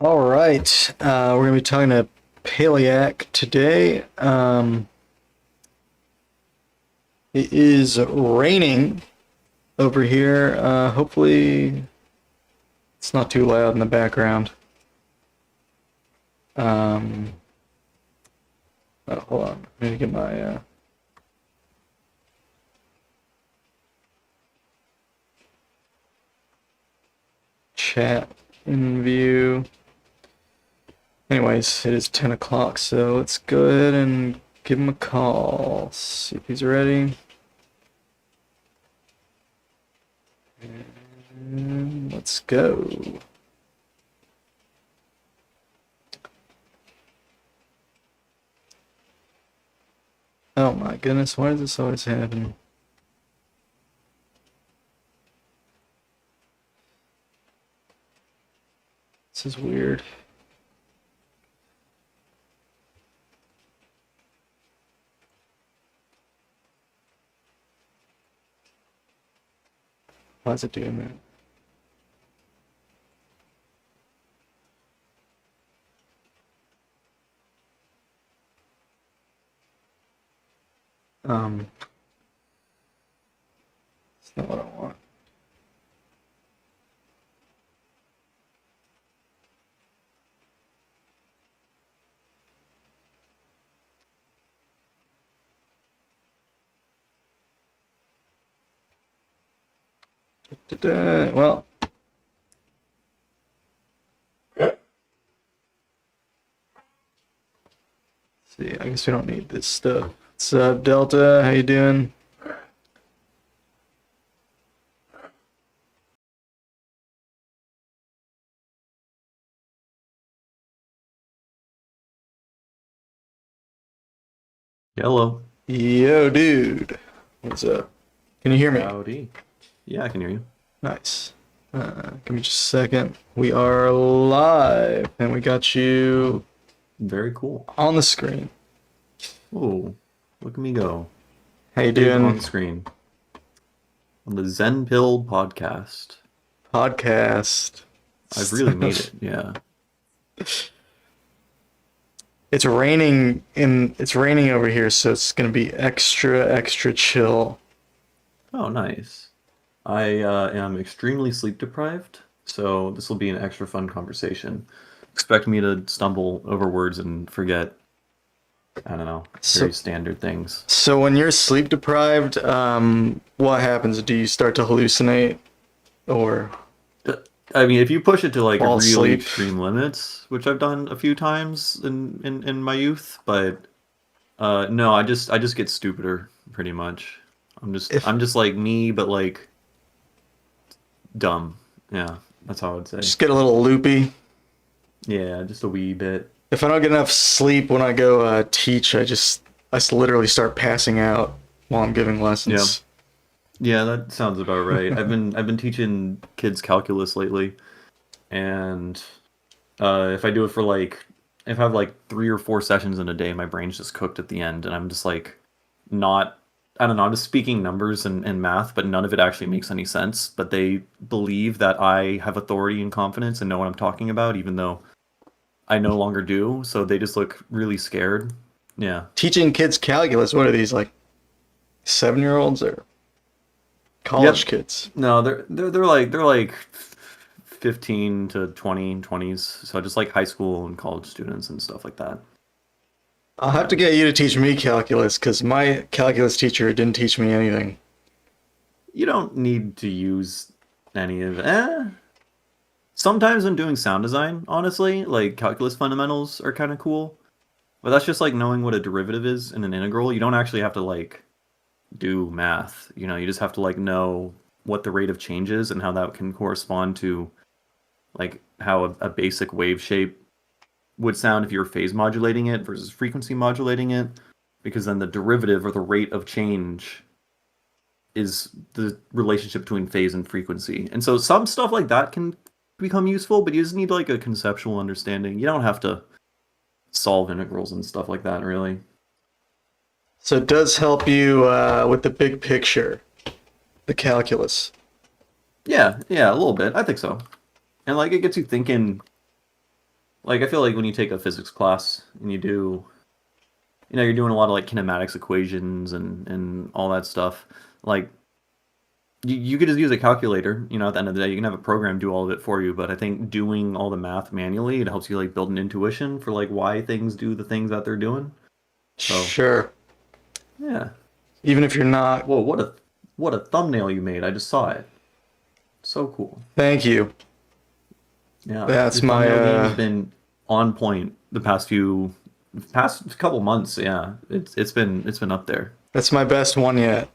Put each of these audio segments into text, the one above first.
All right, we're gonna be talking to Pailiaq today. It is raining over here. Hopefully, it's not too loud in the background. Um, hold on, I need to get my chat in view. Anyways, it is 10 o'clock, so let's go ahead and give him a call. See if he's ready. And let's go. Oh my goodness, why does this always happen? This is weird. Why is it doing that? It's not what I want. Well, see, I guess we don't need this stuff. What's up, Delta? How you doing? Hello. Yo, dude. What's up? Can you hear me? Howdy. Yeah, I can hear you. Nice. Give me just a second. We are live, and we got you Very cool. on the screen. Oh, look at me go. How you Big on doing? screen. On the Zen Pill podcast. Podcast. I've really made it, yeah. It's raining over here, so it's gonna be extra chill. Oh, nice. I am extremely sleep deprived, so this will be an extra fun conversation. Expect me to stumble over words and forget, I don't know, So, very standard things. so when you're sleep deprived, what happens? Do you start to hallucinate or Uh, I mean, if you push it to like fall really asleep? extreme limits, which I've done a few times in my youth, but no, I just get stupider pretty much. I'm just If I'm just like me, but like dumb. Yeah, that's how I would say. just get a little loopy. Yeah, just a wee bit. If I don't get enough sleep when I go teach, I literally start passing out while I'm giving Yeah. lessons. Yeah, that sounds about right. I've been teaching kids calculus lately, and if I do it for like if I have like 3 or 4 sessions in a day, my brain's just cooked at the end, and I'm just like not I don't know, I'm just speaking numbers and math, but none of it actually makes any sense. But they believe that I have authority and confidence and know what I'm talking about, even though I no longer do. So they just look really scared. Yeah. Teaching kids calculus, what are these like 7-year-olds or college Yep. kids? No, they're like 15 to 20s. So just like high school and college students and stuff like that. I'll have Yeah. to get you to teach me calculus because my calculus teacher didn't teach me anything. You don't need to use any of it. Sometimes when doing sound design, honestly, like calculus fundamentals are kind of cool. But that's just like knowing what a derivative is in an integral. You don't actually have to like do math. You just have to like know what the rate of change is and how that can correspond to like how a basic wave shape would sound if you were phase modulating it versus frequency modulating it. Because then the derivative or the rate of change is the relationship between phase and frequency. And so some stuff like that can become useful, but you just need like a conceptual understanding. You don't have to solve integrals and stuff like that, really. So it does help you with the big picture, the calculus. Yeah, yeah, a little bit. I think so. And like it gets you thinking Like I feel like when you take a physics class and you do, you're doing a lot of like kinematics equations and all that stuff. Like you could just use a calculator, at the end of the day, you can have a program do all of it for you. But I think doing all the math manually, it helps you like build an intuition for like why things do the things that they're doing. So Sure. yeah. Even if you're not. Whoa, what a thumbnail you made. I just saw it. So cool. Thank you. Yeah. That's Your my thumbnail game has been on point the past couple months, yeah. It's been up there. that's my best one yet.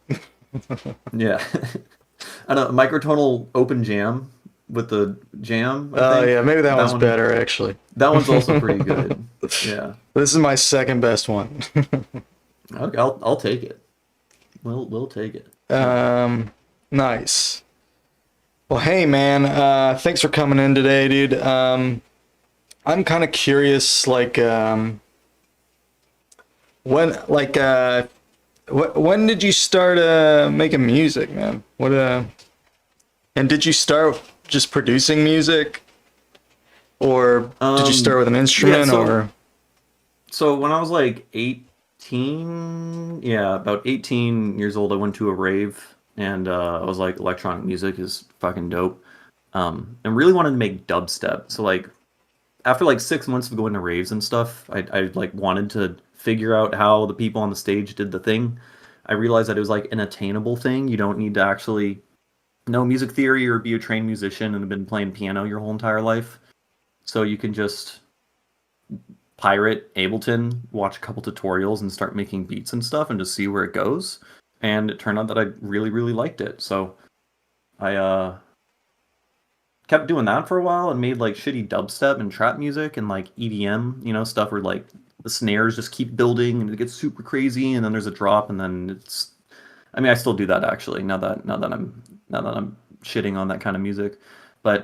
Yeah. I don't know, microtonal open jam with the jam, I Oh think. yeah, maybe that That one's one better actually. that one's also pretty good. Yeah. This is my second best one. Okay, I'll take it. We'll take it. Nice. Well, hey man, thanks for coming in today, dude. I'm kind of curious, like, when, like, when did you start making music, man? And did you start just producing music, or did you start with an instrument, or? So when I was like 18, yeah, about 18 years old, I went to a rave and I was like, electronic music is fucking dope. And really wanted to make dubstep. So like after like 6 months of going to raves and stuff, I like wanted to figure out how the people on the stage did the thing. I realized that it was like an attainable thing. You don't need to actually know music theory or be a trained musician and have been playing piano your whole entire life. So you can just pirate Ableton, watch a couple tutorials, and start making beats and stuff, and just see where it goes. And it turned out that I really, really liked it. So I kept doing that for a while and made like shitty dubstep and trap music and like EDM, stuff where like the snares just keep building and it gets super crazy, and then there's a drop, and then it's. I mean, I still do that actually. Now that I'm shitting on that kind of music, but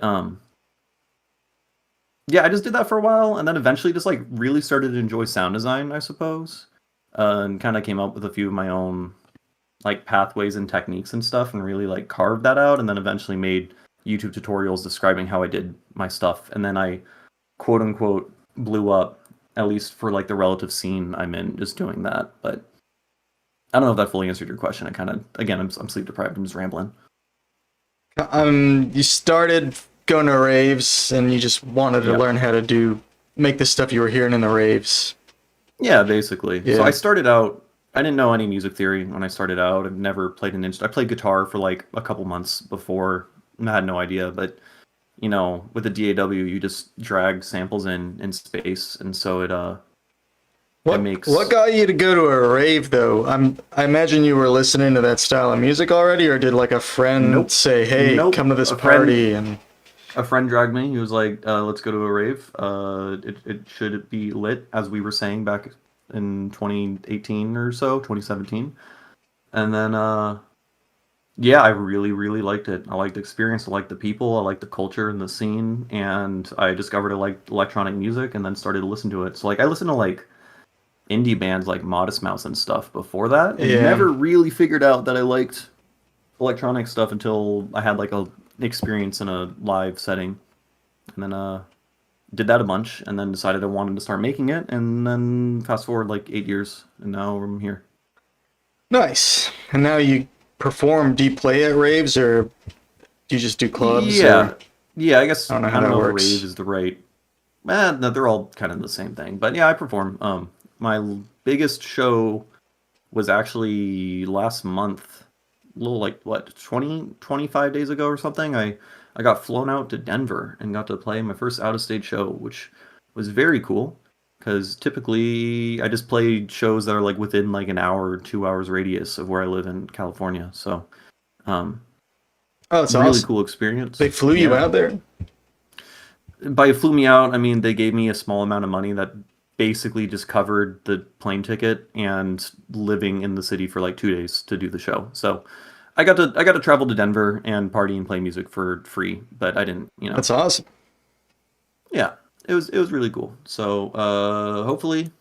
yeah, I just did that for a while, and then eventually just like really started to enjoy sound design, I suppose, and kind of came up with a few of my own like pathways and techniques and stuff, and really like carved that out, and then eventually made YouTube tutorials describing how I did my stuff, and then I quote unquote blew up, at least for like the relative scene I'm in, just doing that. But I don't know if that fully answered your question. I kind of, again, I'm sleep deprived. I'm just rambling. You started going to raves, and you just wanted to Yep. learn how to make the stuff you were hearing in the raves. Yeah, basically. Yeah. So I started out. I didn't know any music theory when I started out. I've never played an instrument. I played guitar for like a couple months before. I had no idea, but with the DAW, you just drag samples in space, and so it makes. What got you to go to a rave though? I imagine you were listening to that style of music already, or did like a friend Nope. say, "Hey, Nope. come to this A friend- party"? And A friend dragged me. He was like, "Let's go to a rave. It should be lit," as we were saying back in 2018 or so, 2017. And then, yeah, I really, really liked it. I liked the experience. I liked the people. I liked the culture and the scene. And I discovered I liked electronic music, and then started to listen to it. So like, I listened to like indie bands like Modest Mouse and stuff before that, and Yeah. never really figured out that I liked electronic stuff until I had like a experience in a live setting, and then did that a bunch, and then decided I wanted to start making it, and then fast forward like 8 years, and now I'm here. nice. And now you perform. Do you play at raves, or do you just do clubs? Yeah, or- yeah. I guess I don't know I how don't that know if works. rave is the right. No, they're all kind of the same thing, but yeah, I perform. My biggest show was actually last month, a little like what 25 days ago or something. I got flown out to Denver and got to play my first out of state show, which was very cool because typically I just play shows that are like within like an hour or 2 hours radius of where I live in California. So um Oh, it's really awesome. cool experience. They flew you Yeah. out there. By flew me out, I mean they gave me a small amount of money that basically just covered the plane ticket and living in the city for like 2 days to do the show. So I got to travel to Denver and party and play music for free, but I didn't, That's awesome. yeah, it was really cool. So hopefully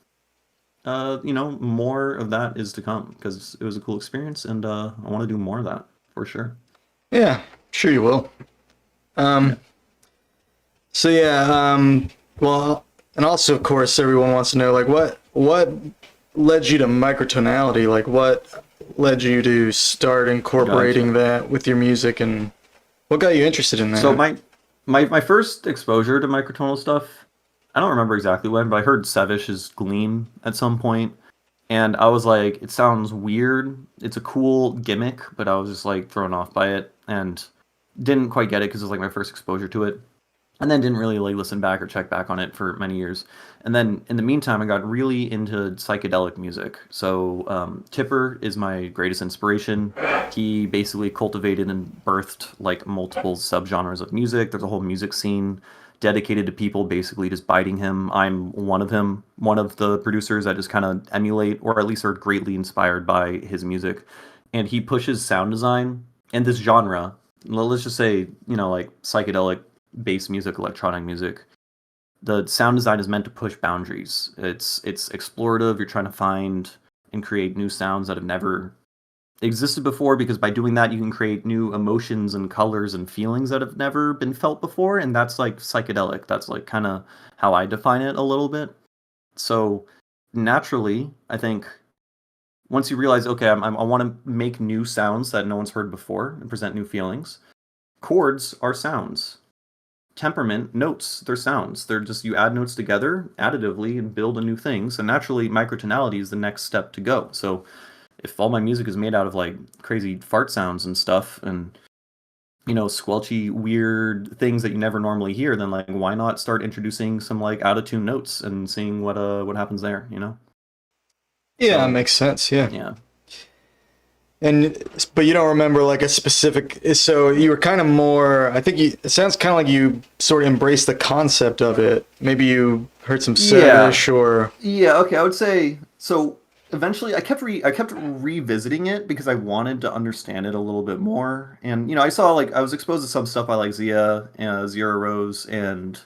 more of that is to come because it was a cool experience, and I want to do more of that for sure. Yeah, sure you will. Yeah. So yeah, well, And also, of course, everyone wants to know, like, what led you to microtonality? Like, what led you to start incorporating Gotcha. that with your music, and what got you interested in So that? my first exposure to microtonal stuff, I don't remember exactly when, but I heard Savish's Gleam at some point, and I was like, it sounds weird. It's a cool gimmick, but I was just like thrown off by it and didn't quite get it because it was like my first exposure to it. And then didn't really like listen back or check back on it for many years. And then in the meantime, I got really into psychedelic music. So Tipper is my greatest inspiration. He basically cultivated and birthed like multiple subgenres of music. There's a whole music scene dedicated to people basically just biting him. I'm one of him, one of the producers I just kind of emulate or at least are greatly inspired by his music. And he pushes sound design and this genre. Let's just say, like psychedelic bass music, electronic music. The sound design is meant to push boundaries. It's explorative. You're trying to find and create new sounds that have never existed before because by doing that you can create new emotions and colors and feelings that have never been felt before, and that's like psychedelic. That's like kind of how I define it a little bit. So naturally, I think once you realize, okay, I want to make new sounds that no one's heard before and present new feelings. Chords are sounds. Temperament notes, they're sounds. They're just, you add notes together additively and build a new thing. So naturally microtonality is the next step to go. So if all my music is made out of like crazy fart sounds and stuff and squelchy weird things that you never normally hear, then like why not start introducing some like out of tune notes and seeing what happens there. Yeah, it So makes sense. Yeah. yeah. And but you don't remember like a specific. So you were kind of more. I think you. It sounds kind of like you sort of embraced the concept of it. Maybe you heard some Yeah. Savish or. Yeah, okay, I would say so. Eventually, I kept revisiting it because I wanted to understand it a little bit more. And I saw like I was exposed to some stuff by like Zero Rose, and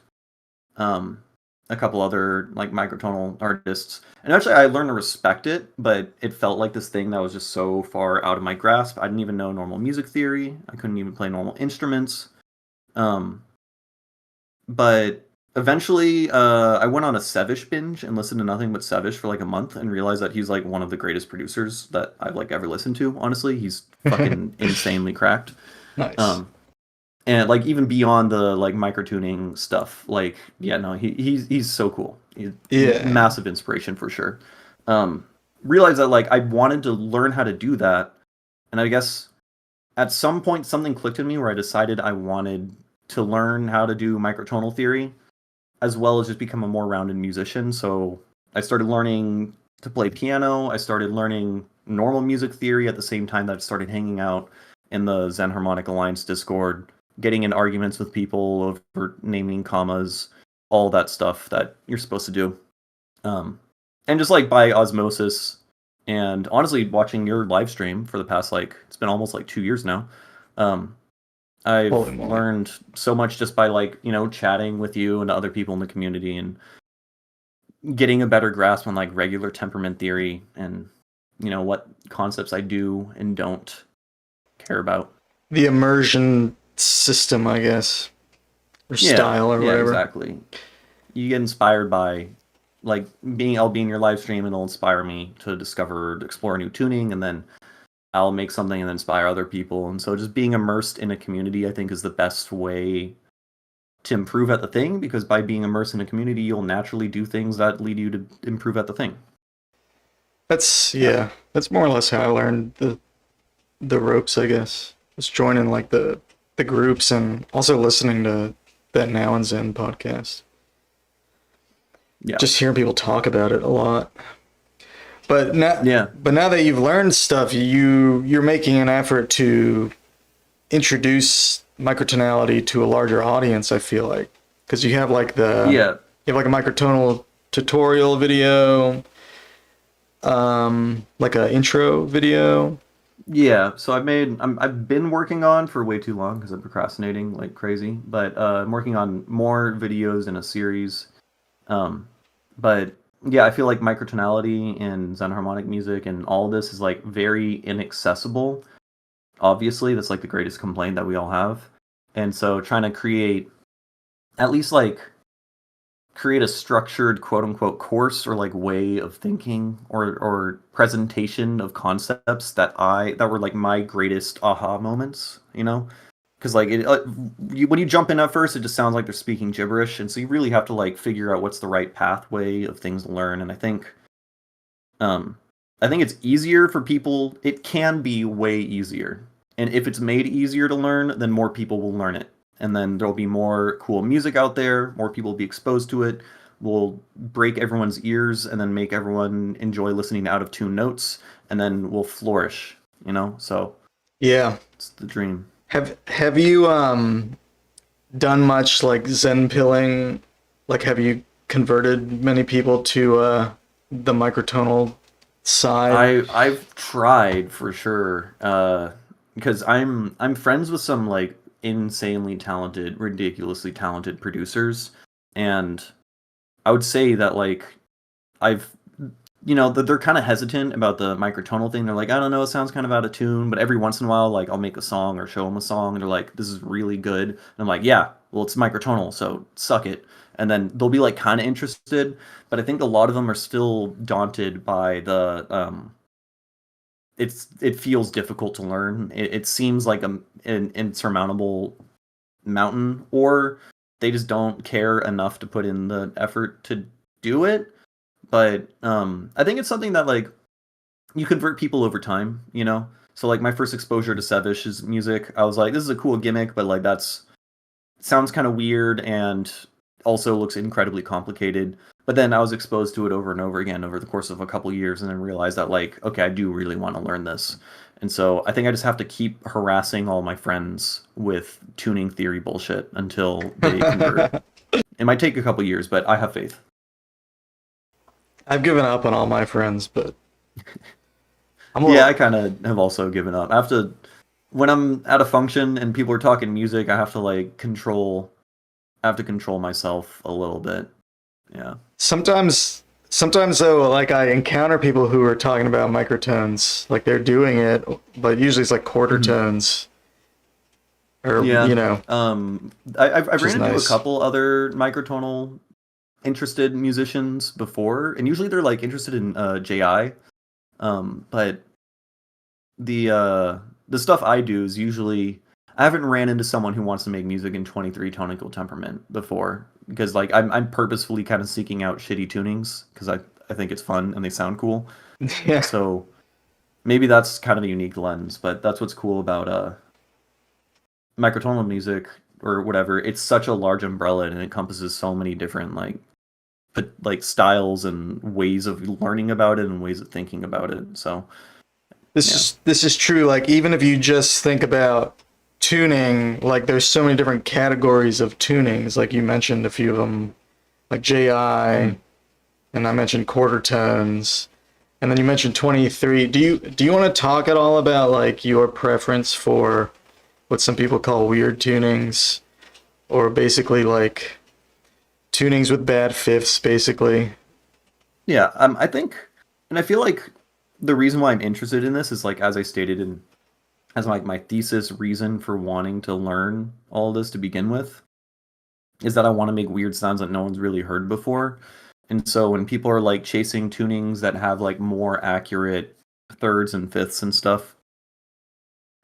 um, a couple other like microtonal artists. And actually, I learned to respect it, but it felt like this thing that was just so far out of my grasp. I didn't even know normal music theory. I couldn't even play normal instruments. Um, but eventually, I went on a Sevish binge and listened to nothing but Sevish for like a month and realized that he's like one of the greatest producers that I've like ever listened to. Honestly, he's fucking insanely cracked. Nice. Um, and like even beyond the like microtuning stuff, like yeah, no, he's so cool. He's Yeah. massive inspiration for sure. Um, Realized that like I wanted to learn how to do that, and I guess at some point something clicked in me where I decided I wanted to learn how to do microtonal theory as well as just become a more rounded musician. So I started learning to play piano. I started learning normal music theory at the same time that I started hanging out in the Zen Harmonic Alliance Discord, getting in arguments with people over naming commas, all that stuff that you're supposed to do. And just like by osmosis, and honestly, watching your live stream for the past like it's been almost like 2 years now. Um, Holy I've moly. learned so much just by like, chatting with you and other people in the community and getting a better grasp on like regular temperament theory and what concepts I do and don't care about. The immersion system, I guess, or Yeah, style or yeah, whatever. exactly. You get inspired by like I'll be in your live stream and it'll inspire me to explore new tuning, and then I'll make something and inspire other people. And so just being immersed in a community I think is the best way to improve at the thing, because by being immersed in a community you'll naturally do things that lead you to improve at the thing. That's Yeah. yeah. That's more or less how I learned the ropes, I guess. Just joining like the groups and also listening to that Now and Zen podcast. Yeah. Just hearing people talk about it a lot. But now, Yeah. but now that you've learned stuff, you're making an effort to introduce microtonality to a larger audience. I feel like because you have like Yeah. you have like a microtonal tutorial video, like a intro video. Yeah. So I've been working on for way too long because I'm procrastinating like crazy, but I'm working on more videos in a series. Um, but yeah, I feel like microtonality and Zen harmonic music and all this is like very inaccessible. Obviously, that's like the greatest complaint that we all have. And so trying to create at least like create a structured quote unquote course or like way of thinking or presentation of concepts that were like my greatest aha moments, you know? Because like when you jump in at first, it just sounds like they're speaking gibberish, and so you really have to like figure out what's the right pathway of things to learn. And um, I think it's easier for people. It can be way easier, and if it's made easier to learn, then more people will learn it, and then there'll be more cool music out there. More people will be exposed to it. Will break everyone's ears, and then make everyone enjoy listening to out of tune notes, and then we'll flourish. You know, so Yeah. it's the dream. Have you done much like Zen pilling? Like, have you converted many people to the microtonal side? I've tried for sure, because I'm friends with some like insanely talented, ridiculously talented producers, and I would say that like I've that they're kind of hesitant about the microtonal thing. They're like, I don't know, it sounds kind of out of tune, but every once in a while, like I'll make a song or show them a song, and they're like, this is really good. And I'm like, yeah, well, it's microtonal, so suck it. And then they'll be like kind of interested, but I think a lot of them are still daunted by the it feels difficult to learn. It seems like an insurmountable mountain, or they just don't care enough to put in the effort to do it. But I think it's something that like you convert people over time, you know. So like my first exposure to Sevish's music, I was like, this is a cool gimmick, but like that's sounds kind of weird and also looks incredibly complicated. But then I was exposed to it over and over again over the course of a couple years, and then realized that like, okay, I do really want to learn this. And so I think I just have to keep harassing all my friends with tuning theory bullshit until they convert. It might take a couple years, but I have faith. I've given up on all my friends, but I kind of have also given up. I have to, when I'm at a function and people are talking music, I have to like control myself a little bit. Yeah. Sometimes though, like I encounter people who are talking about microtones, like they're doing it, but usually it's like quarter tones. Or Yeah. you know, I've which is ran into nice. a couple other microtonal interested musicians before, and usually they're like interested in JI. But the stuff I do is usually I haven't ran into someone who wants to make music in 23 tonical temperament before, because like I'm purposefully kind of seeking out shitty tunings because I think it's fun and they sound cool. Yeah. So maybe that's kind of a unique lens, but that's what's cool about microtonal music or whatever. It's such a large umbrella and it encompasses so many different like styles and ways of learning about it and ways of thinking about it. So This is true. Like even if you just think about tuning, like there's so many different categories of tunings. Like you mentioned a few of them, like JI, and I mentioned quarter tones, and then you mentioned 23. Do you want to talk at all about like your preference for what some people call weird tunings, or basically like tunings with bad fifths, basically? yeah, I think, and I feel like the reason why I'm interested in this is like as I stated in as like my thesis reason for wanting to learn all this to begin with is that I want to make weird sounds that no one's really heard before. And so when people are like chasing tunings that have like more accurate thirds and fifths and stuff,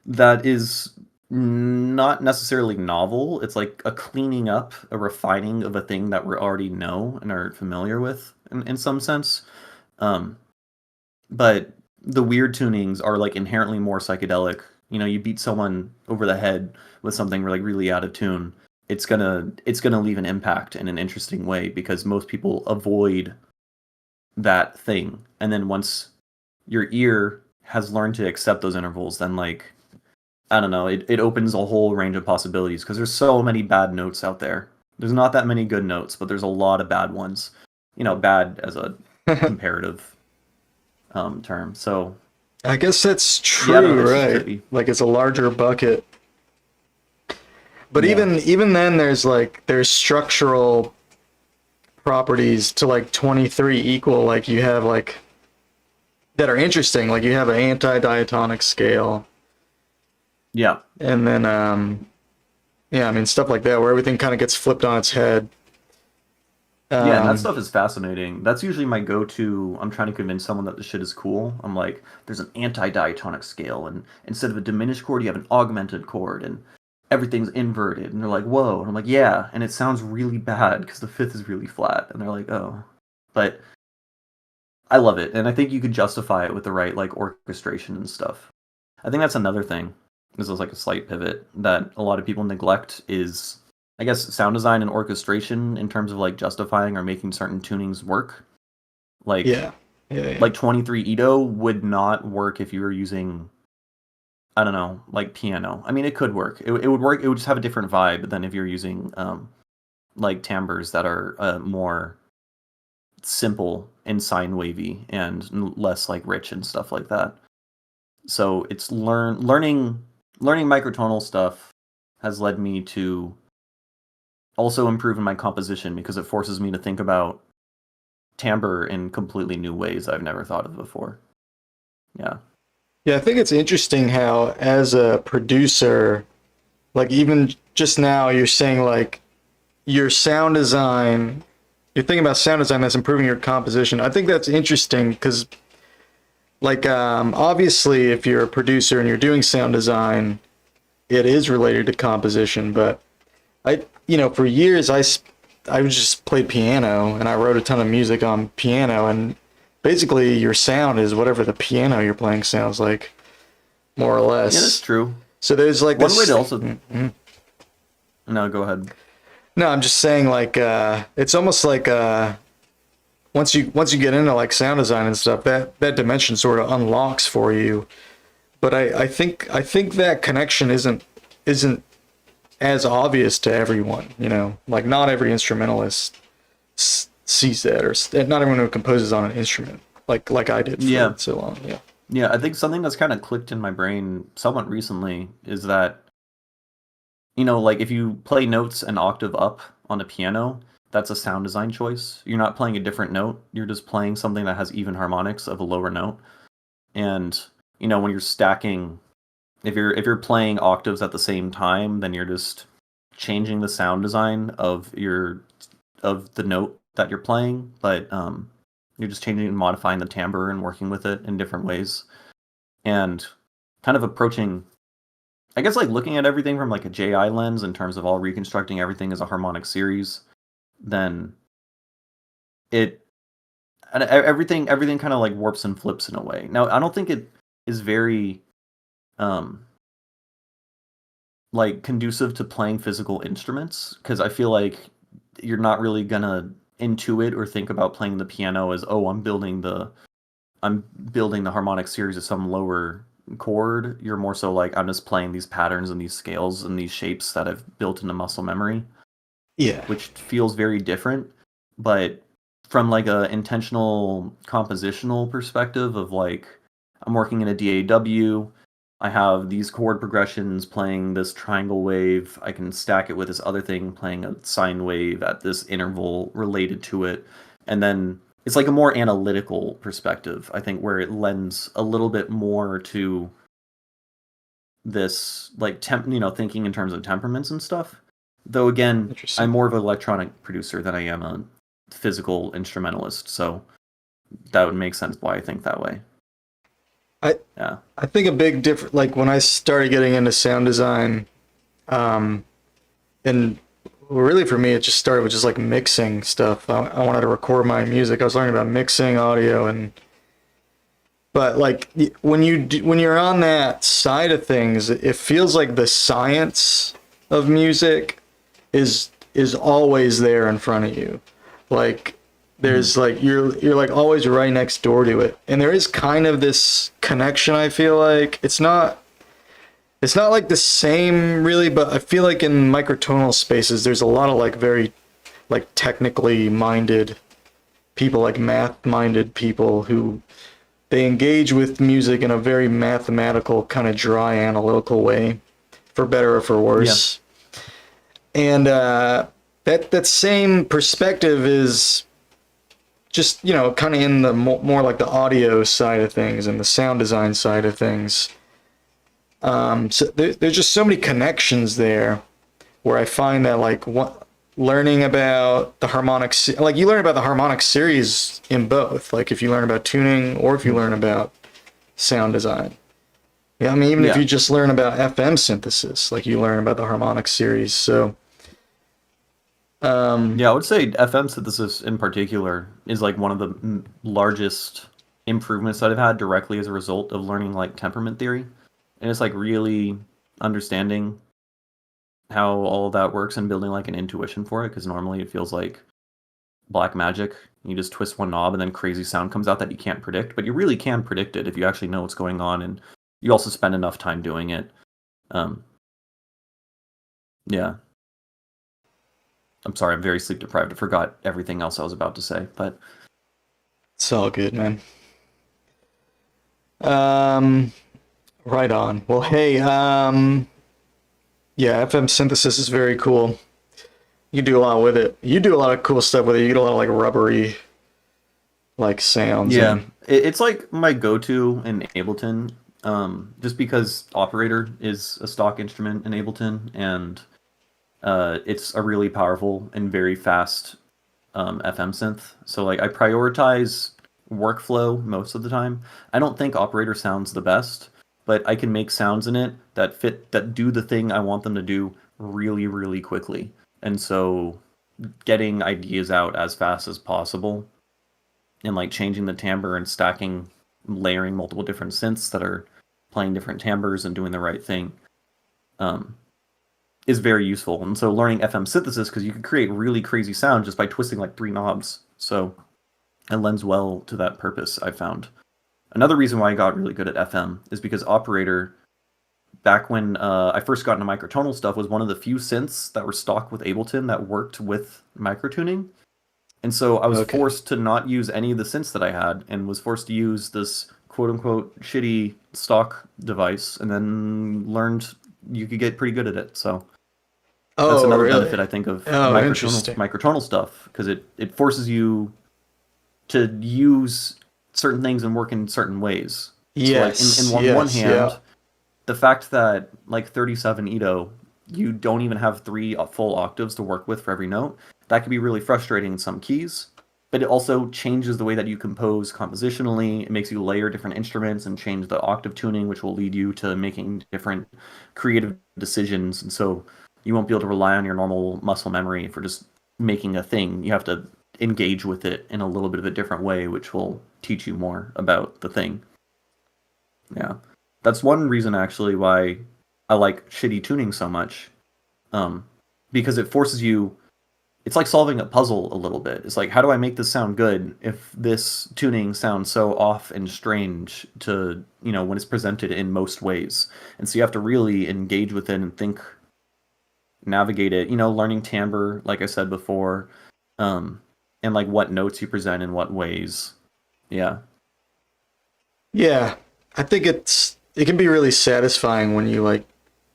that is not necessarily novel. It's like a cleaning up, a refining of a thing that we already know and are familiar with in some sense. Um, but the weird tunings are like inherently more psychedelic. You know, you beat someone over the head with something like really out of tune, it's gonna leave an impact in an interesting way because most people avoid that thing. And then once your ear has learned to accept those intervals, then like I don't know, it opens a whole range of possibilities because there's so many bad notes out there. There's not that many good notes, but there's a lot of bad ones. You know, bad as a comparative term. So I guess that's yeah, no, true, it's just right? trippy. Like it's a larger bucket. But Yeah. even then there's structural properties to like 23 equal, like you have like that are interesting. Like you have an anti-diatonic scale, Yeah. and then yeah, I mean stuff like that where everything kind of gets flipped on its head. Yeah, and that Um, stuff is fascinating. That's usually my go-to. I'm trying to convince someone that the shit is cool. I'm like, there's an anti-diatonic scale, and instead of a diminished chord, you have an augmented chord, and everything's inverted. And they're like, whoa. And I'm like, yeah. And it sounds really bad because the fifth is really flat. And they're like, oh. But I love it, and I think you could justify it with the right like orchestration and stuff. I think that's another thing. This is like a slight pivot that a lot of people neglect is, I guess, sound design and orchestration in terms of like justifying or making certain tunings work. Like yeah, yeah, yeah. like 23 Edo would not work if you were using, I don't know, like piano. I mean, it could work. It would work. It would just have a different vibe than if you're using like timbres that are more simple and sine wavy and less like rich and stuff like that. So it's learning microtonal stuff has led me to also improve in my composition because it forces me to think about timbre in completely new ways I've never thought of before. Yeah. Yeah, I think it's interesting how, as a producer, like even just now, you're saying like your sound design, you're thinking about sound design that's improving your composition. I think that's interesting because, like, obviously, if you're a producer and you're doing sound design, it is related to composition. But for years, I just played piano and I wrote a ton of music on piano, and basically your sound is whatever the piano you're playing sounds like, more or less. Yeah, that's true. So there's like One this. way to also No, go ahead. No, I'm just saying like it's almost like once you get into like sound design and stuff, that dimension sort of unlocks for you. But I think that connection isn't as obvious to everyone. Like not every instrumentalist sees that, or not everyone who composes on an instrument like I did for Yeah. so long. Yeah. Yeah, I think something that's kind of clicked in my brain somewhat recently is that, like if you play notes an octave up on a piano, that's a sound design choice. You're not playing a different note. You're just playing something that has even harmonics of a lower note. And, when you're stacking, if you're playing octaves at the same time, then you're just changing the sound design of the note that you're playing, but you're just changing and modifying the timbre and working with it in different ways. And kind of approaching, I guess, like looking at everything from like a JI lens in terms of all reconstructing everything as a harmonic series, then it and everything kind of like warps and flips in a way. Now, I don't think it is very um like conducive to playing physical instruments because I feel like you're not really gonna intuit or think about playing the piano as, oh, I'm building the harmonic series of some lower chord. You're more so like, I'm just playing these patterns and these scales and these shapes that I've built into muscle memory, Yeah. which feels very different. But from like a intentional compositional perspective of like, I'm working in a DAW, I have these chord progressions playing this triangle wave, I can stack it with this other thing playing a sine wave at this interval related to it, and then it's like a more analytical perspective, I think, where it lends a little bit more to this like thinking in terms of temperaments and stuff. Though again, Interesting. I'm more of an electronic producer than I am a physical instrumentalist, so that would make sense why I think that way. I Yeah. I think a big difference, like when I started getting into sound design, and really for me, it just started with just like mixing stuff. I wanted to record my music. I was learning about mixing audio, but like when you're on that side of things, it feels like the science of music is always there in front of you. Like there's like you're like always right next door to it, and there is kind of this connection. I feel like it's not like the same really, but I feel like in microtonal spaces there's a lot of like very like technically minded people, like math minded people who they engage with music in a very mathematical kind of dry analytical way, for better or for Yeah. worse. And that same perspective is just kind of in the more like the audio side of things and the sound design side of things. So there's just so many connections there where I find that like learning about the harmonics, like you learn about the harmonic series in both. Like if you learn about tuning or if you learn about sound design. Yeah, I mean, even if Yeah. you just learn about FM synthesis, like you learn about the harmonic series. So, Yeah, I would say FM synthesis in particular is like one of the largest improvements that I've had directly as a result of learning like temperament theory. And it's like really understanding how all of that works and building like an intuition for it, because normally it feels like black magic. You just twist one knob and then crazy sound comes out that you can't predict, but you really can predict it if you actually know what's going on and you also spend enough time doing it. Um, yeah. I'm sorry, I'm very sleep deprived. I forgot everything else I was about to say, but it's all good, man. Um, right on. Well, hey, yeah, FM synthesis is very cool. You do a lot with it. You do a lot of cool stuff with it. You get a lot of like rubbery, like sounds. yeah, And it's like my go-to in Ableton, just because operator is a stock instrument in Ableton, and it's a really powerful and very fast FM synth. So like I prioritize workflow most of the time. I don't think operator sounds the best, but I can make sounds in it that do the thing I want them to do really, really quickly. And so getting ideas out as fast as possible and like changing the timbre and stacking, layering multiple different synths that are playing different timbres and doing the right thing um, is very useful. And so learning FM synthesis, because you can create really crazy sound just by twisting like 3 knobs. So it lends well to that purpose, I found. Another reason why I got really good at FM is because operator, back when I first got into microtonal stuff, was one of the few synths that were stock with Ableton that worked with microtuning. And so I was forced to not use any of the synths that I had and was forced to use this quote-unquote shitty stock device, and then learned you could get pretty good at it. So that's another benefit, I think, of microtonal stuff, because it forces you to use certain things and work in certain ways. yes, so like in one hand, the fact that like 37 Edo, you don't even have 3 full octaves to work with for every note, that can be really frustrating in some keys. But it also changes the way that you compose compositionally. It makes you layer different instruments and change the octave tuning, which will lead you to making different creative decisions. And so you won't be able to rely on your normal muscle memory for just making a thing. You have to engage with it in a little bit of a different way, which will teach you more about the thing. Yeah. That's one reason, actually, why I like shitty tuning so much. Because it forces you... It's like solving a puzzle a little bit. It's like, how do I make this sound good if this tuning sounds so off and strange to, when it's presented in most ways? And so you have to really engage with it and think, navigate it, learning timbre, like I said before, and like what notes you present in what ways. Yeah. Yeah, I think it can be really satisfying when you like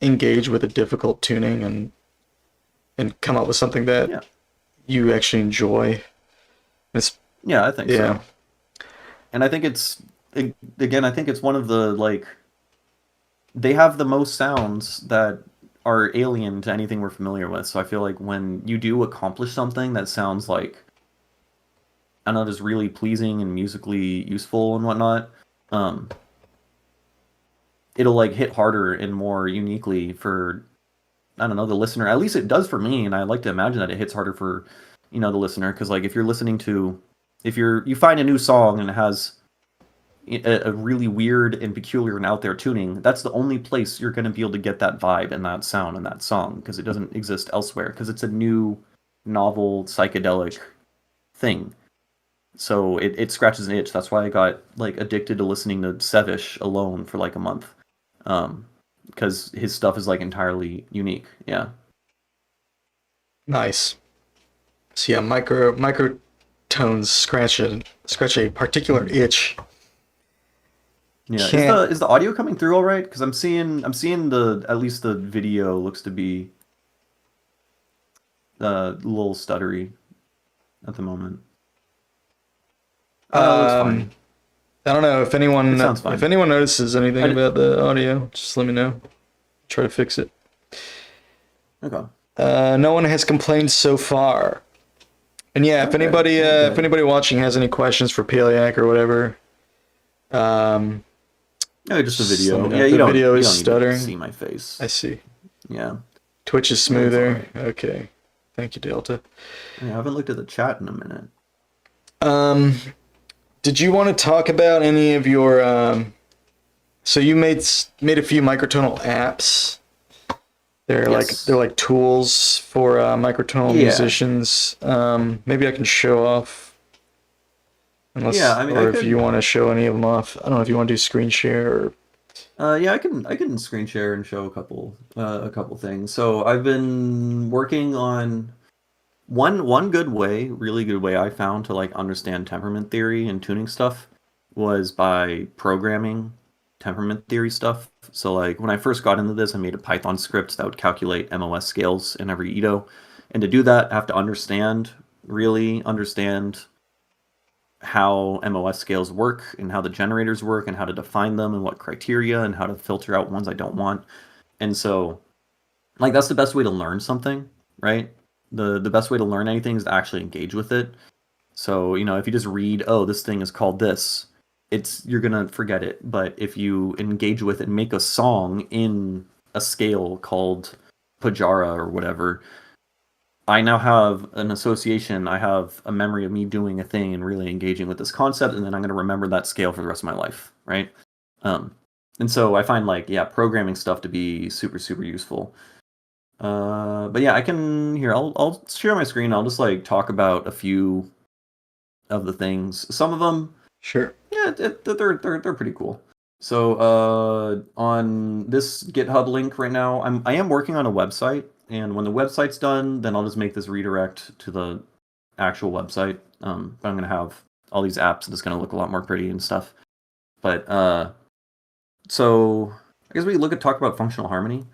engage with a difficult tuning and come up with something that you actually enjoy. I think so. And I think I think it's one of the, like, they have the most sounds that are alien to anything we're familiar with. So I feel like when you do accomplish something that sounds like, I don't know, just really pleasing and musically useful and whatnot, it'll like hit harder and more uniquely for, I don't know, the listener. At least it does for me, and I like to imagine that it hits harder for, the listener, because like if you find a new song and it has a really weird and peculiar and out there tuning, that's the only place you're going to be able to get that vibe and that sound and that song, because it doesn't exist elsewhere, because it's a new, novel, psychedelic thing. So it scratches an itch. That's why I got like addicted to listening to Sevish alone for like a month. Because his stuff is like entirely unique. Yeah. Nice. So yeah, microtones scratch a particular itch. Yeah. Is the audio coming through all right? Because I'm seeing at least the video looks to be a little stuttery at the moment. Looks fine. I don't know if anyone notices anything about the audio. Just let me know. Try to fix it. Okay. No one has complained so far. And yeah, Okay, if good. anybody watching has any questions for Pailiaq or whatever, um, No, just a just let me video. know. Yeah, The video you is don't need to stuttering. see my face. I see. Yeah, Twitch is that's all smoother. right. Okay. Thank you, Delta. Yeah, I haven't looked at the chat in a minute. Um, did you want to talk about any of your so you made a few microtonal apps. Yes. They're like tools for microtonal Yeah. musicians. Maybe I can show off, Yeah, unless I mean, I or if you could. want to show any of them off. I don't know if you want to do screen share or Yeah, I can screen share and show a couple things. So I've been working on one good way, really good way I found to like understand temperament theory and tuning stuff was by programming temperament theory stuff. So like when I first got into this, I made a Python script that would calculate MOS scales in every Edo. And to do that, I have to really understand how MOS scales work and how the generators work and how to define them and what criteria and how to filter out ones I don't want. And so like that's the best way to learn something, right? The best way to learn anything is to actually engage with it. So, if you just read, oh, this thing is called this, you're gonna forget it. But if you engage with it and make a song in a scale called Pajara or whatever, I now have an association, I have a memory of me doing a thing and really engaging with this concept, and then I'm gonna remember that scale for the rest of my life, right? Um, and so I find like, yeah, programming stuff to be super, super useful. But yeah, I can here. I'll share my screen. I'll just like talk about a few of the things. Some of them, sure. yeah, they're pretty cool. So on this GitHub link right now, I am working on a website, and when the website's done, then I'll just make this redirect to the actual website. But I'm gonna have all these apps, and it's gonna look a lot more pretty and stuff. But so I guess we could talk about functional harmony.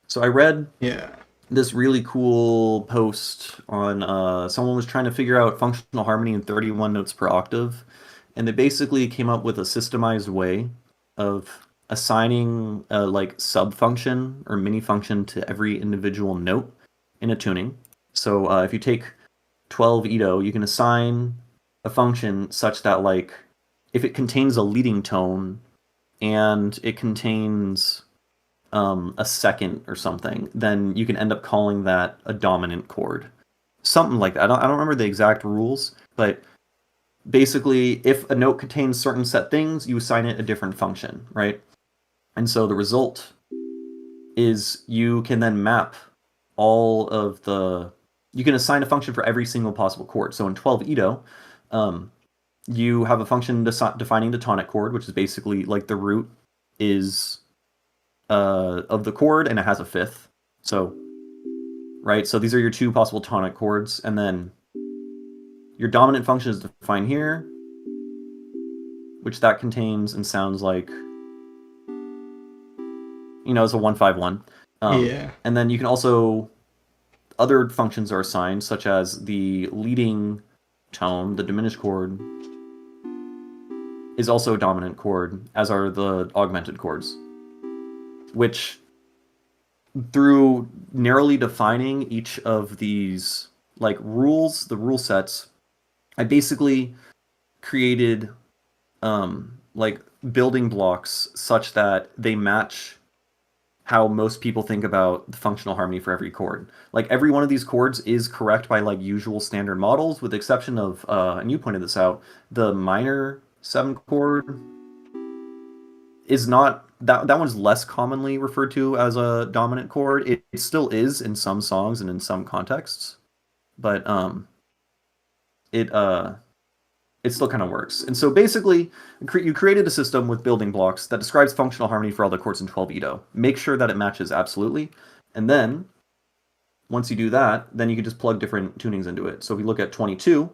So I read Yeah. this really cool post on someone was trying to figure out functional harmony in 31 notes per octave, and they basically came up with a systemized way of assigning a like sub function or mini function to every individual note in a tuning. So if you take 12 Edo, you can assign a function such that like if it contains a leading tone and it contains a second or something, then you can end up calling that a dominant chord. Something like that. I don't remember the exact rules, but basically, if a note contains certain set things, you assign it a different function, right? And so the result is you can then map all of the. You can assign a function for every single possible chord. So in 12 Edo, you have a function defining the tonic chord, which is basically like the root is of the chord, and it has a fifth. So, right. So these are your two possible tonic chords, and then your dominant function is defined here, which that contains and sounds like, it's a 1-5-1. Yeah. And then you can also other functions are assigned, such as the leading tone, the diminished chord, is also a dominant chord, as are the augmented chords, which through narrowly defining each of these like rules, the rule sets, I basically created like building blocks such that they match how most people think about the functional harmony for every chord. Like every one of these chords is correct by like usual standard models, with the exception of and you pointed this out, the minor 7 chord is not that one's less commonly referred to as a dominant chord. It still is in some songs and in some contexts, but it it still kind of works. And so basically, you created a system with building blocks that describes functional harmony for all the chords in 12 Edo. Make sure that it matches absolutely, and then once you do that, then you can just plug different tunings into it. So if we look at 22,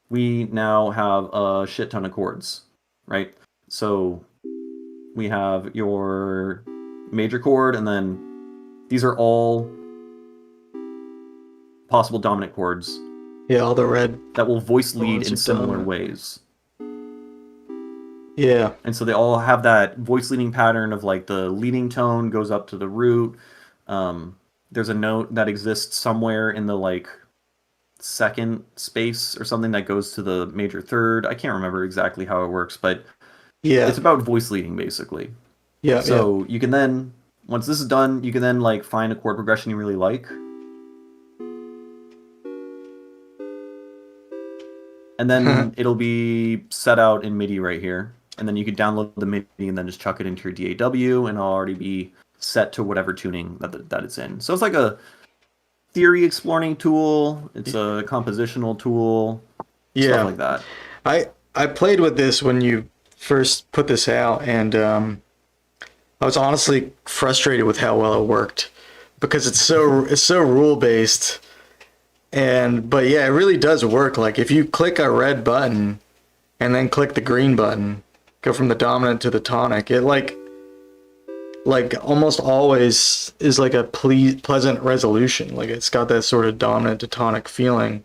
we now have a shit ton of chords, right? So we have your major chord, and then these are all possible dominant chords. Yeah, all the red that will voice lead ones in are similar dominant. ways. Yeah. And so they all have that voice leading pattern of like the leading tone goes up to the root, the there's a note that exists somewhere in the like second space or something that goes to the major third. I can't remember exactly how it works, but Yeah. it's about voice leading basically. Yeah. So you can then, once this is done, you can then like find a chord progression you really like. And then it'll be set out in MIDI right here. And then you can download the MIDI and then just chuck it into your DAW, and it'll already be set to whatever tuning that it's in. So it's like a theory exploring tool. It's a compositional tool. Yeah. Stuff like that. I played with this when you first put this out, and I was honestly frustrated with how well it worked because it's so rule based. But yeah, it really does work. Like if you click a red button and then click the green button, go from the dominant to the tonic, it like almost always is like a pleasant resolution. Like it's got that sort of dominant to tonic feeling.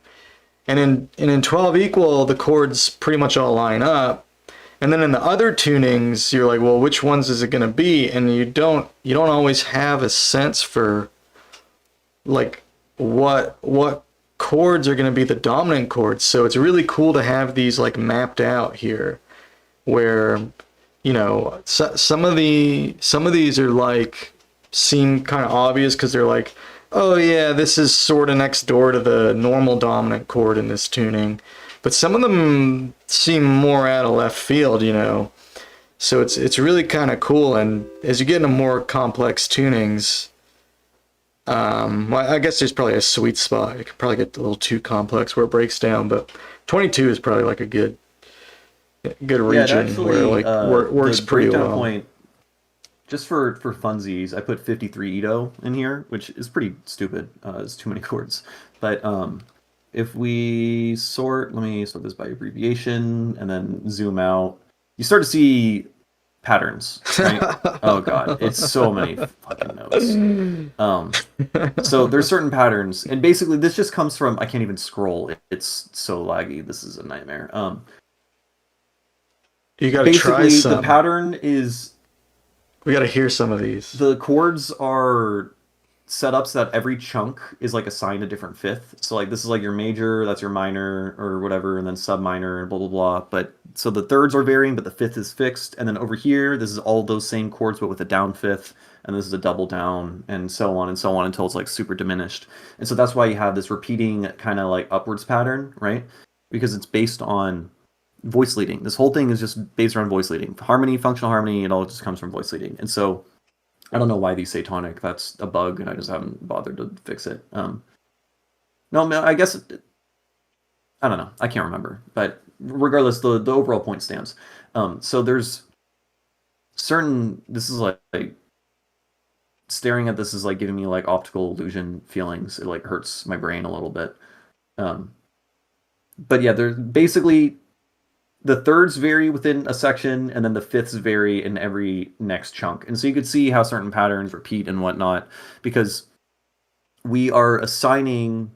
And in 12 equal, the chords pretty much all line up. And then in the other tunings, you're like, well, which ones is it going to be? And you don't always have a sense for like what chords are going to be the dominant chords. So it's really cool to have these like mapped out here, where some of these are like seem kind of obvious because they're like, oh yeah, this is sort of next door to the normal dominant chord in this tuning, but some of them seem more out of left field, so it's really kind of cool. And as you get into more complex tunings, well, I guess there's probably a sweet spot. It could probably get a little too complex where it breaks down, but 22 is probably like a good region where like works pretty well. Point, just for funsies, I put 53 Ito in here, which is pretty stupid. It's too many chords. But if we let me sort this by abbreviation and then zoom out, you start to see patterns, right? Oh god, it's so many fucking notes. So there's certain patterns, and basically this just comes from, I can't even scroll. It's so laggy. This is a nightmare. You gotta try some. The pattern is, we gotta hear some of these. The chords are set up so that every chunk is like assigned a different fifth. So like this is like your major, that's your minor or whatever, and then sub minor and blah blah blah. But so the thirds are varying, but the fifth is fixed. And then over here, this is all those same chords but with a down fifth, and this is a double down, and so on until it's like super diminished. And so that's why you have this repeating kind of like upwards pattern, right? Because it's based on voice leading. This whole thing is just based around voice leading. Harmony, functional harmony, it all just comes from voice leading. And so I don't know why these say tonic. That's a bug, and I just haven't bothered to fix it. No, I guess I don't know. I can't remember. But regardless, the overall point stands. So there's certain. This is like staring at this is like giving me like optical illusion feelings. It like hurts my brain a little bit. But yeah, there's basically the thirds vary within a section, and then the fifths vary in every next chunk. And so you could see how certain patterns repeat and whatnot, because we are assigning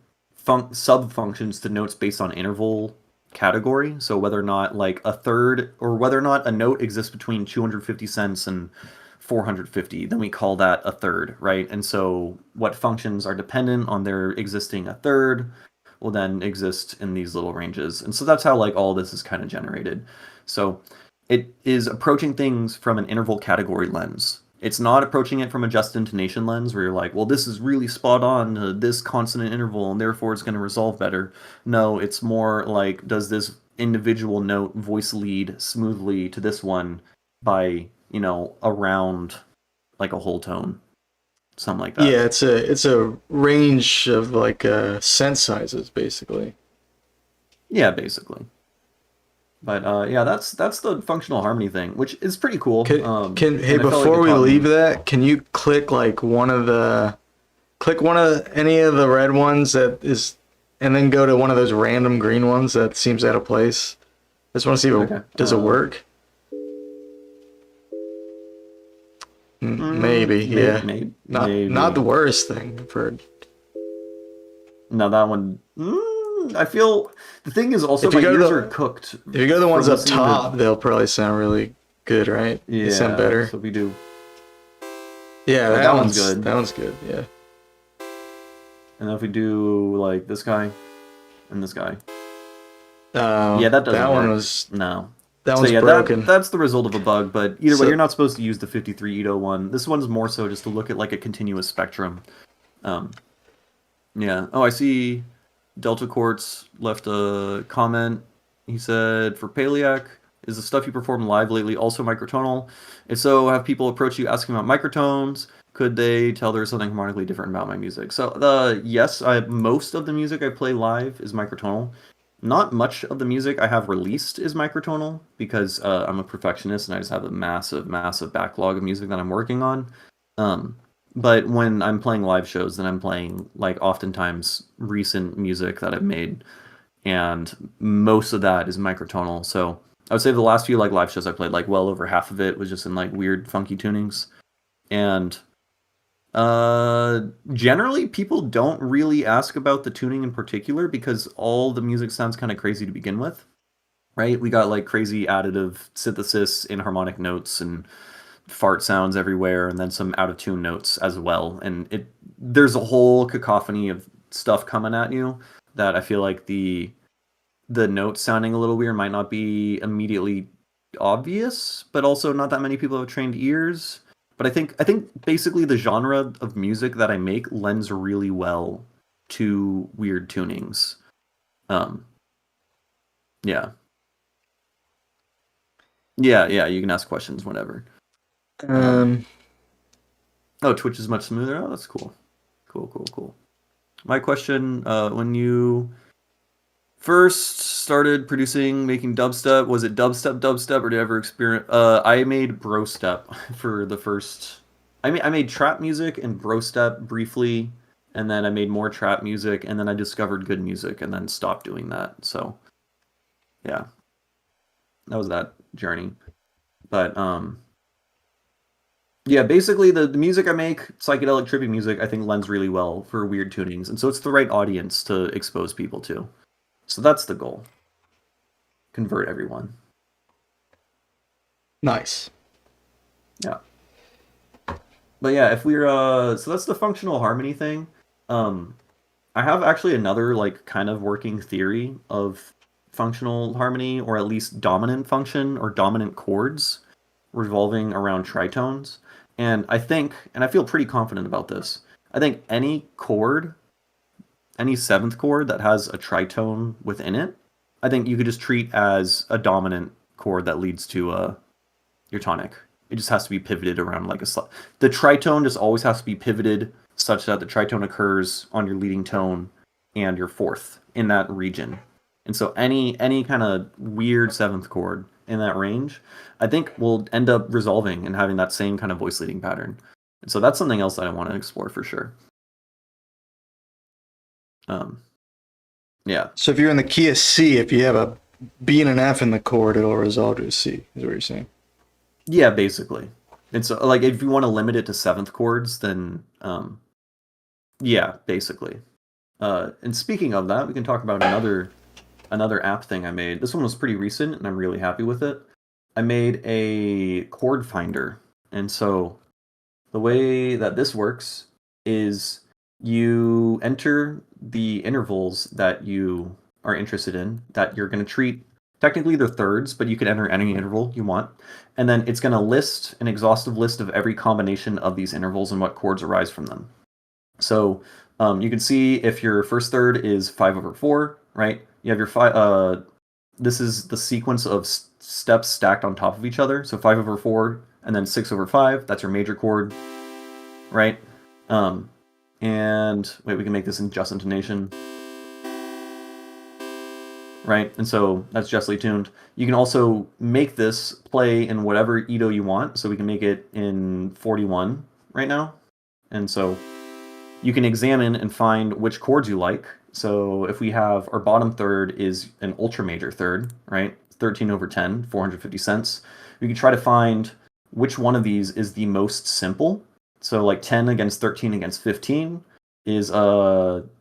sub-functions to notes based on interval category. So whether or not like a third, or whether or not a note exists between 250 cents and 450, then we call that a third, right? And so what functions are dependent on there existing a third will then exist in these little ranges. And so that's how like all this is kind of generated. So it is approaching things from an interval category lens. It's not approaching it from a just intonation lens where you're like, well, this is really spot on to this consonant interval and therefore it's going to resolve better. No, it's more like, does this individual note voice lead smoothly to this one by, around like a whole tone? Something like that. Yeah, it's a range of like sense sizes, basically. Yeah, basically. But yeah, that's the functional harmony thing, which is pretty cool. Hey, before we leave that, can you click like one of any of the red ones that is, and then go to one of those random green ones that seems out of place? I just want to see if does it work. Maybe, yeah. Maybe. Not the worst thing I've heard. No, that one. I feel the thing is also my ears are cooked. If you go to the ones up top, they'll probably sound really good, right? Yeah, they sound better. So we do. Yeah, that one's good. That one's good. Yeah. And then if we do like this guy and this guy, Oh, yeah, that doesn't that work. one was No. that So one's yeah, broken. that's the result of a bug. But either way, So you're not supposed to use the 53 Edo one. This one's more so just to look at like a continuous spectrum. Um, yeah. Oh, I see. Delta Quartz left a comment. He said, for Pailiaq, is the stuff you perform live lately also microtonal? If so, have people approach you asking about microtones? Could they tell there's something harmonically different about my music? So, yes, most of the music I play live is microtonal. Not much of the music I have released is microtonal because I'm a perfectionist and I just have a massive, massive backlog of music that I'm working on. Um, but when I'm playing live shows, then I'm playing like oftentimes recent music that I've made, and most of that is microtonal. So I would say the last few like live shows I played, like well over half of it was just in like weird, funky tunings. And generally people don't really ask about the tuning in particular because all the music sounds kind of crazy to begin with, right? We got like crazy additive synthesis in harmonic notes and fart sounds everywhere and then some out of tune notes as well, and there's a whole cacophony of stuff coming at you that I feel like the notes sounding a little weird might not be immediately obvious, but also not that many people have trained ears. But I think basically the genre of music that I make lends really well to weird tunings. um yeah, yeah, you can ask questions whenever. um um Oh, Twitch is much smoother. Oh, that's cool. Cool. My question, when you first started producing, making dubstep, was it dubstep, or did you ever experience? I made bro step for the first. I made trap music and bro step briefly, and then I made more trap music, and then I discovered good music, and then stopped doing that. So, yeah, that was that journey. But yeah, basically the music I make, psychedelic trippy music, I think lends really well for weird tunings, and so it's the right audience to expose people to. So that's the goal. Convert everyone. nice. Yeah. But yeah, if we're so that's the functional harmony thing. Um I have actually another like kind of working theory of functional harmony, or at least dominant function or dominant chords revolving around tritones. And I think, and I feel pretty confident about this, I think any chord, any seventh chord that has a tritone within it, I think you could just treat as a dominant chord that leads to your tonic. It just has to be pivoted around like the tritone just always has to be pivoted such that the tritone occurs on your leading tone and your fourth in that region. And so any kind of weird seventh chord in that range, I think will end up resolving and having that same kind of voice leading pattern. And so that's something else that I want to explore for sure. Um, yeah, So if you're in the key of C, if you have a B and an F in the chord, it'll resolve to a C. Is what you're saying? yeah, basically. And so like if you want to limit it to seventh chords, then yeah, basically. And speaking of that, we can talk about another app thing I made. This one was pretty recent, and I'm really happy with it. I made a chord finder, and so the way that this works is you enter the intervals that you are interested in that you're going to treat. Technically, they're thirds, but you can enter any interval you want, and then it's going to list an exhaustive list of every combination of these intervals and what chords arise from them. So you can see if your first third is 5/4, right? You have your five. This is the sequence of steps stacked on top of each other. So 5/4 and then 6/5. That's your major chord, right? And wait, we can make this in just intonation, right? And so that's justly tuned. You can also make this play in whatever Edo you want. So we can make it in 41 right now. And so you can examine and find which chords you like. So if we have our bottom third is an ultra major third, right? 13/10, 450 cents. We can try to find which one of these is the most simple. So like 10 against 13 against 15 is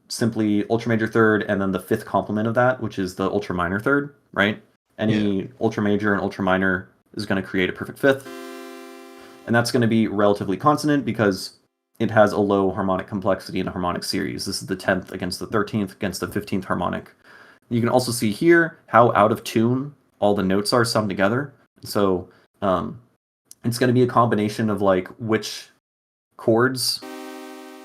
simply ultra major third, and then the fifth complement of that, which is the ultra minor third, right? Any ultra major and ultra minor is going to create a perfect fifth. And that's going to be relatively consonant because it has a low harmonic complexity in a harmonic series. This is the 10th against the 13th against the 15th harmonic. You can also see here how out of tune all the notes are summed together. So it's going to be a combination of like which chords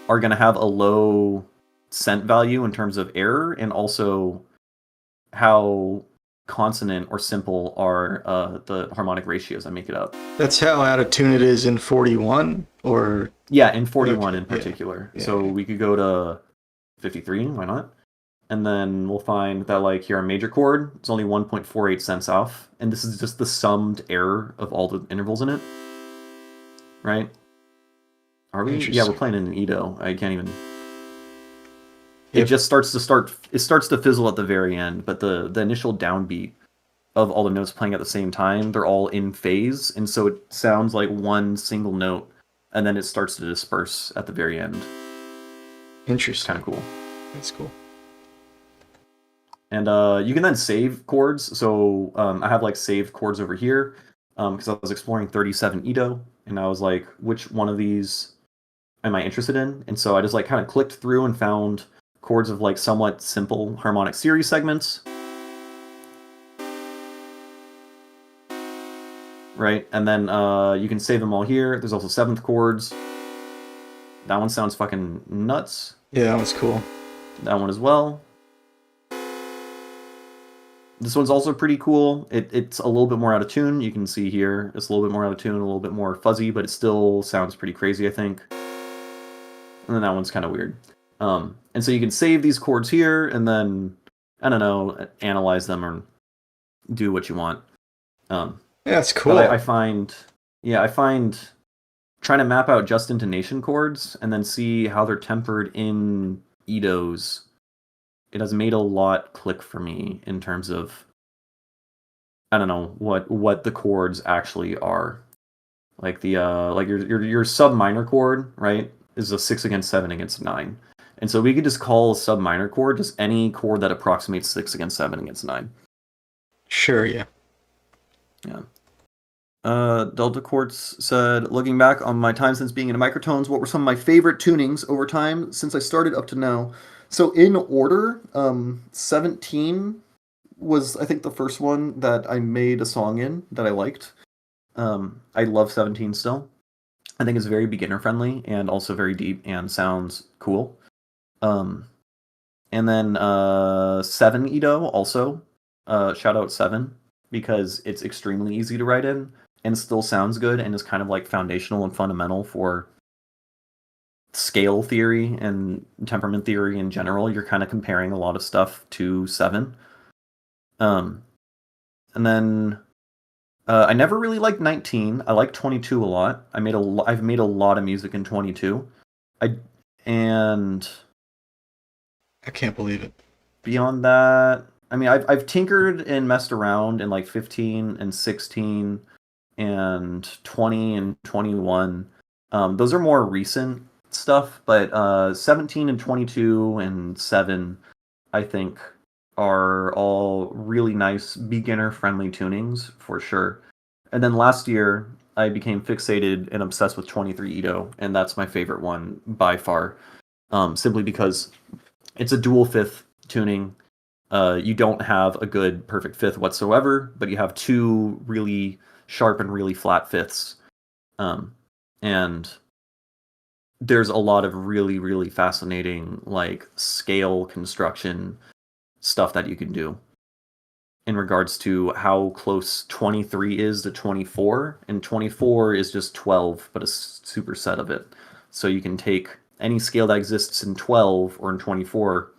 are going to have a low cent value in terms of error, and also how consonant or simple are the harmonic ratios that make it up. That's how out of tune it is in 41, or Yeah, in 41 Okay, in particular. yeah, So yeah. we could go to 53, why not? And then we'll find that like here a major chord is only 1.48 cents off, and this is just the summed error of all the intervals in it, right? Are we? Yeah, we're Interesting. playing in an Edo. I can't even. It Yep. just starts to fizzle at the very end, but the initial downbeat of all the notes playing at the same time, they're all in phase, and so it sounds like one single note, and then it starts to disperse at the very end. It's kind Interesting. of cool. That's cool. And you can then save chords. So I have like saved chords over here because I was exploring 37 Edo, and I was like, which one of these am I interested in? And so I just like kind of clicked through and found chords of like somewhat simple harmonic series segments. Right, and then you can save them all here. There's also seventh chords. That one sounds fucking nuts. Yeah, that was cool. That one as well. This one's also pretty cool. It's a little bit more out of tune. You can see here it's a little bit more out of tune, a little bit more fuzzy, but it still sounds pretty crazy, I think. And then that one's kind of weird. And so you can save these chords here, and then I don't know, analyze them or do what you want. Yeah, that's cool. But I find trying to map out just intonation chords and then see how they're tempered in Edos. It has made a lot click for me in terms of I don't know what the chords actually are. Like the like your sub minor chord, right, is a 6 against 7 against 9. And so we could just call a sub minor chord just any chord that approximates 6 against 7 against 9. Sure, yeah. Yeah. Delta Quartz said, looking back on my time since being into microtones, what were some of my favorite tunings over time since I started up to now? So in order, 17 was I think the first one that I made a song in that I liked. I love 17 still. I think it's very beginner friendly and also very deep and sounds cool. And then 7 Edo also. Shout out 7 because it's extremely easy to write in and still sounds good and is kind of like foundational and fundamental for scale theory and temperament theory in general. You're kind of comparing a lot of stuff to 7. And then I never really liked 19. I like 22 a lot. I've made a lot of music in 22. And I can't believe it. beyond that, I mean, I've tinkered and messed around in like 15 and 16 and 20 and 21. Those are more recent stuff, but 17 and 22 and 7, I think, are all really nice beginner-friendly tunings for sure. And then last year, I became fixated and obsessed with 23 Edo, and that's my favorite one by far, simply because it's a dual fifth tuning. You don't have a good perfect fifth whatsoever, but you have two really sharp and really flat fifths. And there's a lot of really, really fascinating like scale construction stuff that you can do in regards to how close 23 is to 24, and 24 is just 12 but a superset of it. So you can take any scale that exists in 12 or in 24,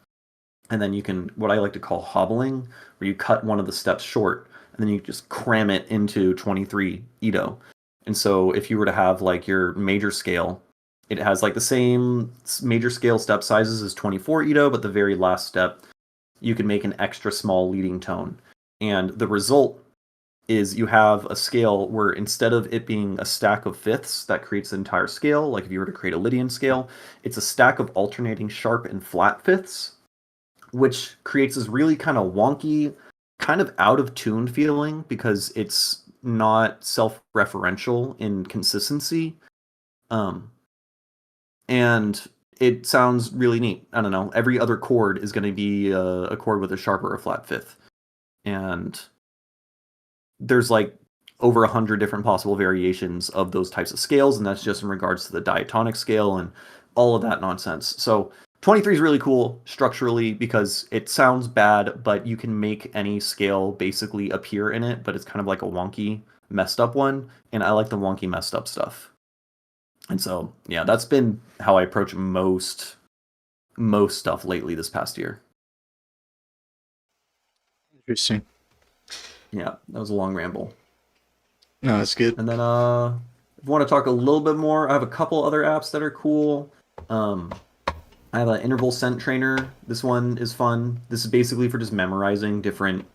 and then you can, what I like to call hobbling, where you cut one of the steps short and then you just cram it into 23 Edo. And so if you were to have like your major scale, it has like the same major scale step sizes as 24 Edo, but the very last step you can make an extra small leading tone. And the result is you have a scale where instead of it being a stack of fifths that creates the entire scale, like if you were to create a Lydian scale, it's a stack of alternating sharp and flat fifths, which creates this really kind of wonky, kind of out of tune feeling because it's not self-referential in consistency. and it sounds really neat. I don't know. Every other chord is going to be a chord with a sharp or a flat fifth, and there's like over 100 different possible variations of those types of scales, and that's just in regards to the diatonic scale and all of that nonsense. So 23 is really cool structurally because it sounds bad, but you can make any scale basically appear in it, but it's kind of like a wonky, messed up one, and I like the wonky, messed up stuff. And so, yeah, that's been how I approach most stuff lately this past year. Interesting. Yeah, that was a long ramble. No, that's good. And then, if you want to talk a little bit more, I have a couple other apps that are cool. I have an interval scent trainer. This one is fun. This is basically for just memorizing different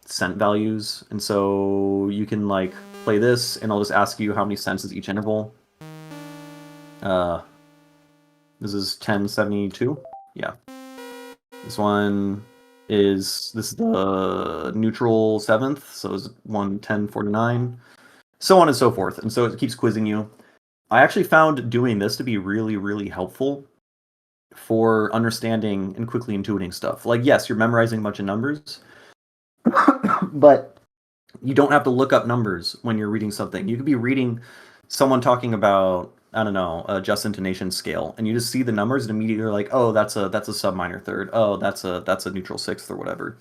scent values. And so you can like play this, and I'll just ask you how many cents is each interval. This is 1072. Yeah. This one is the neutral seventh, so it's 1049, so on and so forth. And so it keeps quizzing you. I actually found doing this to be really, really helpful for understanding and quickly intuiting stuff. Like, yes, you're memorizing a bunch of numbers, but you don't have to look up numbers when you're reading something. You could be reading someone talking about, I don't know, a just intonation scale, and you just see the numbers and immediately you're like, oh, that's a sub minor third. Oh, that's a neutral sixth or whatever.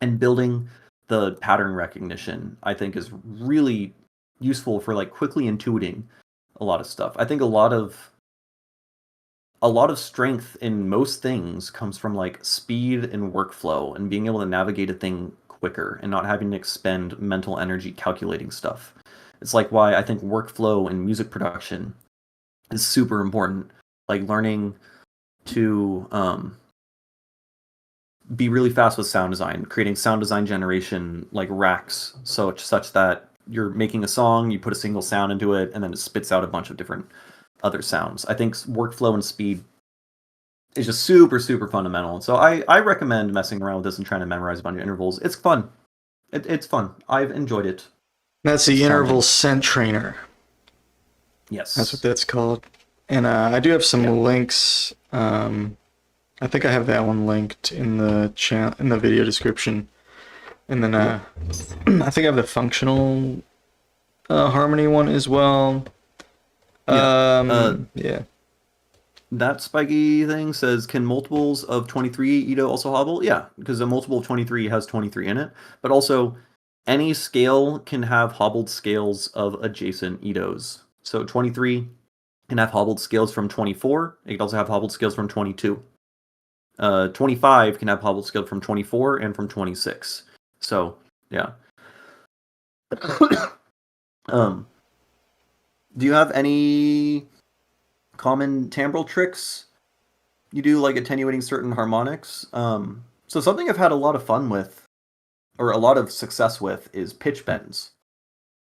And building the pattern recognition, I think, is really useful for like quickly intuiting a lot of stuff. I think a lot of strength in most things comes from like speed and workflow and being able to navigate a thing quicker and not having to expend mental energy calculating stuff. It's like why I think workflow in music production is super important. Like learning to be really fast with sound design, creating sound design generation like racks, such that you're making a song, you put a single sound into it, and then it spits out a bunch of different other sounds. I think workflow and speed is just super, super fundamental. So I recommend messing around with this and trying to memorize a bunch of intervals. It's fun. It's fun. I've enjoyed it. That's the interval scent trainer. Yes. That's what that's called. And I do have some links. I think I have that one linked in the video description. And then I think I have the functional harmony one as well. Yeah. That spiky thing says, can multiples of 23 Ito also hobble? Yeah, because a multiple of 23 has 23 in it. But also, any scale can have hobbled scales of adjacent Itos. So 23 can have hobbled scales from 24. It can also have hobbled scales from 22. 25 can have hobbled scales from 24 and from 26. So, yeah. Do you have any common timbral tricks you do, like attenuating certain harmonics? So something I've had a lot of fun with, or a lot of success with, is pitch bends.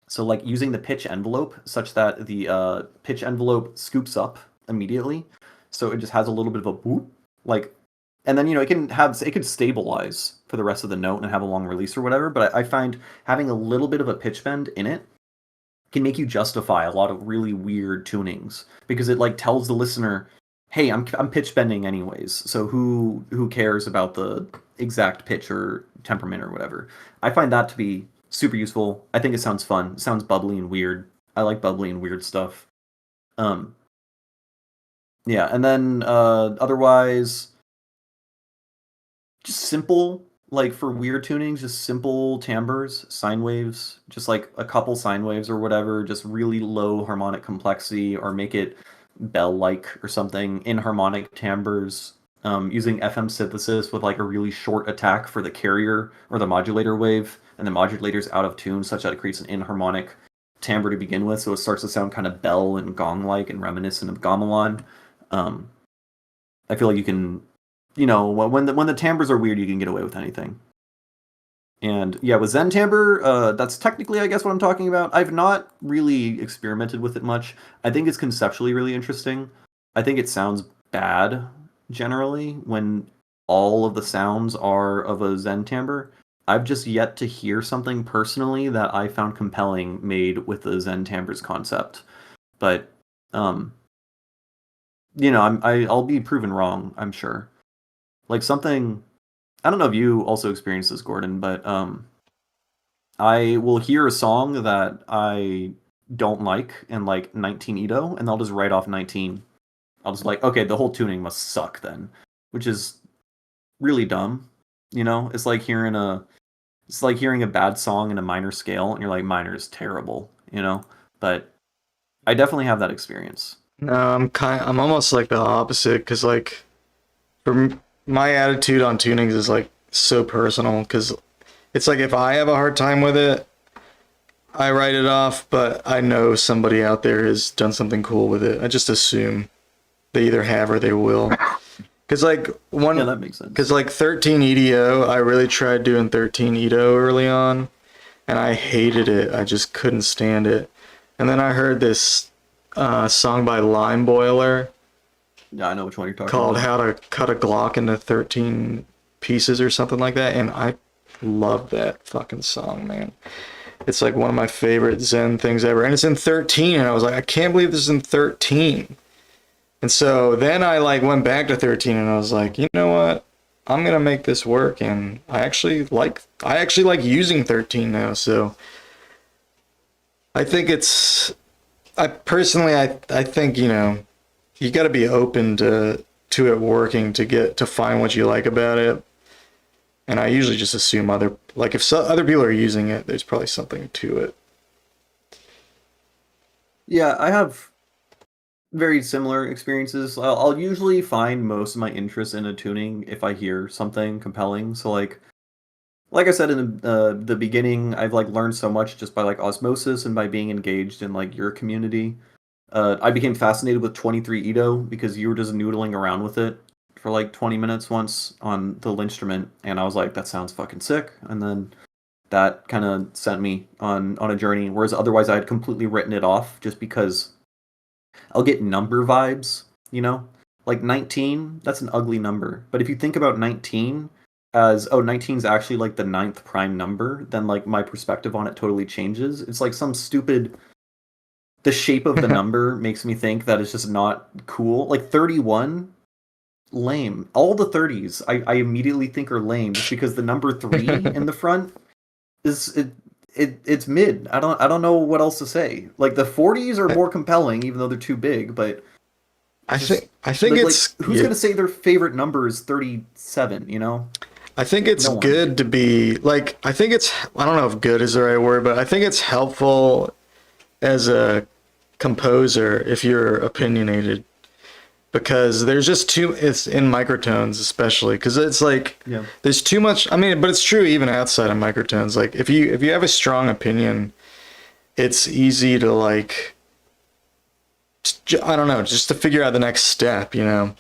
So like using the pitch envelope such that the pitch envelope scoops up immediately, so it just has a little bit of a boop, like, and then it could stabilize for the rest of the note and have a long release or whatever. But I find having a little bit of a pitch bend in it can make you justify a lot of really weird tunings, because it like tells the listener, hey, I'm pitch bending anyways, so who cares about the exact pitch or temperament or whatever. I find that to be super useful. I think it sounds fun. It sounds bubbly and weird. I like bubbly and weird stuff. Yeah, and then otherwise, just simple, like for weird tunings, just simple timbres, sine waves, just like a couple sine waves or whatever, just really low harmonic complexity, or make it bell-like or something in harmonic timbres, using FM synthesis with like a really short attack for the carrier or the modulator wave, and the modulator's out of tune such that it creates an inharmonic timbre to begin with, so it starts to sound kind of bell and gong-like and reminiscent of gamelan. I feel like you can, when the timbres are weird, you can get away with anything. And yeah, with Zen timbre, that's technically, I guess, what I'm talking about. I've not really experimented with it much. I think it's conceptually really interesting. I think it sounds bad, generally, when all of the sounds are of a Zen timbre. I've just yet to hear something personally that I found compelling made with the Zen timbres concept. But I'll be proven wrong, I'm sure. Like something, I don't know if you also experience this, Gordon, but I will hear a song that I don't like in like 19 Edo, and I'll just write off 19. I'll just like, okay, the whole tuning must suck then, which is really dumb. It's like hearing a bad song in a minor scale, and you're like, minor is terrible, But I definitely have that experience. No, I'm almost like the opposite because like my attitude on tunings is like so personal because it's like if I have a hard time with it, I write it off, but I know somebody out there has done something cool with it. I just assume they either have or they will. Cause like Yeah, that makes sense. cause like 13 EDO, I really tried doing 13 EDO early on, and I hated it. I just couldn't stand it. And then I heard this song by Lime Boiler Yeah, I know which one you're talking called about. "How to Cut a Glock into 13 Pieces" or something like that, and I love that fucking song, man. It's like one of my favorite Zen things ever, and it's in 13, and I was like, I can't believe this is in 13. And so then I like went back to 13 and I was like, you know what? I'm gonna make this work, and I actually like using 13 now. So I think I personally I think you got to be open to it working to find what you like about it. And I usually just assume if other people are using it, there's probably something to it. Yeah, I have very similar experiences. I'll usually find most of my interest in a tuning if I hear something compelling. So like I said in the beginning, I've like learned so much just by like osmosis and by being engaged in like your community. I became fascinated with 23 Ito because you were just noodling around with it for like 20 minutes once on the instrument, and I was like, that sounds fucking sick. And then that kind of sent me on a journey. Whereas otherwise, I had completely written it off just because I'll get number vibes, Like 19, that's an ugly number. But if you think about 19 as, 19 is actually like the ninth prime number, then like my perspective on it totally changes. It's like some stupid. The shape of the number makes me think that it's just not cool. Like 31, lame. All the 30s I immediately think are lame just because the number 3 in the front it's mid. I don't know what else to say. Like the 40s are more compelling even though they're too big, but I just think like it's who's yeah, going to say their favorite number is 37, I think it's No one. good to be like I don't know if good is the right word, but I think it's helpful as a composer if you're opinionated because there's just it's in microtones especially because it's like Yeah. there's too much. I mean, but it's true even outside of microtones. Like if you have a strong opinion, it's easy to like I don't know, just to figure out the next step, and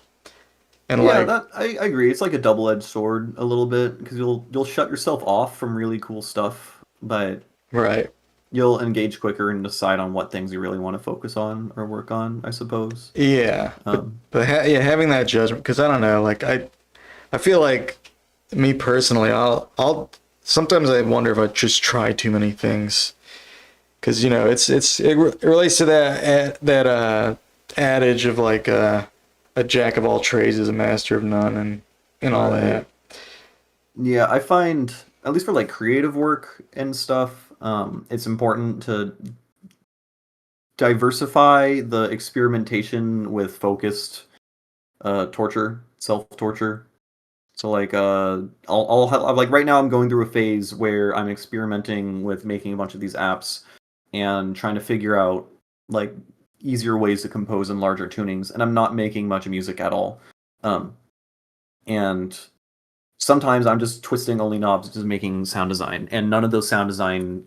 Yeah, like that I agree. It's like a double-edged sword a little bit because you'll shut yourself off from really cool stuff, but right. you'll engage quicker and decide on what things you really want to focus on or work on, I suppose. Yeah, Um, yeah, having that judgment because I don't know, like I feel like me personally, I'll sometimes I wonder if I just try too many things because it relates to that adage of like a jack of all trades is a master of none and all right. that. Yeah, I find at least for like creative work and stuff, it's important to diversify the experimentation with focused torture, self-torture. So like I'll have, like right now I'm going through a phase where I'm experimenting with making a bunch of these apps and trying to figure out like easier ways to compose in larger tunings, and I'm not making much music at all. Um and sometimes I'm just twisting only knobs, just making sound design, and none of those sound design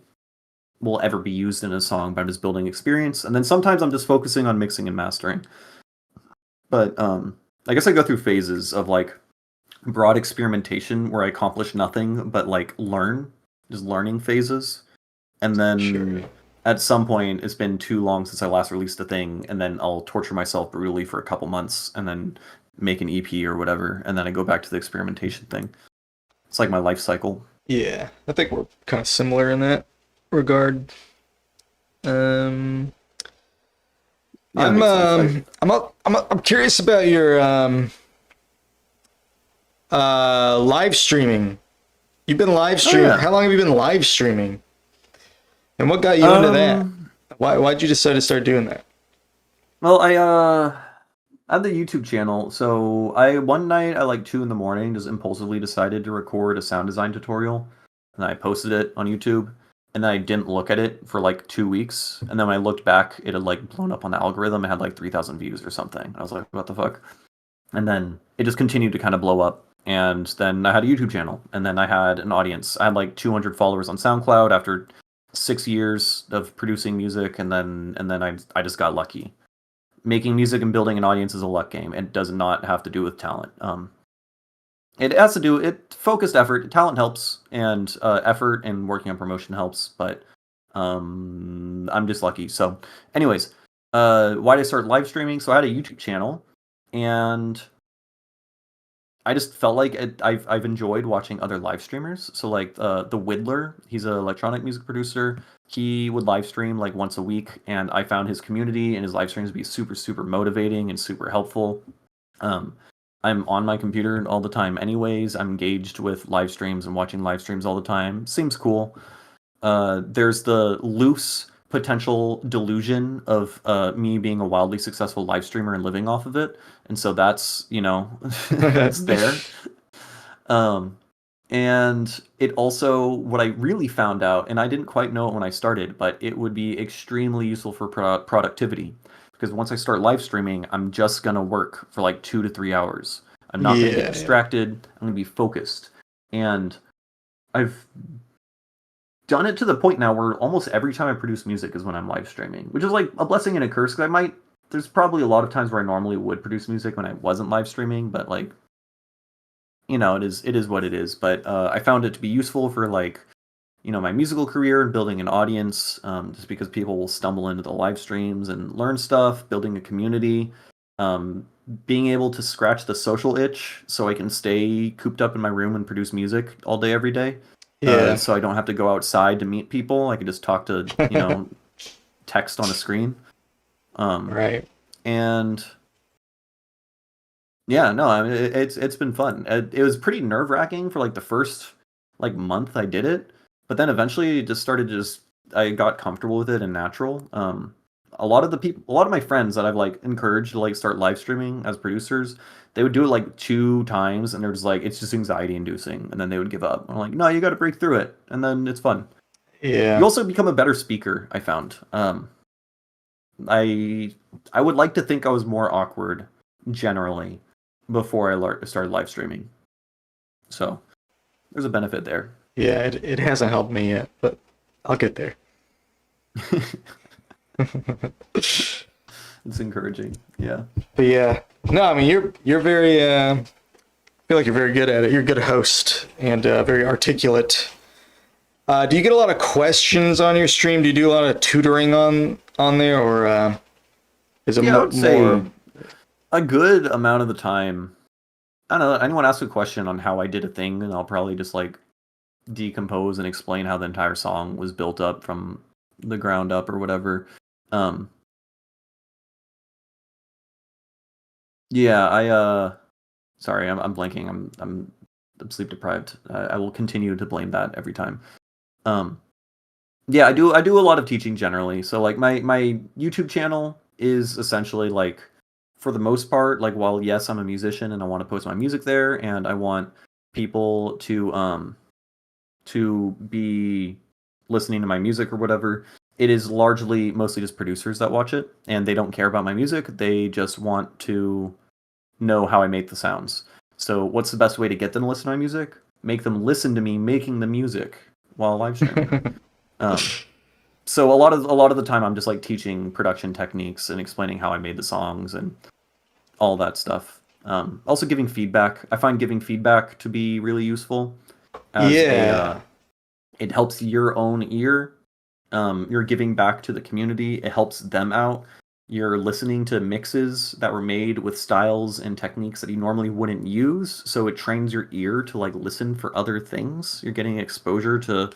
will ever be used in a song, but I'm just building experience. And then sometimes I'm just focusing on mixing and mastering. But I guess I go through phases of like broad experimentation where I accomplish nothing but like just learning phases. And Sure. then at some point it's been too long since I last released a thing, and then I'll torture myself brutally for a couple months and then make an EP or whatever, and then I go back to the experimentation thing. It's like my life cycle. Yeah, I think we're kind of similar in that regard. Um, Yeah, that I'm makes sense. I'm curious about your live streaming. You've been live Oh streaming. yeah. How long have you been live streaming? And what got you into that? Um. Why'd you decide to start doing that? Well, I have the YouTube channel. So I one night at like 2 in the morning just impulsively decided to record a sound design tutorial, and I posted it on YouTube. And then I didn't look at it for like 2 weeks. And then when I looked back, it had like blown up on the algorithm. It had like 3,000 views or something. I was like, what the fuck? And then it just continued to kind of blow up. And then I had a YouTube channel, and then I had an audience. I had like 200 followers on SoundCloud after 6 years of producing music, and then I just got lucky. Making music and building an audience is a luck game. It does not have to do with talent. It has to do it focused effort. Talent helps, and effort and working on promotion helps. But I'm just lucky. So, anyways, why did I start live streaming? So I had a YouTube channel, and I just felt like I've enjoyed watching other live streamers. So like the Whittler, he's an electronic music producer. He would live stream like once a week, and I found his community and his live streams to be super motivating and super helpful. Um, I'm on my computer all the time, anyways. I'm engaged with live streams and watching live streams all the time. Seems cool. There's the loose potential delusion of me being a wildly successful live streamer and living off of it, and so that's that's there. Um, and it also what I really found out, and I didn't quite know it when I started, but it would be extremely useful for productivity because once I start live streaming, I'm just gonna work for like 2 to 3 hours. I'm not gonna get Yeah. distracted. I'm gonna be focused, and I've done it to the point now where almost every time I produce music is when I'm live streaming, which is like a blessing and a curse because there's probably a lot of times where I normally would produce music when I wasn't live streaming, but like, it is what it is. But I found it to be useful for like, my musical career and building an audience, just because people will stumble into the live streams and learn stuff, building a community, being able to scratch the social itch so I can stay cooped up in my room and produce music all day, every day. Yeah. So I don't have to go outside to meet people. I can just talk to, text on a screen. Right. And yeah, no, I mean, it's been fun. It was pretty nerve-wracking for like the first like month I did it, but then eventually it just started I got comfortable with it and natural. A lot of my friends that I've like encouraged to like start live streaming as producers, they would do it like 2 times and they're just like, it's just anxiety inducing, and then they would give up. I'm like, no, you got to break through it, and then it's fun. You Yeah. also become a better speaker, I found. I would like to think I was more awkward generally before I started live streaming. So there's a benefit there. Yeah. It hasn't helped me yet, but I'll get there. It's encouraging. Yeah. But yeah. No, I mean you're very I feel like you're very good at it. You're a good host and very articulate. Do you get a lot of questions on your stream? Do you do a lot of tutoring on there, or is it Yeah, I would say more? a good amount of the time. I don't know. Anyone asks a question on how I did a thing, and I'll probably just like decompose and explain how the entire song was built up from the ground up or whatever. Yeah, sorry, I'm blanking. I'm sleep deprived. I will continue to blame that every time. Um, yeah, I do a lot of teaching generally. So like my YouTube channel is essentially like, for the most part, like, while yes, I'm a musician and I want to post my music there and I want people to be listening to my music or whatever, it is mostly just producers that watch it, and they don't care about my music. They just want to know how I make the sounds. So what's the best way to get them to listen to my music? Make them listen to me making the music while live streaming. So a lot of the time I'm just like teaching production techniques and explaining how I made the songs and all that stuff. Also giving feedback. I find giving feedback to be really useful as Yeah. it helps your own ear. You're giving back to the community. It helps them out. You're listening to mixes that were made with styles and techniques that you normally wouldn't use. So it trains your ear to like listen for other things. You're getting exposure to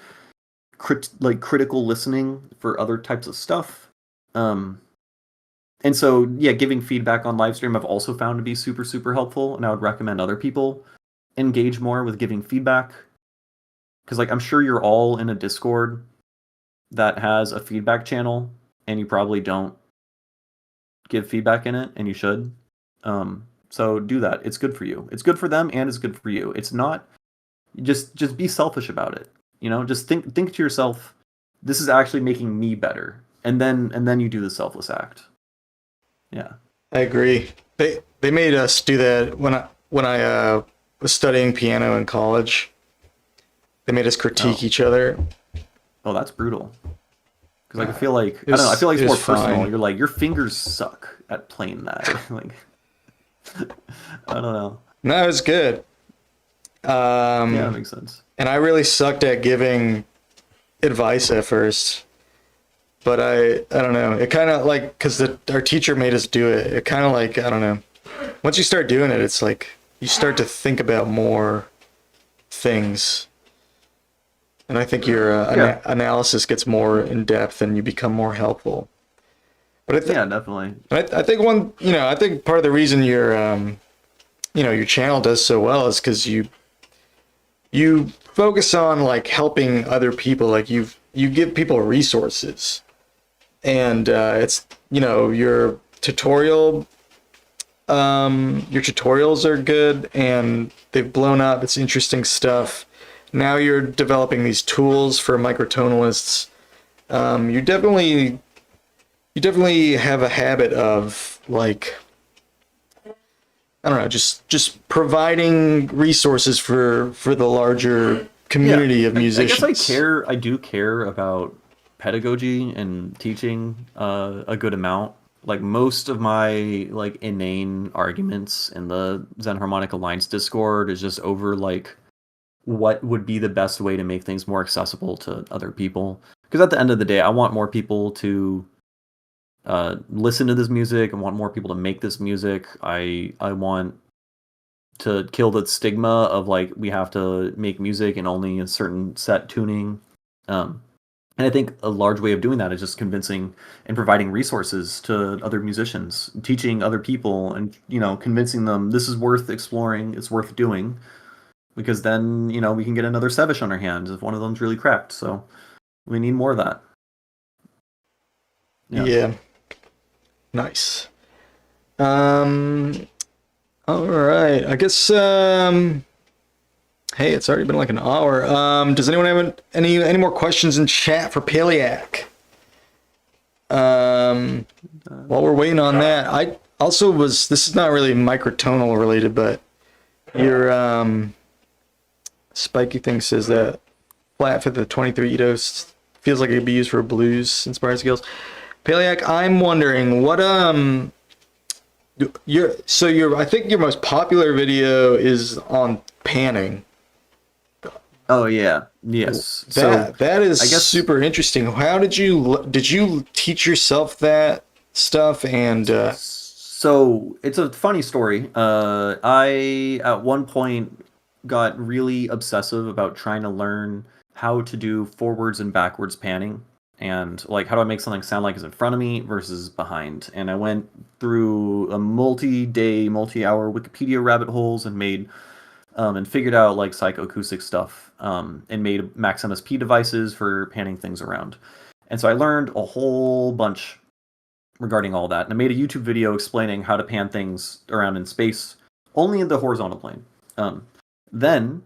critical listening for other types of stuff. And so, yeah, giving feedback on live stream I've also found to be super, super helpful. And I would recommend other people engage more with giving feedback. Because, like, I'm sure you're all in a Discord that has a feedback channel, and you probably don't give feedback in it, and you should. So do that. It's good for you. It's good for them, and it's good for you. It's not just be selfish about it. You know, just think to yourself, this is actually making me better, and then you do the selfless act. Yeah. I agree. They made us do that when I was studying piano in college. They made us critique each other. Oh, that's brutal. Because like I feel like I don't know. I feel like it's more personal. You're like your fingers suck at playing that. Like I don't know. No, it was good. Yeah, that makes sense. And I really sucked at giving advice at first, but I don't know. It kind of like because our teacher made us do it. It kind of like I don't know. Once you start doing it, it's like you start to think about more things. And I think your analysis gets more in depth and you become more helpful. But yeah, definitely. I think I think part of the reason your channel does so well is because you focus on like helping other people. Like you give people resources, and it's your tutorials are good and they've blown up. It's interesting stuff. Now you're developing these tools for microtonalists. You definitely have a habit of like I don't know, just providing resources for the larger community of musicians. I guess I do care about pedagogy and teaching a good amount. Like most of my like inane arguments in the Zen Harmonic Alliance Discord is just over like what would be the best way to make things more accessible to other people. Because at the end of the day, I want more people to listen to this music. I want more people to make this music. I want to kill the stigma of like we have to make music in only a certain set tuning. And I think a large way of doing that is just convincing and providing resources to other musicians, teaching other people, and convincing them this is worth exploring, it's worth doing. Because then, we can get another Sevish on our hands if one of them's really cracked. So we need more of that. Yeah. Nice. All right. I guess hey, it's already been like an hour. Does anyone have any more questions in chat for Pailiaq? While we're waiting on that, I also this is not really microtonal related, but your spiky thing says that flat for the 23 Edos feels like it could be used for blues inspired skills. Pailiaq, I'm wondering what I think your most popular video is on panning. Oh yeah, yes. That is, I guess, super interesting. How did you teach yourself that stuff? And so it's a funny story. I at one point got really obsessive about trying to learn how to do forwards and backwards panning, and like how do I make something sound like it's in front of me versus behind. And I went through a multi-day, multi-hour Wikipedia rabbit holes and made and figured out like psychoacoustic stuff, and made Max MSP devices for panning things around. And so I learned a whole bunch regarding all that, and I made a YouTube video explaining how to pan things around in space only in the horizontal plane. Then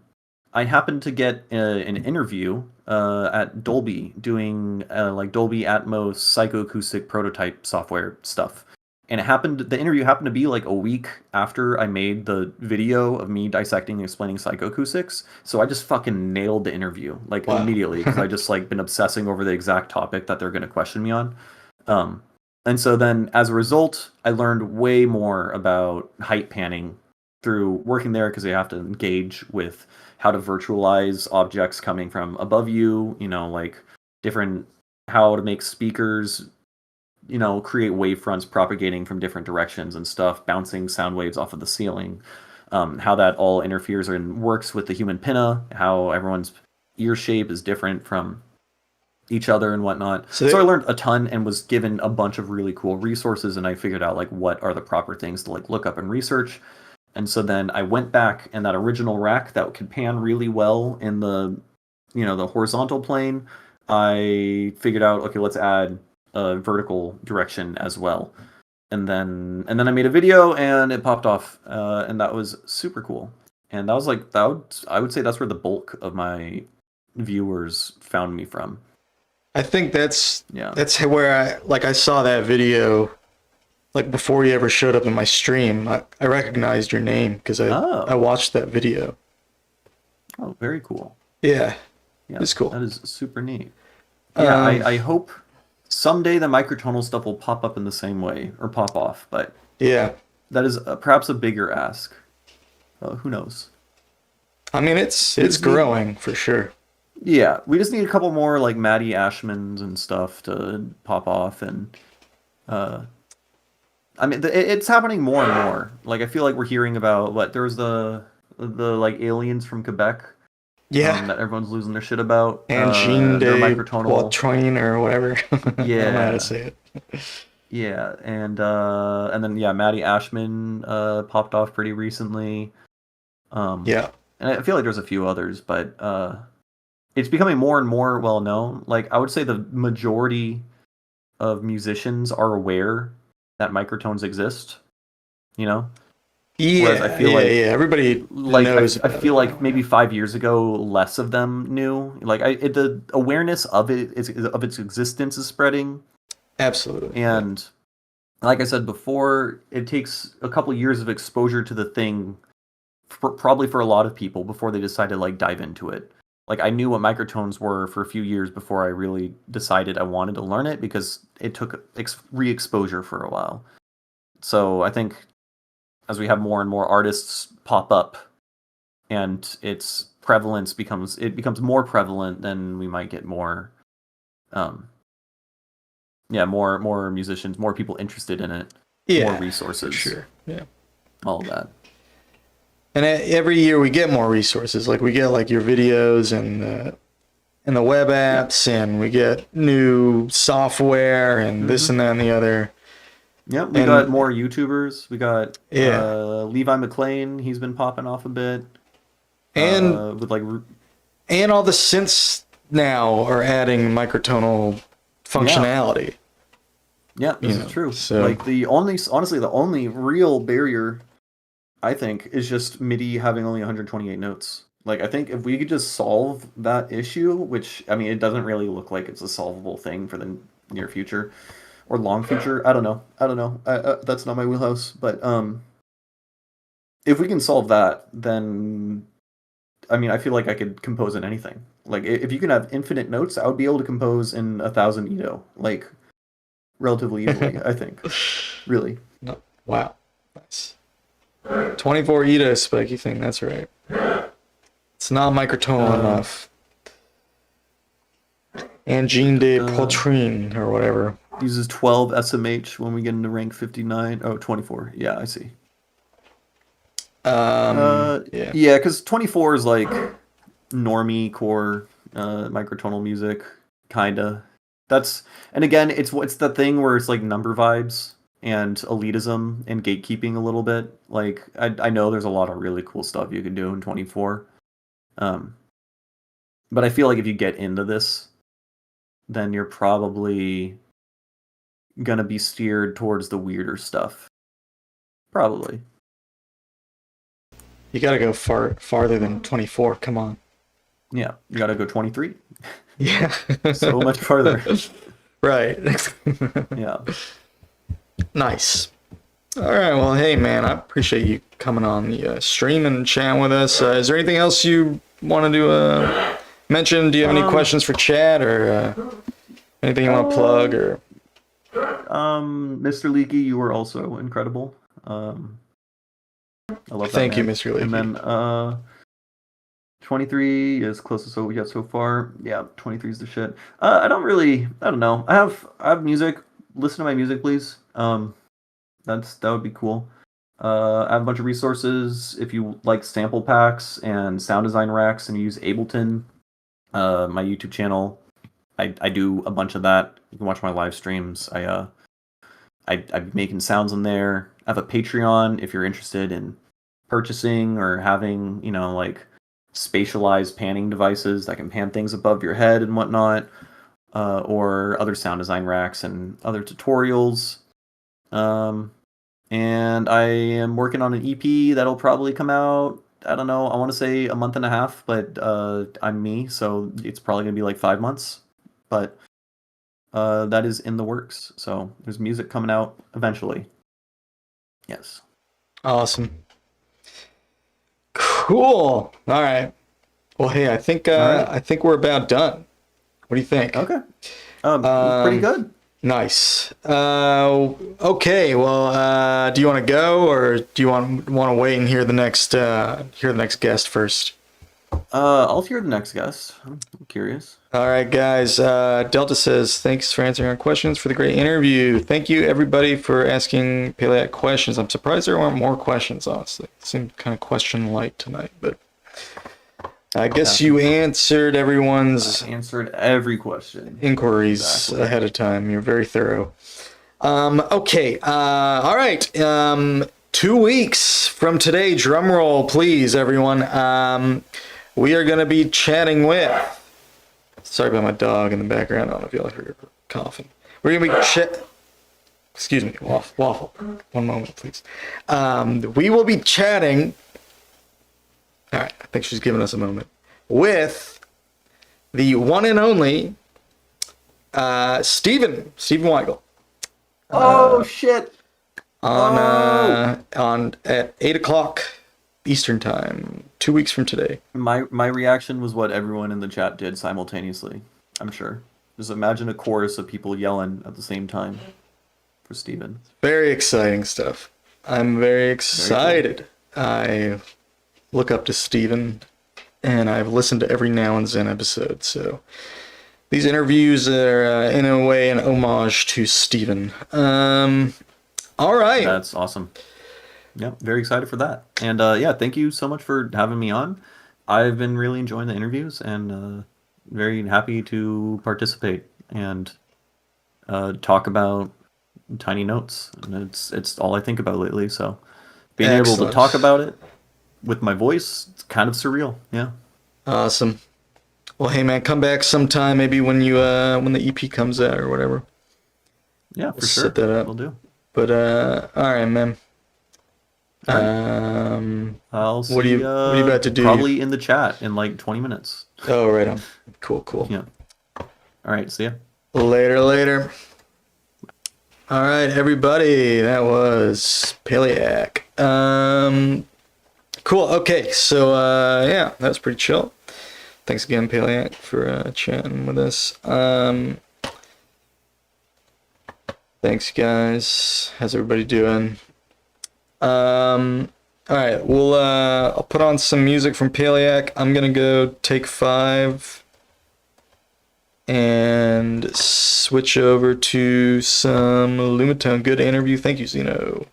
I happened to get an interview at Dolby doing like Dolby Atmos psychoacoustic prototype software stuff. And the interview happened to be like a week after I made the video of me dissecting and explaining psychoacoustics. So I just fucking nailed the interview like immediately because I just like been obsessing over the exact topic that they're going to question me on. And so then as a result, I learned way more about height panning through working there because you have to engage with how to virtualize objects coming from above you, like different, how to make speakers, create wavefronts propagating from different directions and stuff, bouncing sound waves off of the ceiling, how that all interferes and works with the human pinna, how everyone's ear shape is different from each other and whatnot. So I learned a ton and was given a bunch of really cool resources, and I figured out like what are the proper things to like look up and research. And so then I went back, and that original rack that could pan really well in the, the horizontal plane, I figured out, okay, let's add a vertical direction as well. And then I made a video, and it popped off, and that was super cool. And that was like I would say that's where the bulk of my viewers found me from. I think that's where I saw that video, like before you ever showed up in my stream. I recognized your name because I watched that video. Oh, very cool. Yeah, it's cool. That is super neat. Yeah, I hope someday the microtonal stuff will pop up in the same way or pop off, but yeah, that is perhaps a bigger ask. Who knows? I mean, it's growing for sure. Yeah, we just need a couple more like Maddie Ashmans and stuff to pop off, and I mean, it's happening more and more. Like, I feel like we're hearing about there was the like aliens from Quebec. Yeah, that everyone's losing their shit about. And Jean de Poitrain or whatever. Yeah, I don't know how to say it. Yeah, and then Maddie Ashman popped off pretty recently. Yeah, and I feel like there's a few others, but it's becoming more and more well known. Like, I would say the majority of musicians are aware that microtones exist. Yeah, I feel everybody knows. I feel like maybe 5 years ago, less of them knew. Like, the awareness of its existence is spreading. Absolutely. And like I said before, it takes a couple years of exposure to the thing, probably for a lot of people, before they decide to like dive into it. Like, I knew what microtones were for a few years before I really decided I wanted to learn it, because it took re-exposure for a while. So I think as we have more and more artists pop up, and its prevalence becomes more prevalent, then we might get more, more musicians, more people interested in it, more resources, sure, all of that. And every year we get more resources. Like, we get like your videos and the web apps, and we get new software and this and that and the other. Yep, we got more YouTubers. We got Levi McLean. He's been popping off a bit. And with like, and all the synths now are adding microtonal functionality. Yeah, this is true. So, like, the only real barrier, I think, is just MIDI having only 128 notes. Like, I think if we could just solve that issue, which, I mean, it doesn't really look like it's a solvable thing for the near future or long future. I don't know. That's not my wheelhouse. But if we can solve that, then, I mean, I feel like I could compose in anything. Like, if you can have infinite notes, I would be able to compose in 1,000 Ito, like, relatively easily, I think. Really. No. Wow. Nice. 24 Ito spiky thing, that's right. It's not microtonal enough. And Jean de Poitrain or whatever. Uses 12 SMH when we get into rank 59. Oh, 24. Yeah, I see. Yeah, because 24 is like normie core microtonal music, kinda. And again, it's the thing where it's like number vibes and elitism and gatekeeping a little bit. Like, I know there's a lot of really cool stuff you can do in 24. But I feel like if you get into this, then you're probably gonna be steered towards the weirder stuff. Probably. You gotta go farther than 24, come on. Yeah, you gotta go 23. Yeah. So much farther. Right. Yeah. Nice. All right. Well, hey, man, I appreciate you coming on the stream and chatting with us. Is there anything else you wanted to mention? Do you have any questions for Chad, or anything you want to plug? Or Mr. Leaky, you were also incredible. I love that. Thank you, Mr. Leaky. And then 23 is closest we got so far. Yeah, 23 is the shit. I don't know. I have music. Listen to my music, please. That would be cool. I have a bunch of resources. If you like sample packs and sound design racks and you use Ableton, my YouTube channel I do a bunch of that. You can watch my live streams. I'm making sounds in there. I have a Patreon if you're interested in purchasing or having, like spatialized panning devices that can pan things above your head and whatnot, or other sound design racks and other tutorials. And I am working on an EP that'll probably come out, I don't know, I want to say a month and a half, but I'm me, so it's probably going to be like 5 months. But that is in the works. So there's music coming out eventually. Yes. Awesome. Cool. All right. Well, hey, I think right. I think we're about done. What do you think? Okay. Pretty good. Nice. Okay. Well, do you want to go, or do you want to wait and hear the next guest first? I'll hear the next guest. I'm curious. All right, guys. Delta says, thanks for answering our questions, for the great interview. Thank you, everybody, for asking Pailiaq questions. I'm surprised there weren't more questions, honestly. It seemed kind of question light tonight, but I guess you answered everyone's answered every question. Inquiries ahead of time. You're very thorough. Okay. All right. 2 weeks from today, drum roll, please, everyone. We are going to be chatting with... Sorry about my dog in the background. I don't know if y'all heard her coughing. We're going to be excuse me, Waffle. One moment, please. We will be chatting... All right, I think she's giving us a moment. With the one and only Stephen Weigel. Oh, shit. On at 8 o'clock Eastern time, 2 weeks from today. My reaction was what everyone in the chat did simultaneously, I'm sure. Just imagine a chorus of people yelling at the same time for Stephen. Very exciting stuff. I'm very excited. Very cool. I look up to Stephen, and I've listened to every Now and Zen episode, so these interviews are in a way an homage to Stephen. All right. That's awesome. Yep, very excited for that. And yeah, thank you so much for having me on. I've been really enjoying the interviews and very happy to participate and talk about tiny notes. And it's all I think about lately. So being able to talk about it with my voice, it's kind of surreal. Yeah. Awesome. Well, hey man, come back sometime. Maybe when when the EP comes out or whatever. Yeah, for sure. Set that up. We'll do. But all right, man. I'll see what are you about to do? Probably in the chat in like 20 minutes. Oh, right on. Cool. Yeah. All right, see ya. Later. All right, everybody. That was Pailiaq. Cool. Okay, so yeah, that was pretty chill. Thanks again, Pailiaq, for chatting with us. Thanks, guys. How's everybody doing? All right, I'll put on some music from Pailiaq. I'm gonna go take 5 and switch over to some Lumitone. Good interview. Thank you, Zeno.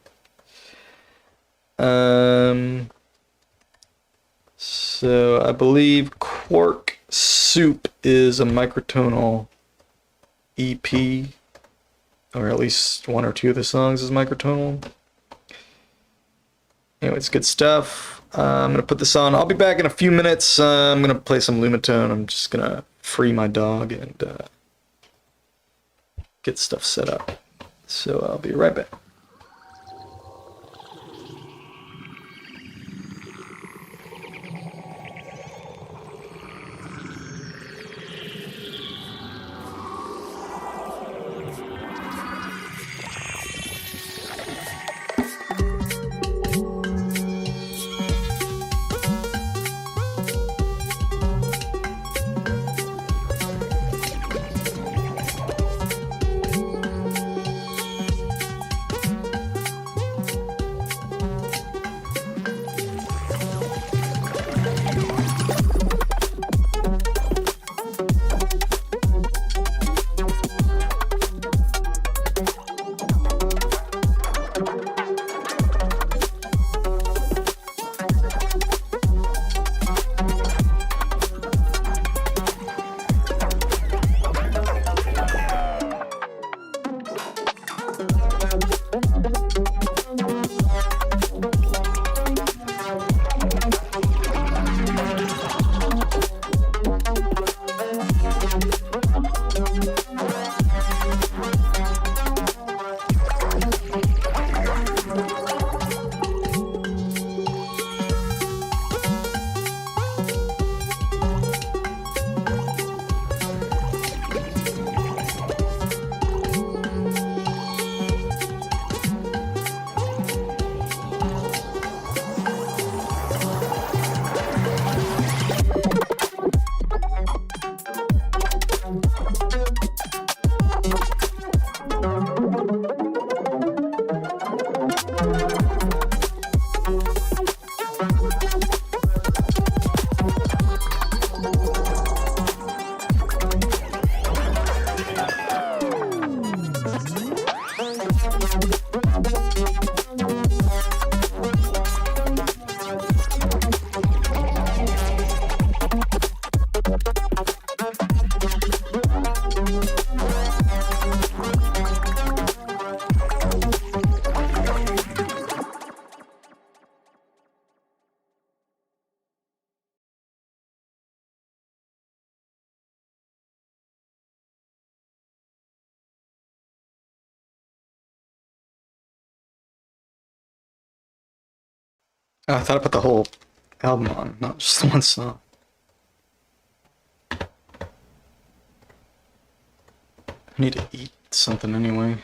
So I believe Quark Soup is a microtonal EP, or at least 1 or 2 of the songs is microtonal. Anyway, it's good stuff. I'm going to put this on. I'll be back in a few minutes. I'm going to play some Lumitone. I'm just going to free my dog and get stuff set up. So I'll be right back. Oh, I thought I put the whole album on, not just the one song. I need to eat something anyway.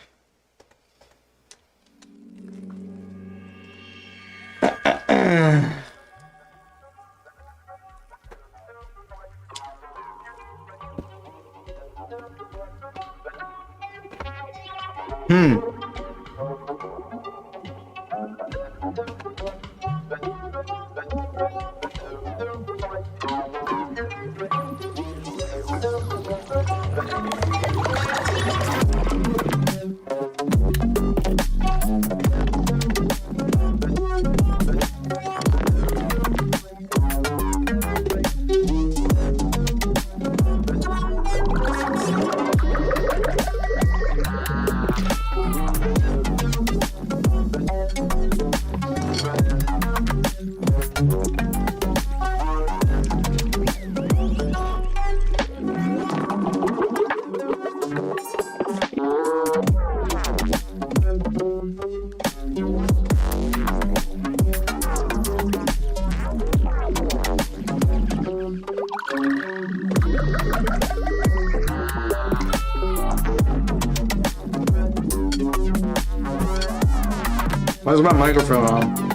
Where's my microphone on?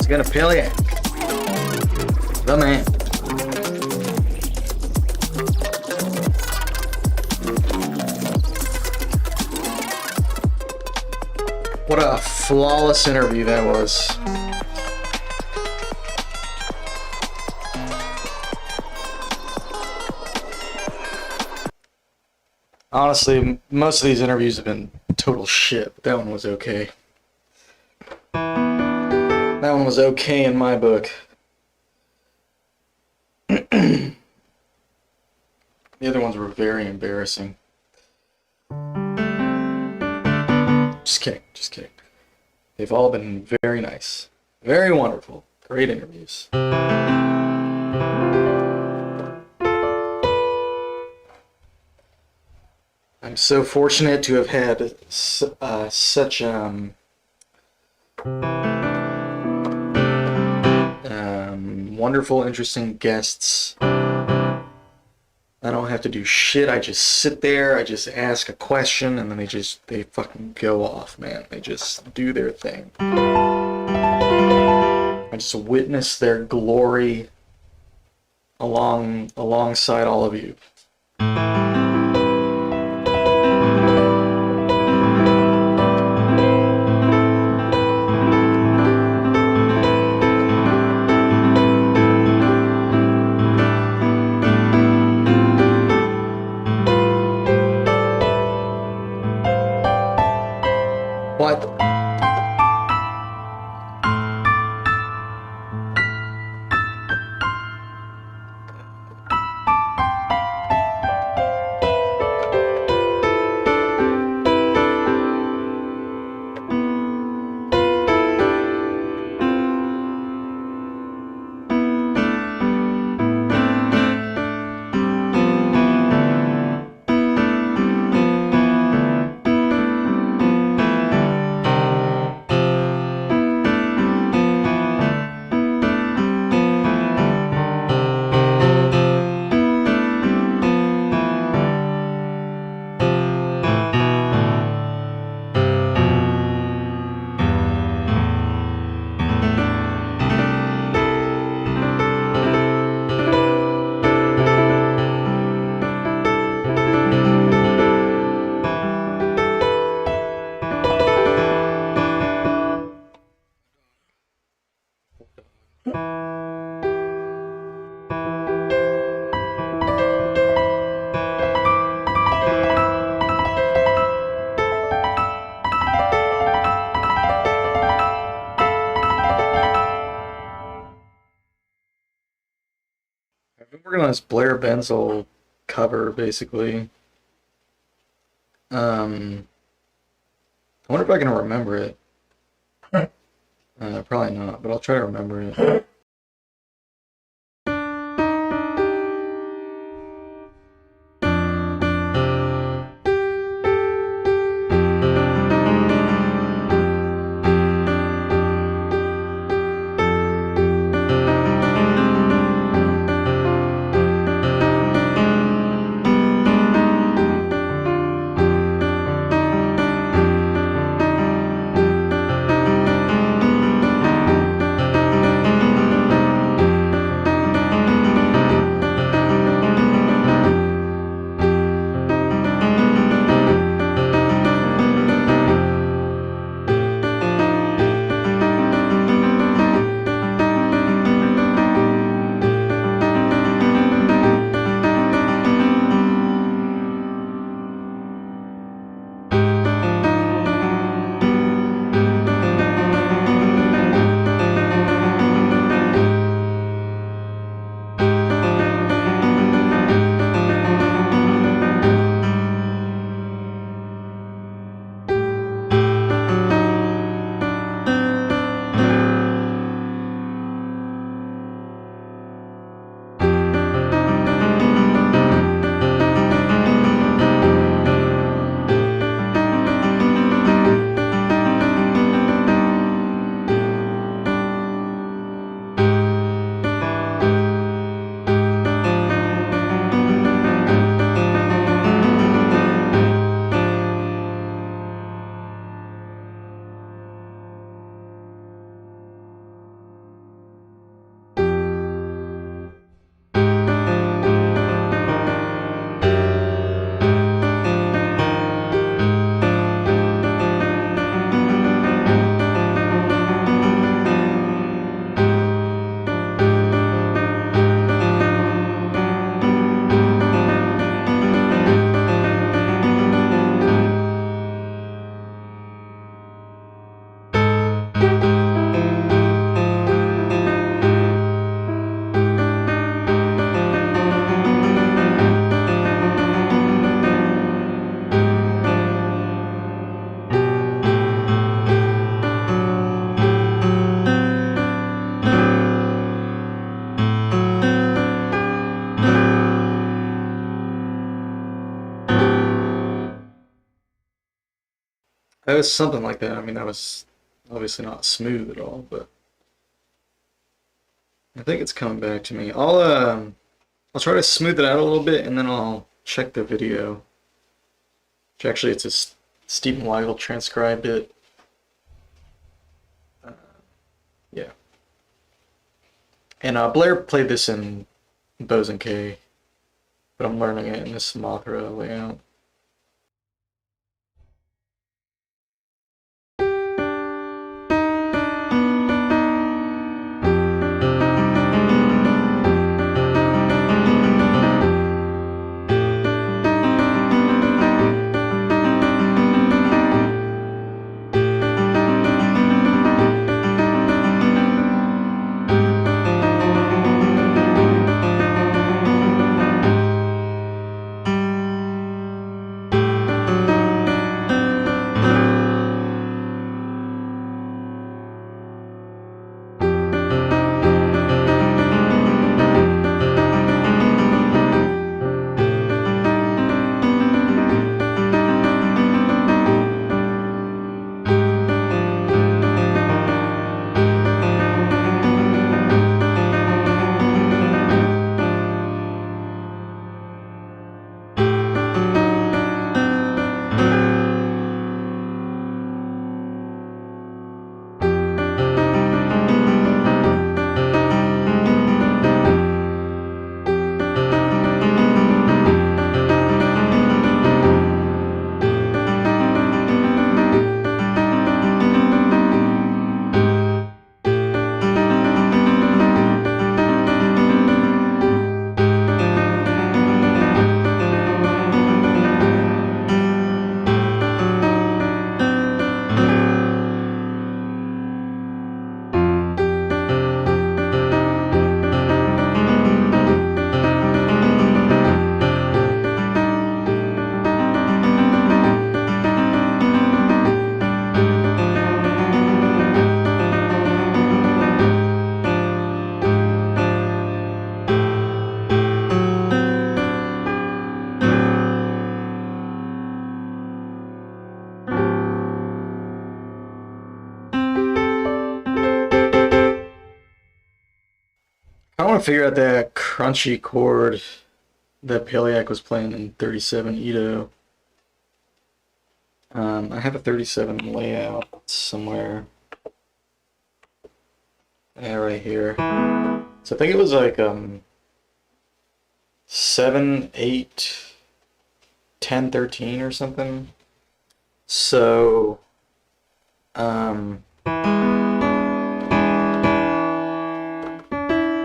Gonna Pailiaq. The man. What a flawless interview that was. Honestly, most of these interviews have been total shit, but that one was okay. That one was okay in my book. The other ones were very embarrassing. Just kidding, just kidding. They've all been very nice. Very wonderful. Great interviews. I'm so fortunate to have had such wonderful, interesting guests. I don't have to do shit. I just sit there, I just ask a question, and then they fucking go off, man. They just do their thing. I just witness their glory alongside all of you. What? I've been working on this Blair Benzel cover, basically. I wonder if I can remember it. Probably not, but I'll try to remember it. was something like that. I mean, that was obviously not smooth at all, but I think it's coming back to me. I'll try to smooth it out a little bit, and then I'll check the video. Which actually, it's a Stephen Weigel transcribed it. Yeah. And Blair played this in Bose and K, but I'm learning it in this Mothra layout. I want to figure out that crunchy chord that Pailiaq was playing in 37 Edo. I have a 37 layout somewhere. Yeah, right here. So I think it was like 7, 8, 10, 13 or something. So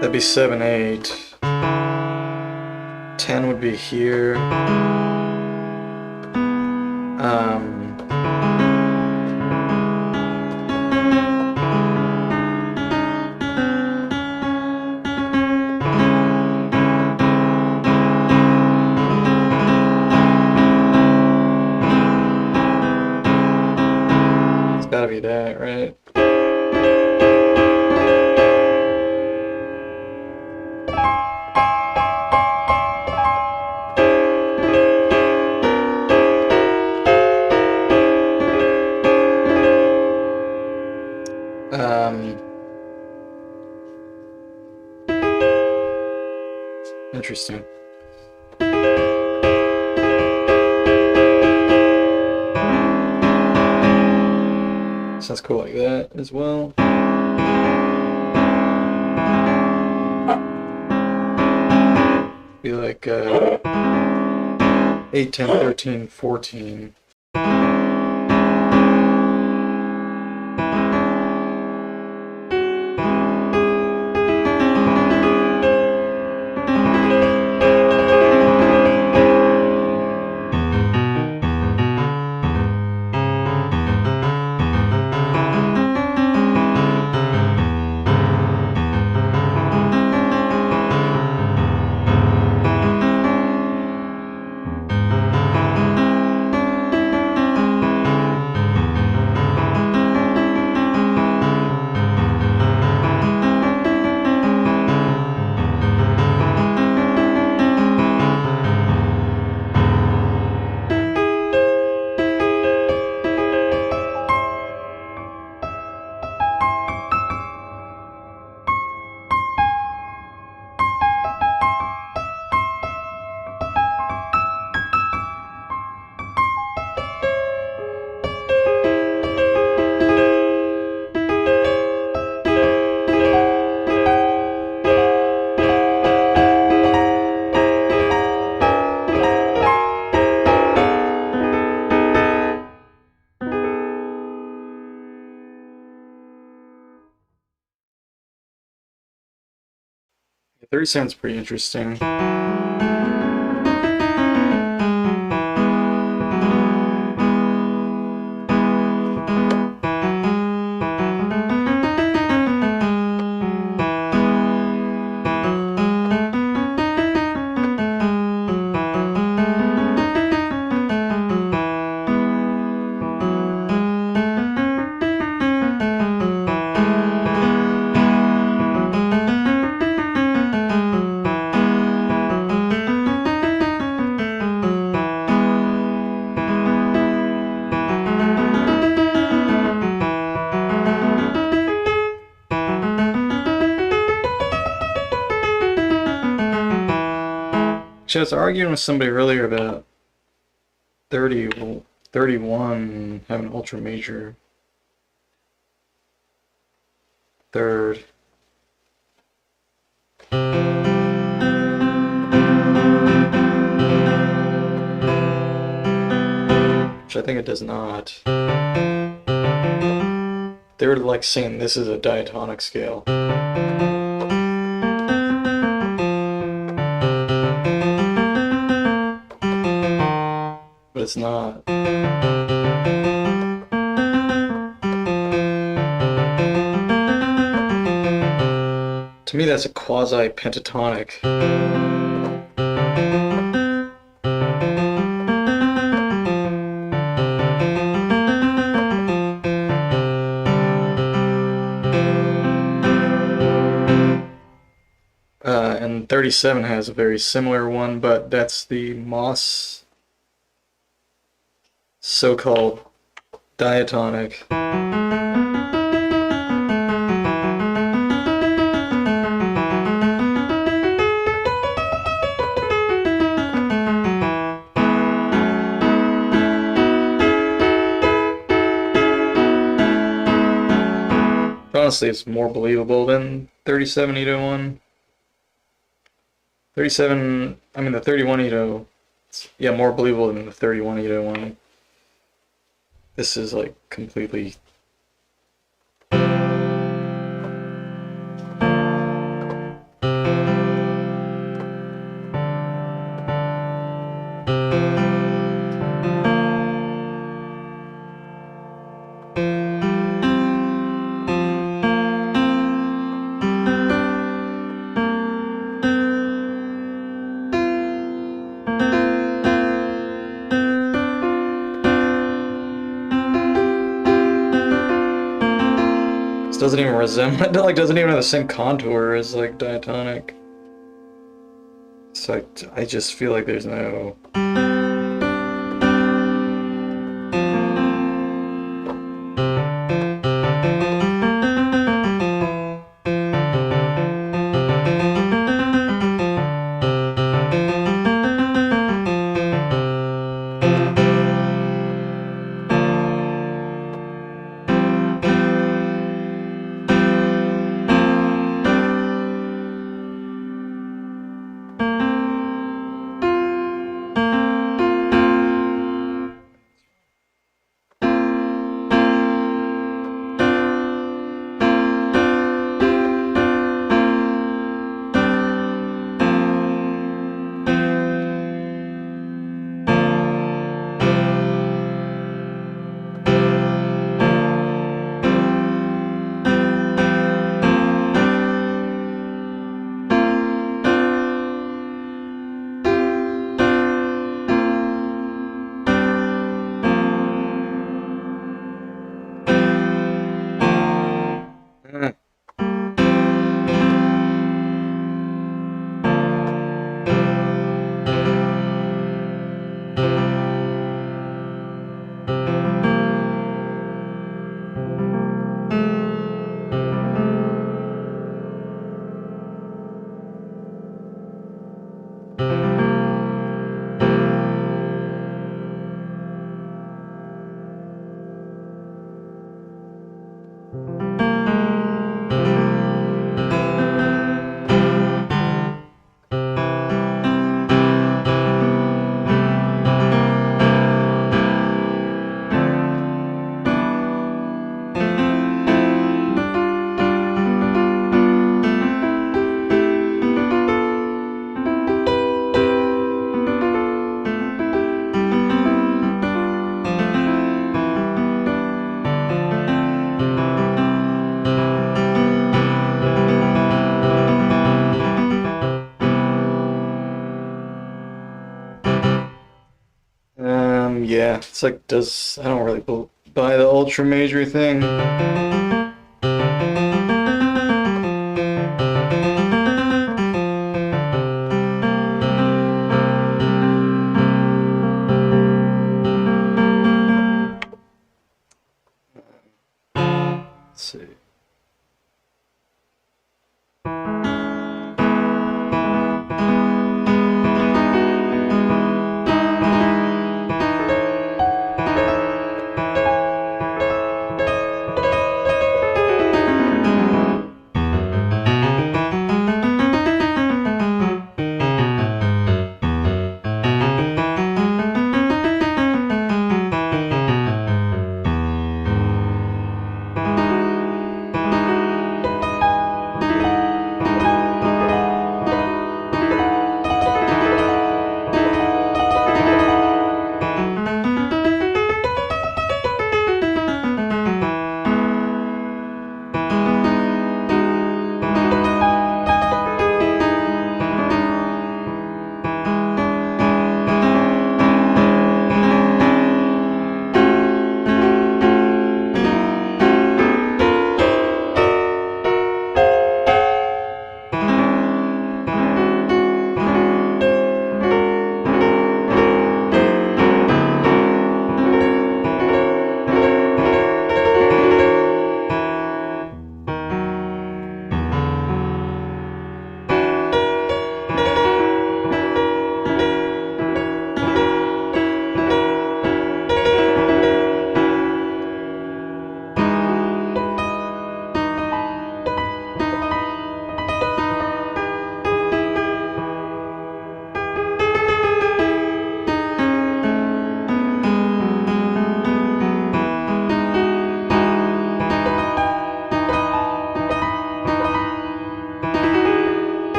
that'd be 7, 8. 10 would be here. It's gotta be that, right? Interesting. Sounds cool like that as well. Be like 8, 10, 13, 14. 37's pretty interesting. Actually, I was arguing with somebody earlier about 30, 31 having ultra major third. Which I think it does not. They were like saying this is a diatonic scale. But it's not. To me, that's a quasi-pentatonic. And 37 has a very similar one, but that's the Moss so-called diatonic. Honestly, it's more believable than 37 Ito 1. 37, I mean the 31 Ito, yeah, more believable than the 31 Ito 1. This is like completely... Doesn't even resemble, it like doesn't even have the same contour as like diatonic. So I just feel like there's no... Yeah, it's like, I don't really buy the ultra major thing. Let's see.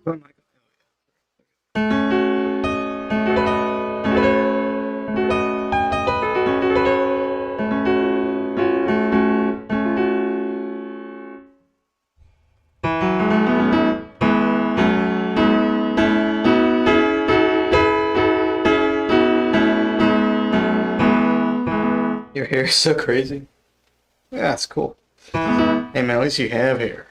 Oh my God. Your hair is so crazy. Yeah, that's cool. Hey man, at least you have hair.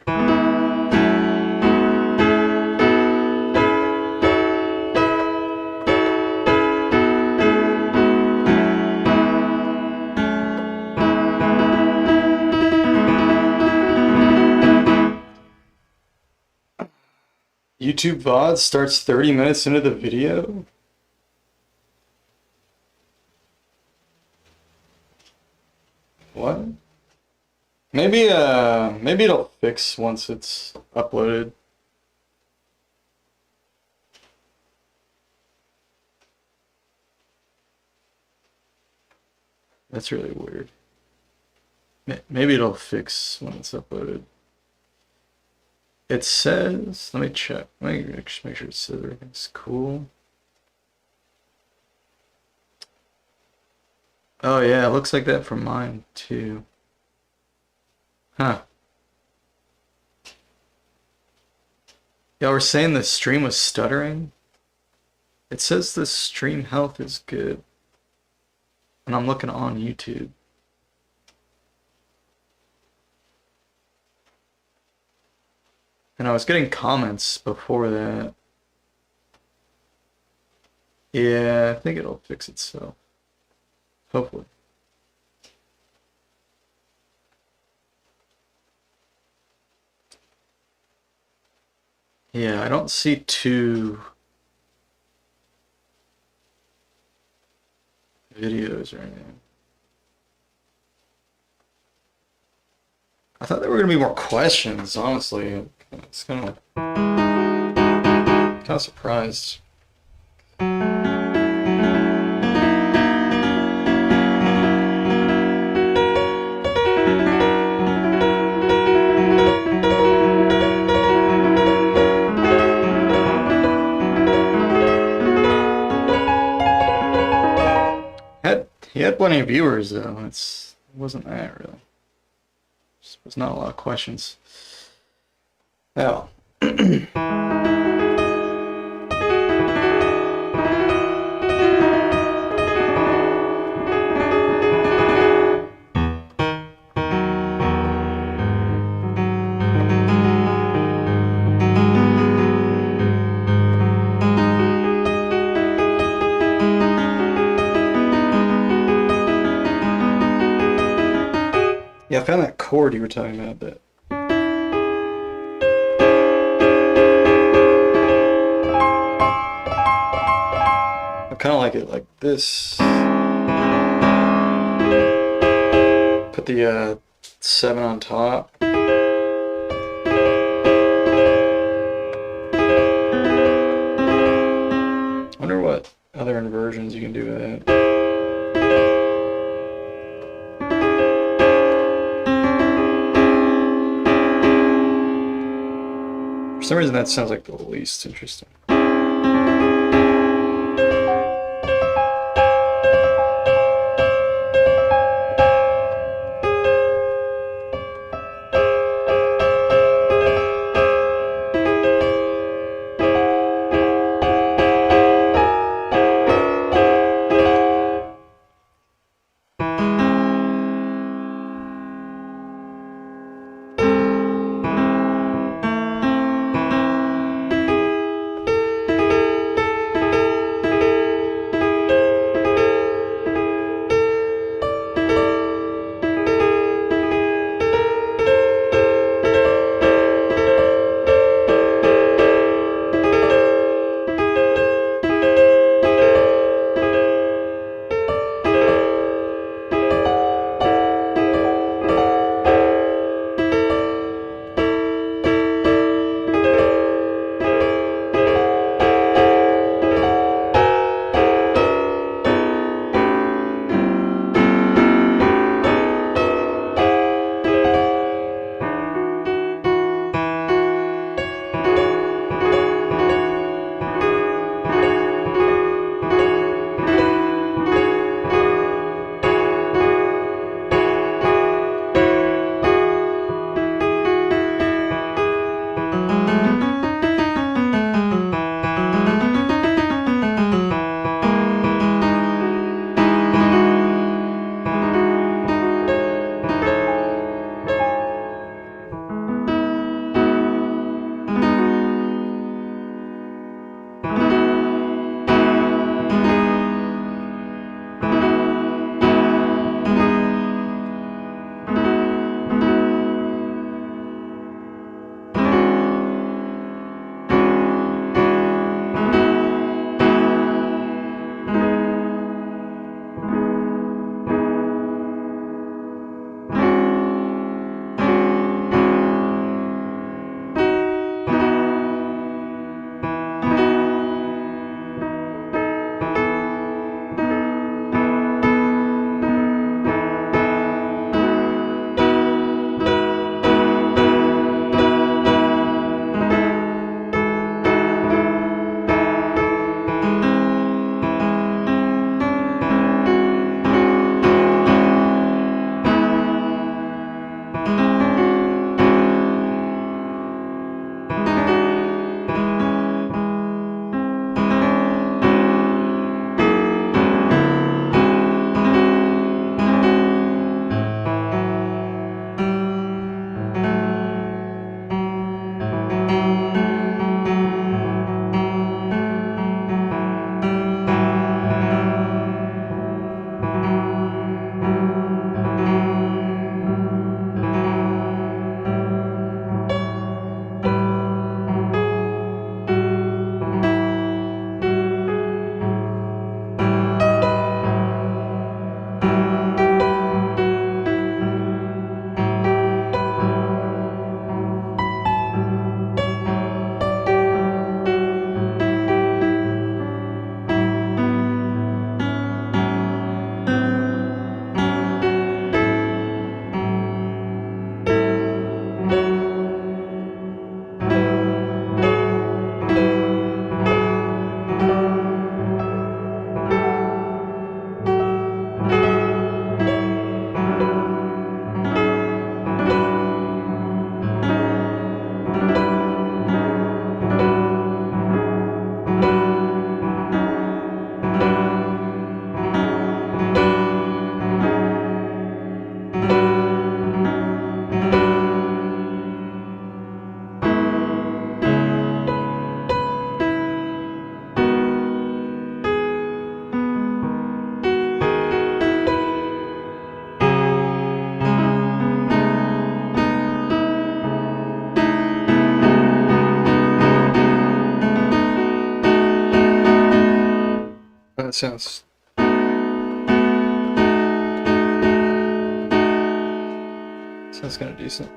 YouTube VOD starts 30 minutes into the video? What? Maybe it'll fix once it's uploaded. That's really weird. Maybe it'll fix when it's uploaded. It says, let me check. Let me just make sure it says everything's cool. Oh yeah, it looks like that from mine too. Huh. Y'all were saying the stream was stuttering? It says the stream health is good. And I'm looking on YouTube. And I was getting comments before that. Yeah, I think it'll fix itself. Hopefully. Yeah, I don't see two videos or anything. I thought there were gonna be more questions, honestly. It's kind of surprised. He had plenty of viewers though. It wasn't that really. Just was not a lot of questions. Oh. Yeah, I found that chord you were talking about that. I kind of like it like this. Put the 7 on top. Wonder what other inversions you can do with that. For some reason that sounds like the least interesting. that sounds. Sounds kind of decent.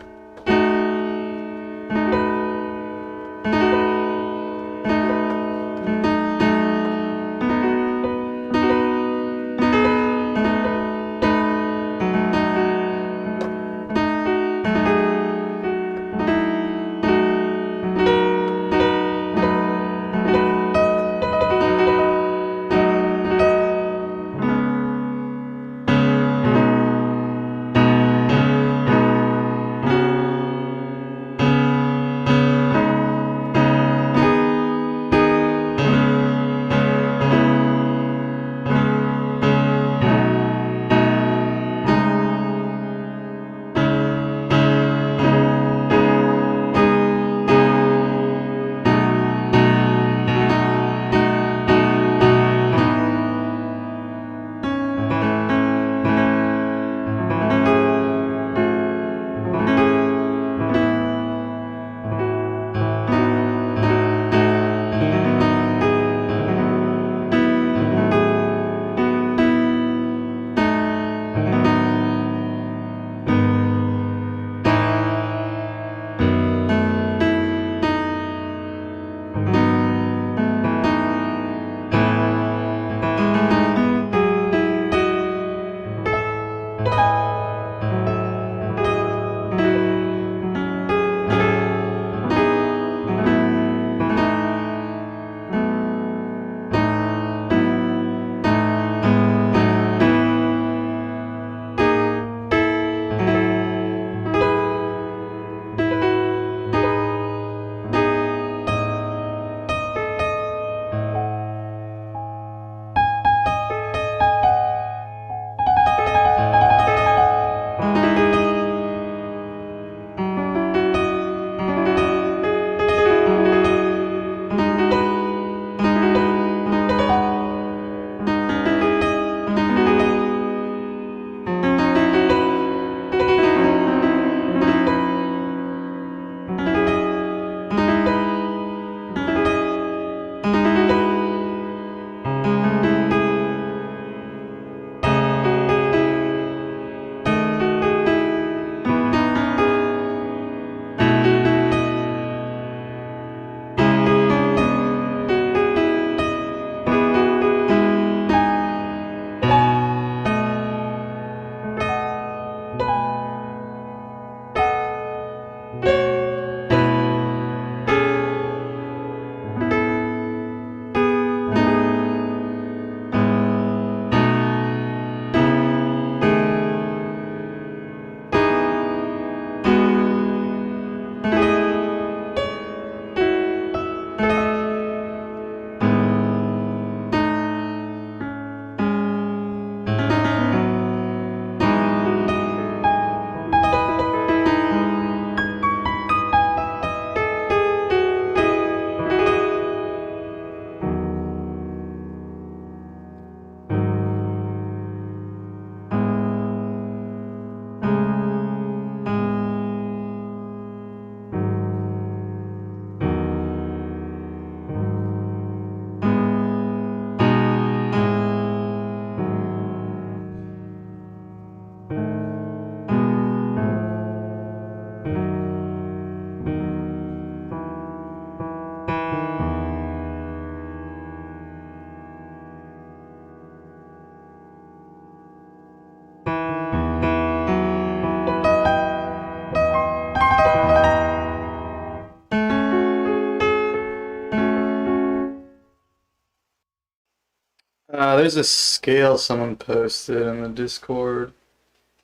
There's a scale someone posted in the Discord.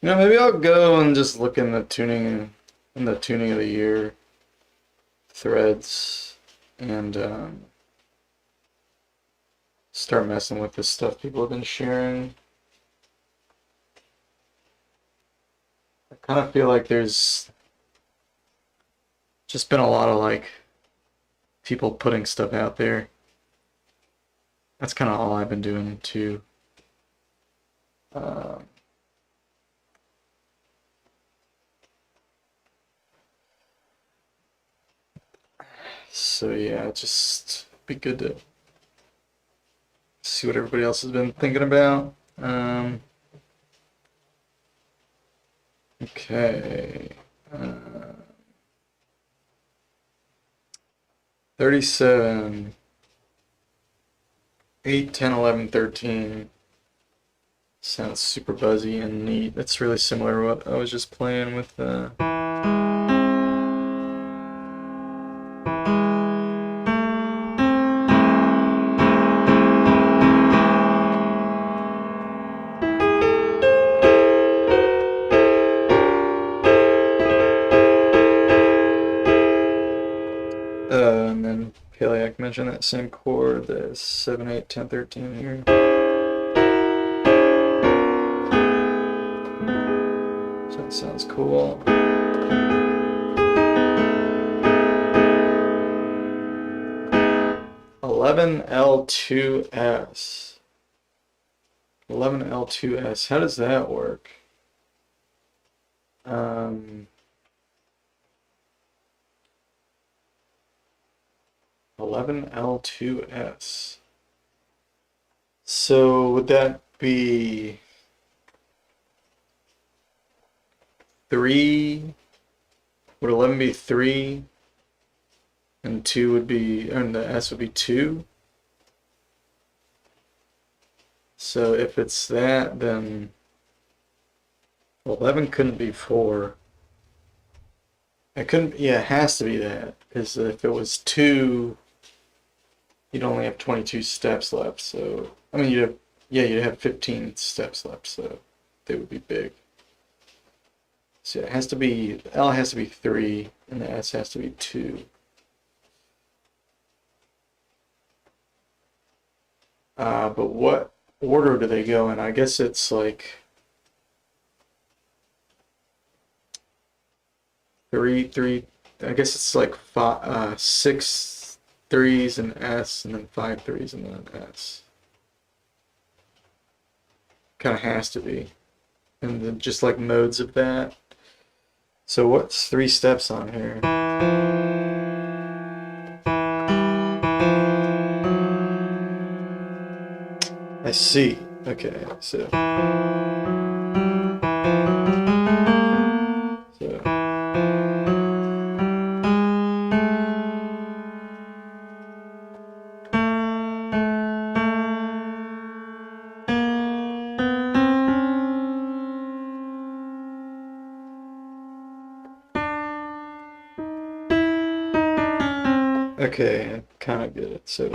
Maybe I'll go and just look in the tuning of the year threads and start messing with this stuff people have been sharing. I kind of feel like there's just been a lot of like people putting stuff out there. That's kind of all I've been doing too. So yeah, just be good to See what everybody else has been thinking about. Okay. 37, 8, 10, 11, 13. Sounds super buzzy and neat. That's really similar to what I was just playing with. And then Pailiaq mentioned that same chord, the 7, 8, 10, 13 here. So that sounds cool. 11L2S. 11L2S. How does that work? 11L2S. So would that be 3? Would 11 be 3? And 2 would be, and the S would be 2? So if it's that, then 11 couldn't be 4. It couldn't, yeah, it has to be that. Because if it was 2, you'd only have 22 steps left. So, I mean, you'd have 15 steps left. So they would be big. So it has to be, L has to be 3, and the S has to be 2. But what order do they go in? I guess it's like 3, 3. I guess it's like 6 threes in S, and then 5 threes and then S. Kind of has to be. And then just like modes of that. So what's 3 steps on here? I see. Okay, so. Okay, I kind of get it. So.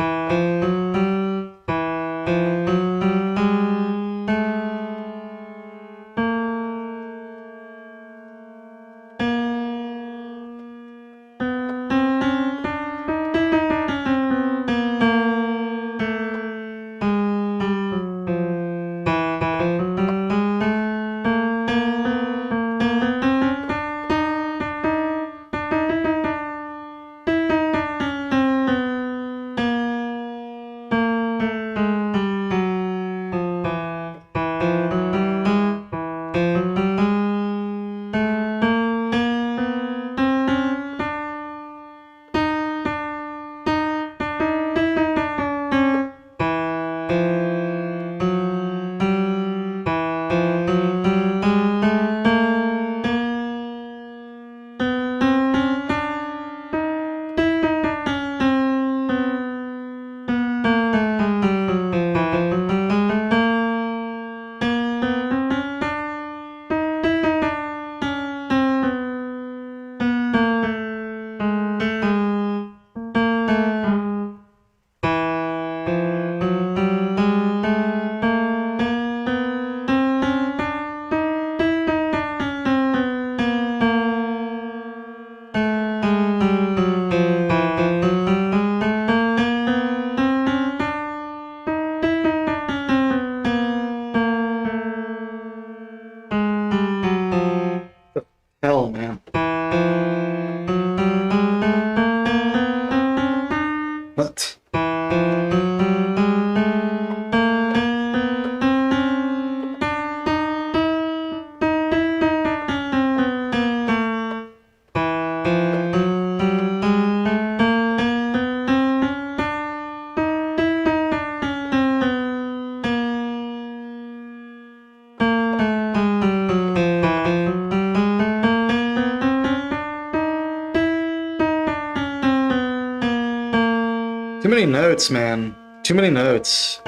notes, man. Too many notes.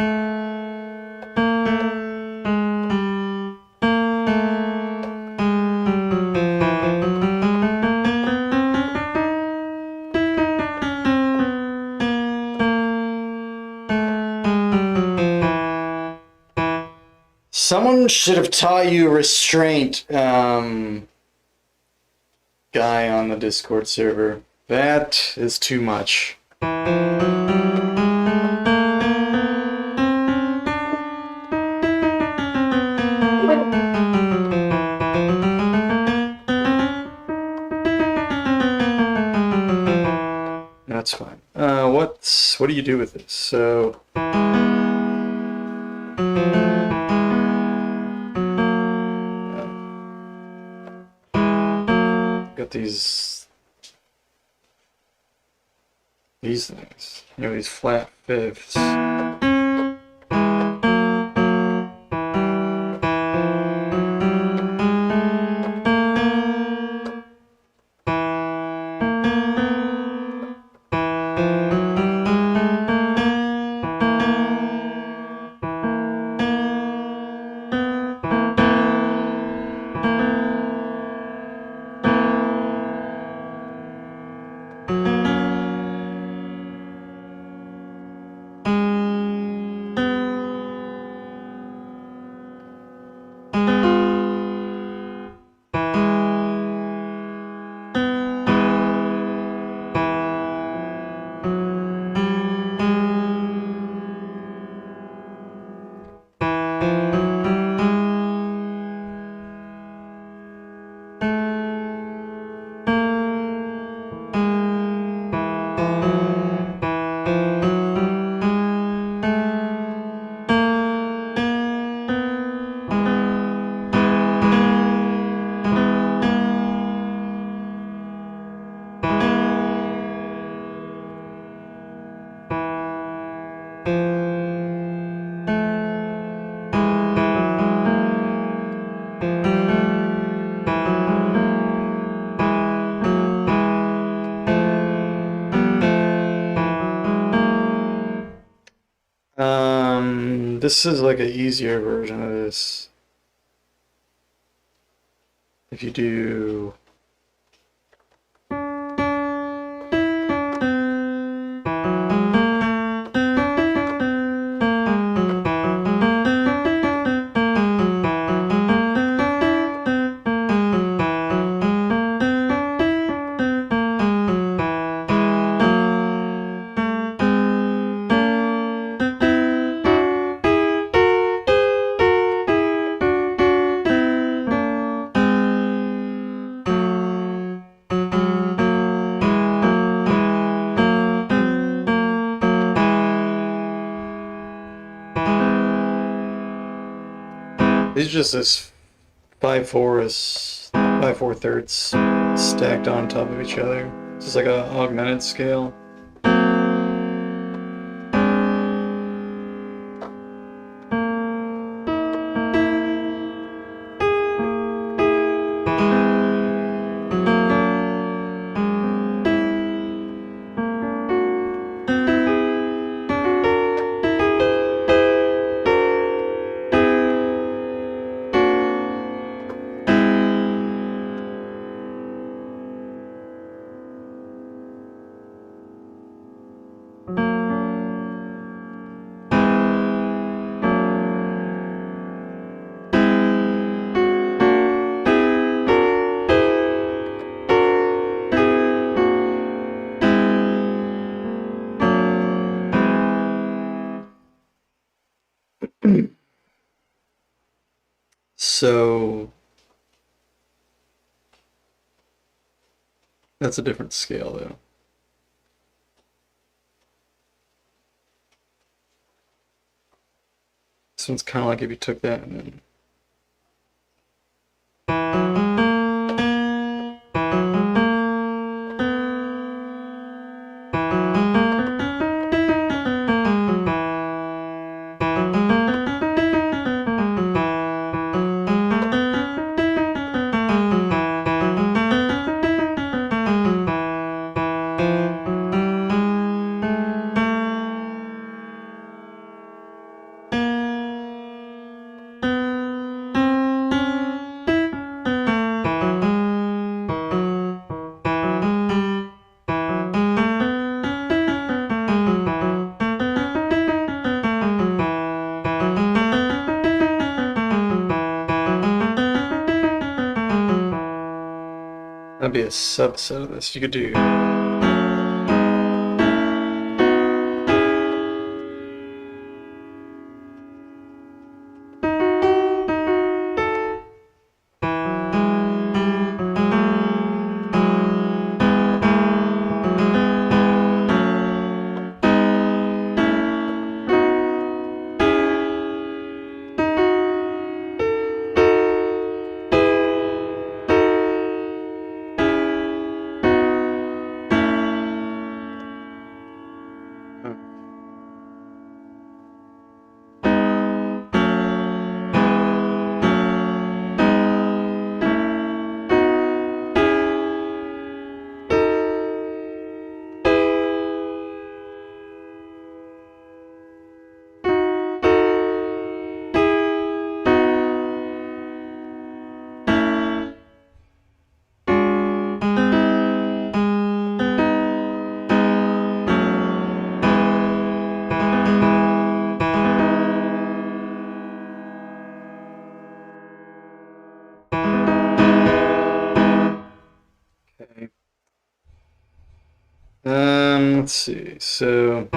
Someone should have taught you restraint, guy on the Discord server. That is too much. That's fine. What do you do with this? So got these things. You know, these flat fifths. This is like an easier version of this. If you do These are just this 5/4 stacked on top of each other. It's just like a augmented scale. So that's a different scale though. This one's kind of like if you took that and then That'd be a subset of this. You could do. Okay. Let's see. So.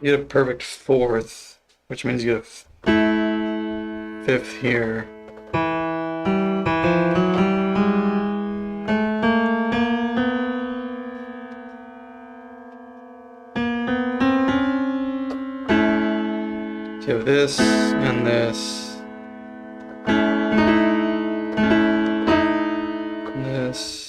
You get a perfect fourth, which means you get a fifth here. So you have this and this. And this.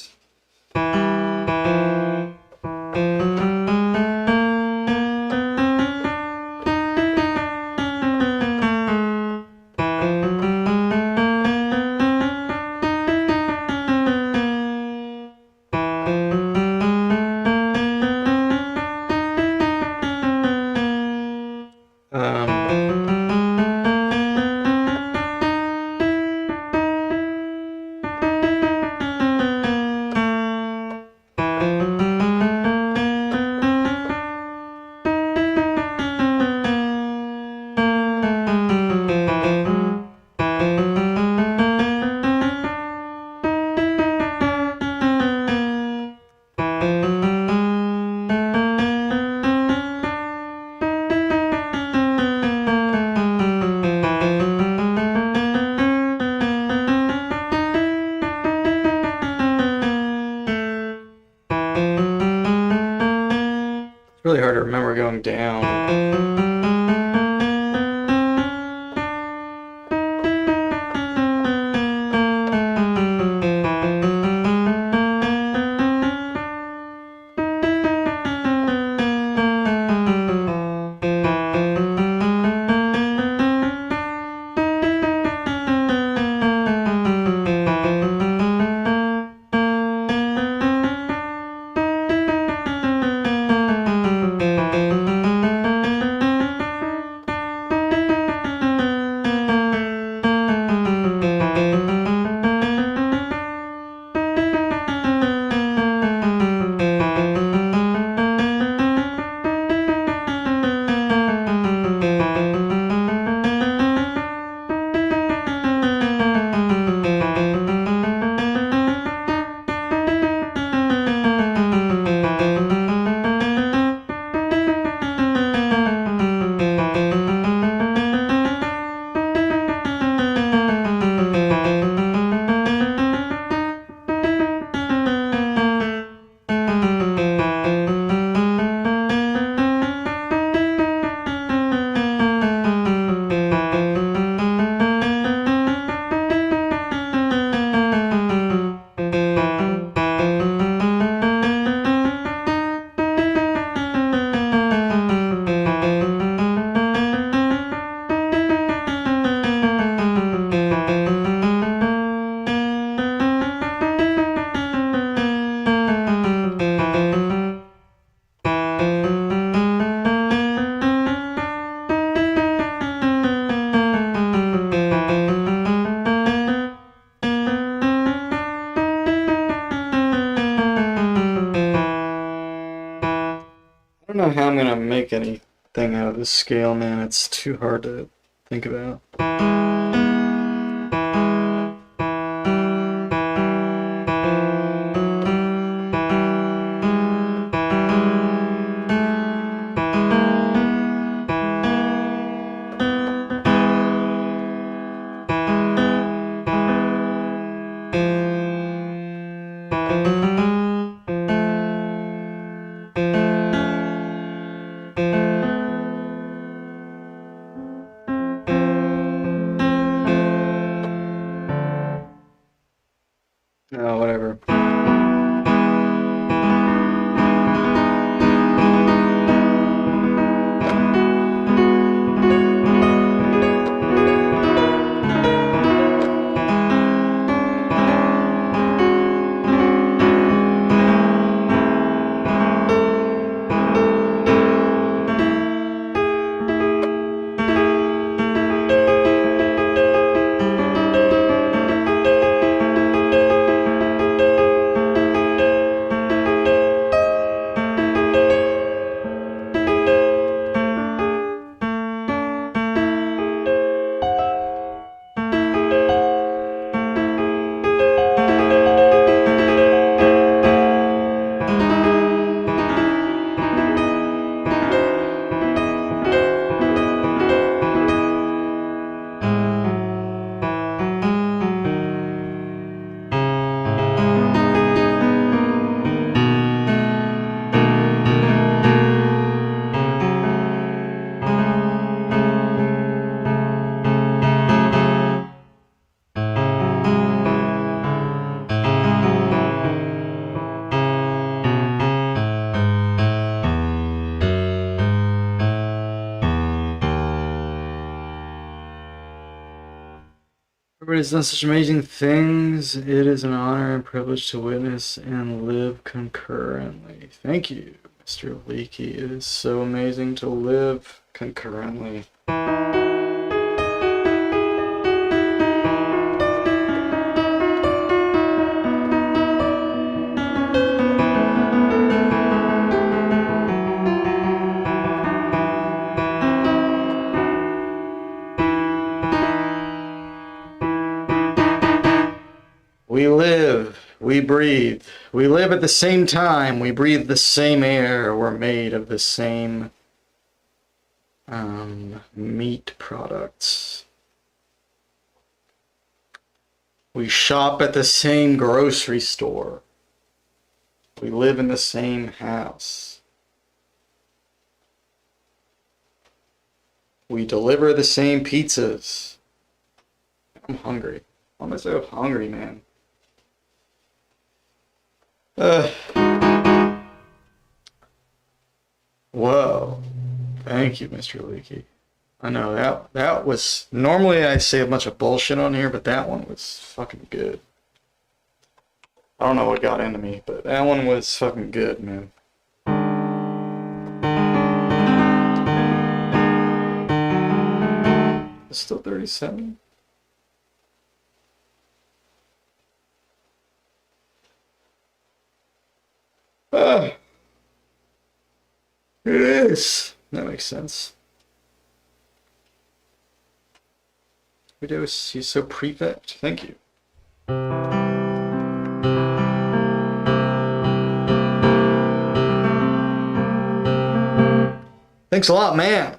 It's really hard to remember going down. I'm gonna make anything out of this scale, man. It's too hard to think about. No, whatever. Everybody's done such amazing things. It is an honor and privilege to witness and live concurrently. Thank you, Mr. Leaky. It is so amazing to live concurrently. We live, we breathe, we live at the same time, we breathe the same air, we're made of the same meat products. We shop at the same grocery store. We live in the same house. We deliver the same pizzas. I'm hungry. Why am I so hungry, man? Whoa. Thank you, Mr. Leaky. I know that was normally I say a bunch of bullshit on here, but that one was fucking good. I don't know what got into me, but that one was fucking good, man. It's still 37? It is. That makes sense. Videos, he's so prefect. Thank you. Thanks a lot, man.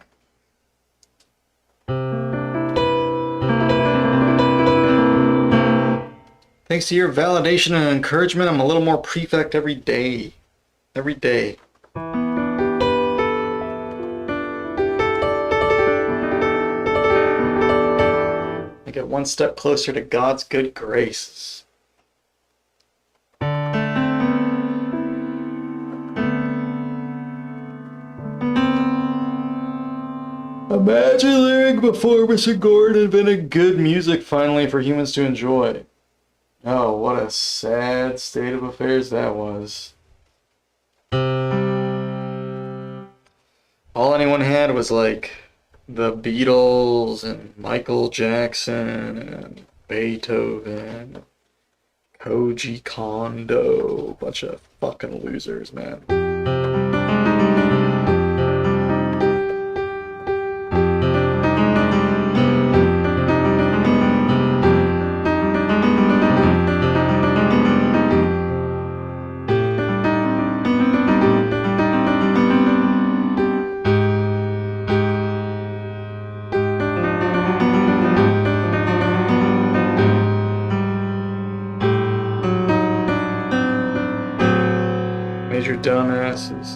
Thanks to your validation and encouragement, I'm a little more prefect every day. Every day. I get one step closer to God's good graces. Imagine lyric before Mr. Gordon invented good music finally for humans to enjoy. Oh, what a sad state of affairs that was. All anyone had was like the Beatles and Michael Jackson and Beethoven, Koji Kondo, bunch of fucking losers, man.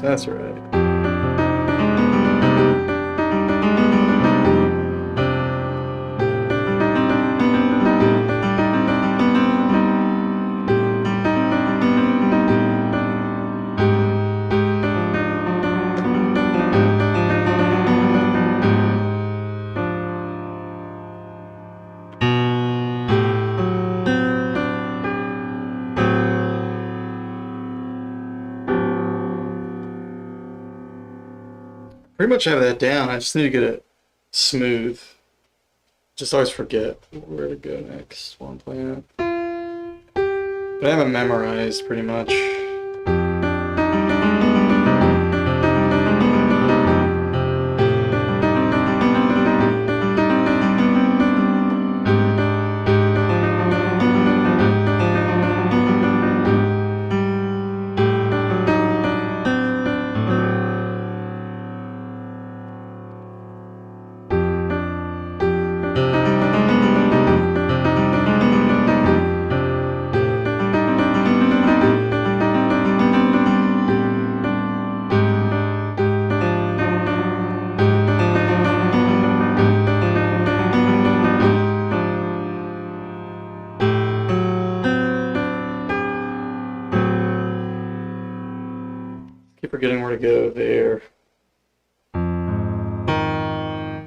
That's right. Pretty much have that down. I just need to get it smooth. Just always forget where to go next while I'm playing it. But I have it memorized pretty much. Keep forgetting where to go there. I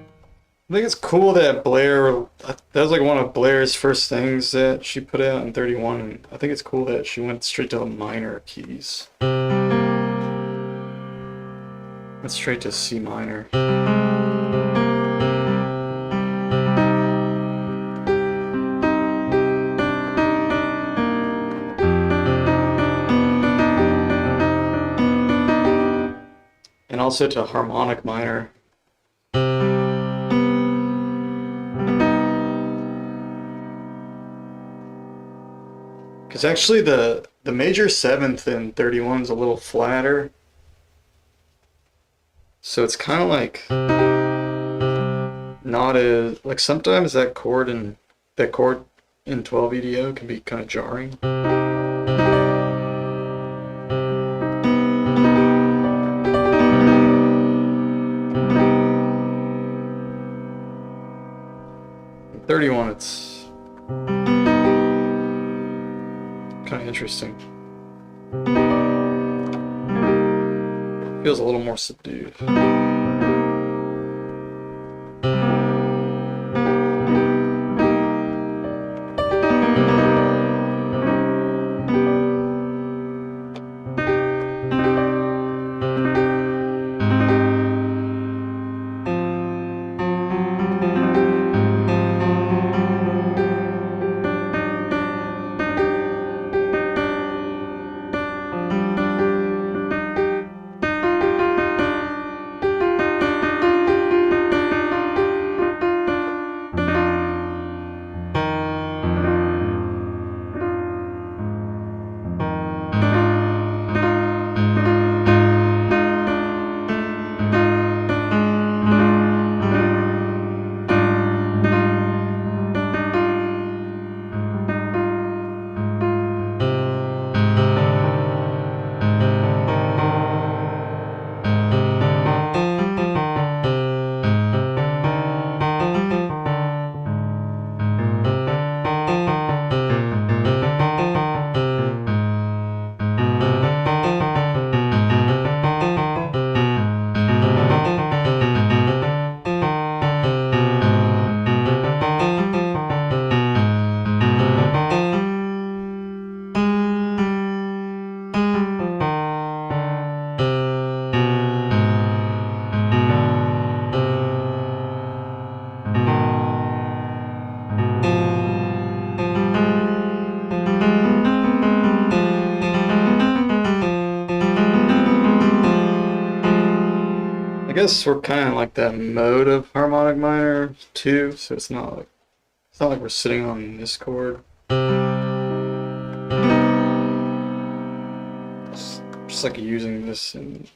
think it's cool that Blair, that was like one of Blair's first things that she put out in 31. And I think it's cool that she went straight to the minor keys. Went straight to C minor. And also to harmonic minor. Because actually the major 7th in 31 is a little flatter. So it's kind of like not as, like sometimes that chord in 12 EDO can be kind of jarring. In 31 it's kind of interesting. Feels a little more subdued. I guess we're kind of like that mode of harmonic minor too, so it's not like we're sitting on this chord. It's just like using this in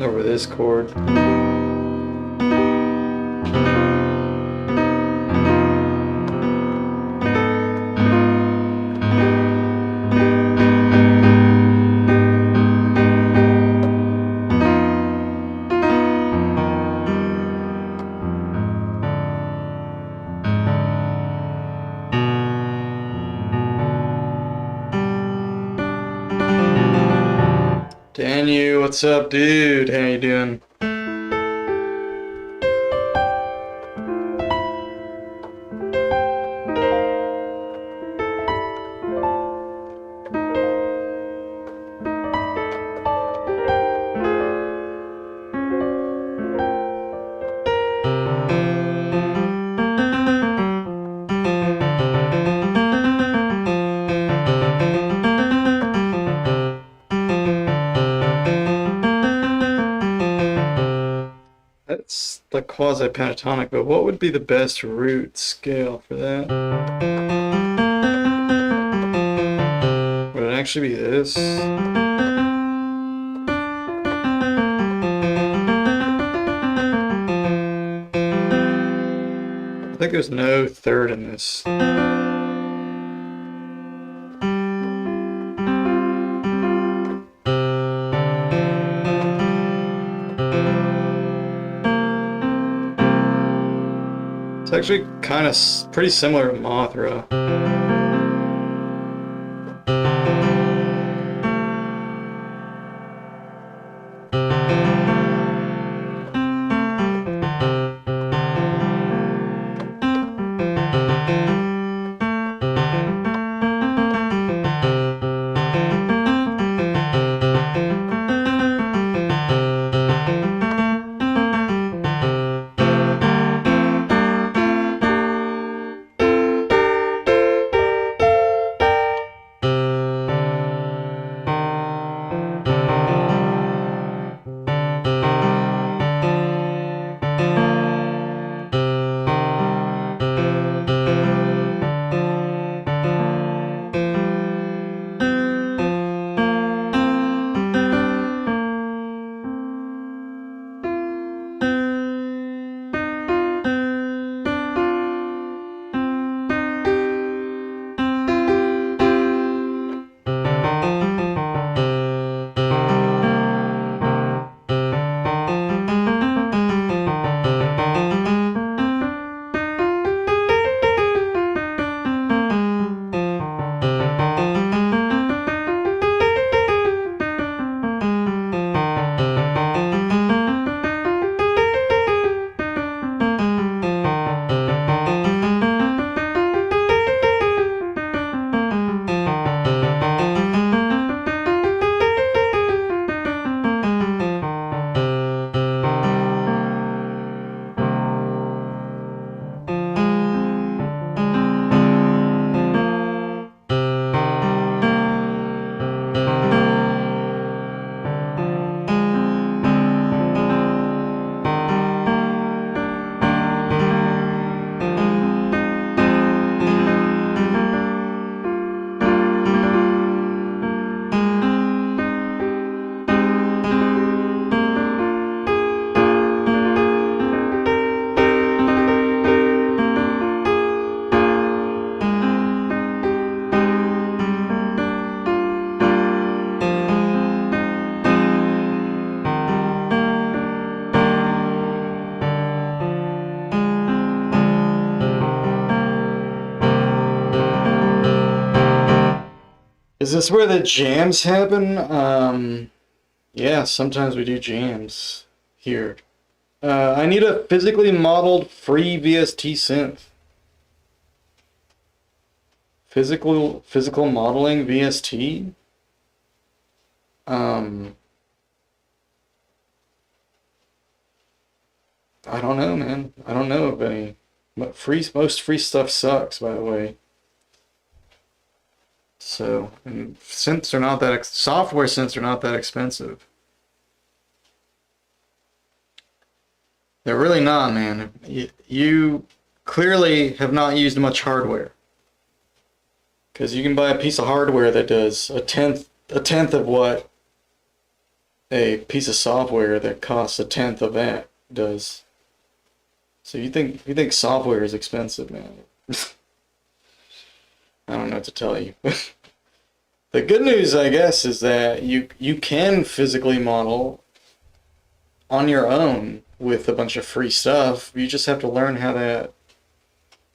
over this chord. What's up, dude? How you doing? That's the quasi-pentatonic, but what would be the best root scale for that? Would it actually be this? I think there's no third in this. It's actually kind of pretty similar to Mothra. Is this where the jams happen? Yeah, sometimes we do jams here. I need a physically modeled free VST synth. Physical modeling VST? I don't know, man. I don't know of any. But most free stuff sucks, by the way. So, and synths are not that software synths are not that expensive. They're really not, man. You clearly have not used much hardware, because you can buy a piece of hardware that does a tenth of what a piece of software that costs a tenth of that does. So you think software is expensive, man? I don't know what to tell you. The good news, I guess, is that you can physically model on your own with a bunch of free stuff. You just have to learn how that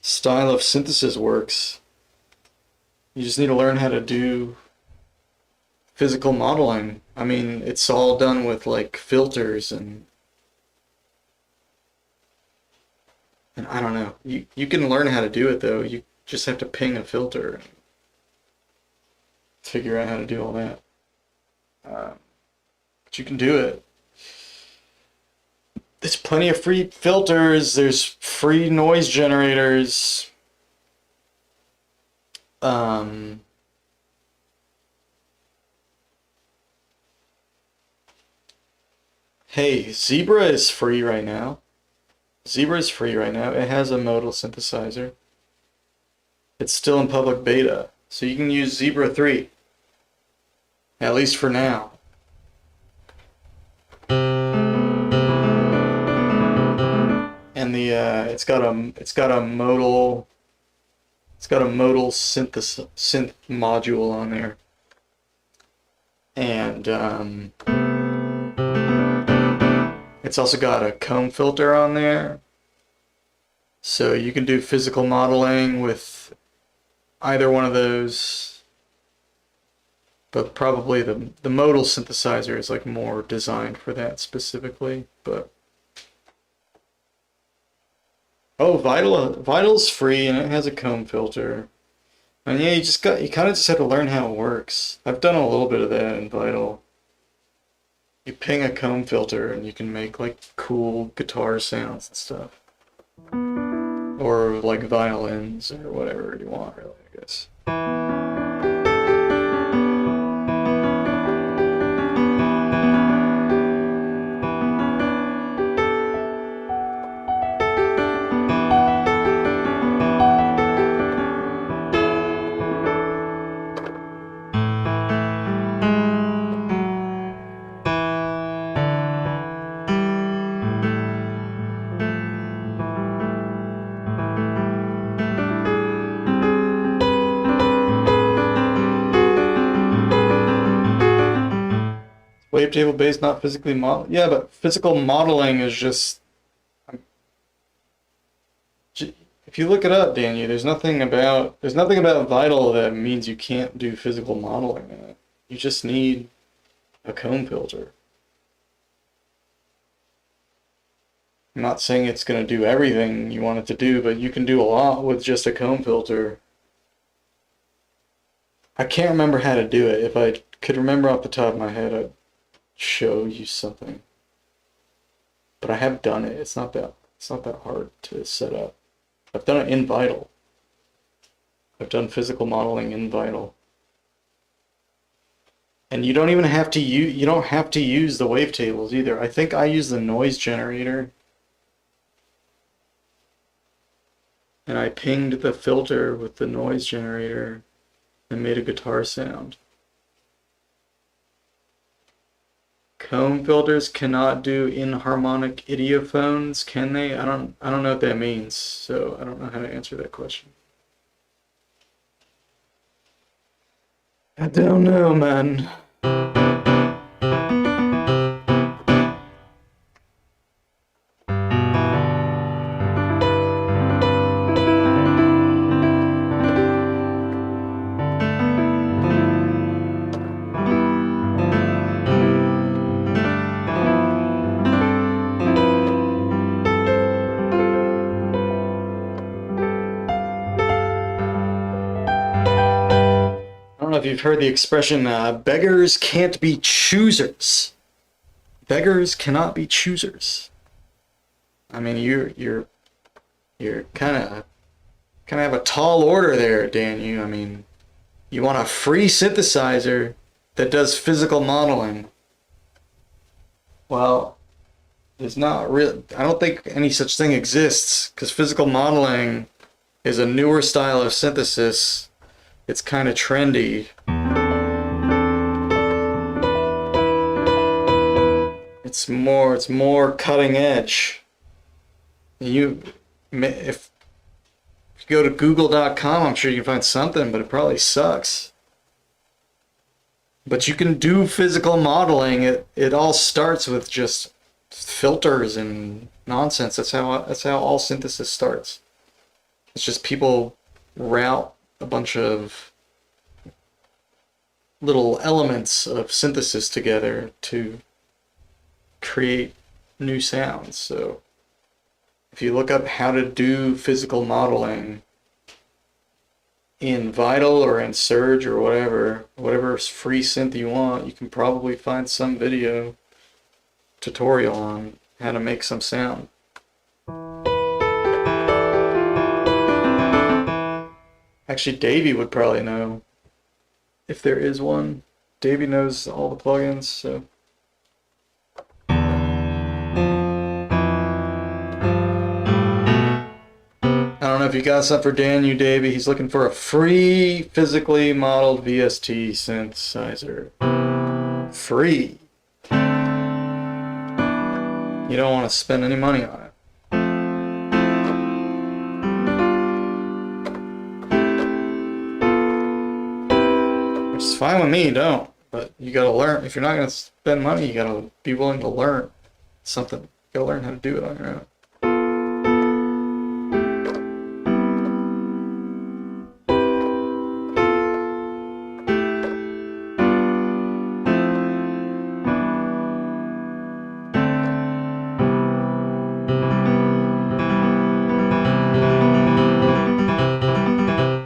style of synthesis works. You just need to learn how to do physical modeling I mean, it's all done with like filters and I don't know. You can learn how to do it though. You just have to ping a filter and figure out how to do all that. But you can do it. There's plenty of free filters. There's free noise generators. Hey, Zebra is free right now. Zebra is free right now. It has a modal synthesizer. It's still in public beta, so you can use Zebra 3. At least for now. And the it's got a modal synth module on there. And it's also got a comb filter on there. So you can do physical modeling with either one of those. But probably the modal synthesizer is like more designed for that specifically. But oh, Vital's free and it has a comb filter. And yeah, you kind of just have to learn how it works. I've done a little bit of that in Vital. You ping a comb filter and you can make like cool guitar sounds and stuff. Or like violins or whatever you want, really, I guess. Wavetable based, not physically model. Yeah, but physical modeling is just. If you look it up, Daniel, there's nothing about Vital that means you can't do physical modeling in it. You just need a comb filter. I'm not saying it's going to do everything you want it to do, but you can do a lot with just a comb filter. I can't remember how to do it. If I could remember off the top of my head, I'd show you something. But I have done it. It's not that hard to set up. I've done it in Vital. I've done physical modeling in Vital. And you don't even have to use the wavetables either. I think I use the noise generator. And I pinged the filter with the noise generator and made a guitar sound. Comb filters cannot do inharmonic idiophones, can they? I don't know what that means, so I don't know how to answer that question. I don't know, man. I don't know if you've heard the expression, beggars can't be choosers. Beggars cannot be choosers. I mean, you're kind of have a tall order there, Dan. I mean, you want a free synthesizer that does physical modeling. Well, there's not really. I don't think any such thing exists because physical modeling is a newer style of synthesis. It's kind of trendy. It's more cutting edge. If you go to google.com, I'm sure you can find something, but it probably sucks. But you can do physical modeling. It all starts with just filters and nonsense. That's how all synthesis starts. It's just people route a bunch of little elements of synthesis together to create new sounds. So if you look up how to do physical modeling in Vital or in Surge or whatever free synth you want, you can probably find some video tutorial on how to make some sound. Actually, Davey would probably know if there is one. Davey knows all the plugins, so. I don't know if you got something for Daniel, Davey. He's looking for a free, physically modeled VST synthesizer. Free. You don't want to spend any money on it. Which is fine with me, don't. But you gotta learn. If you're not gonna spend money, you gotta be willing to learn something. You gotta learn how to do it on your own.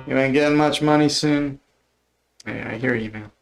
You ain't getting much money soon. Yeah, I hear you, man.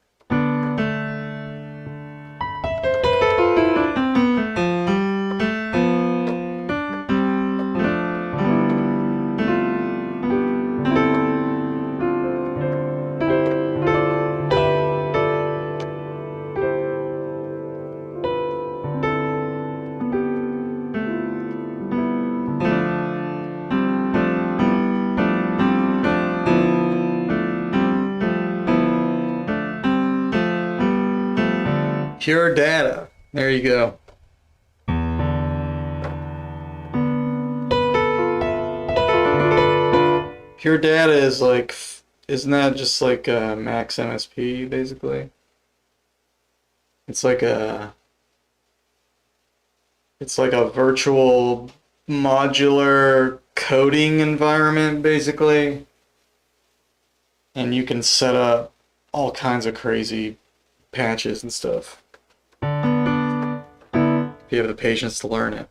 Pure data. There you go. Pure data is like, isn't that just like a max MSP basically? It's like a virtual modular coding environment basically. And you can set up all kinds of crazy patches and stuff. If you have the patience to learn it.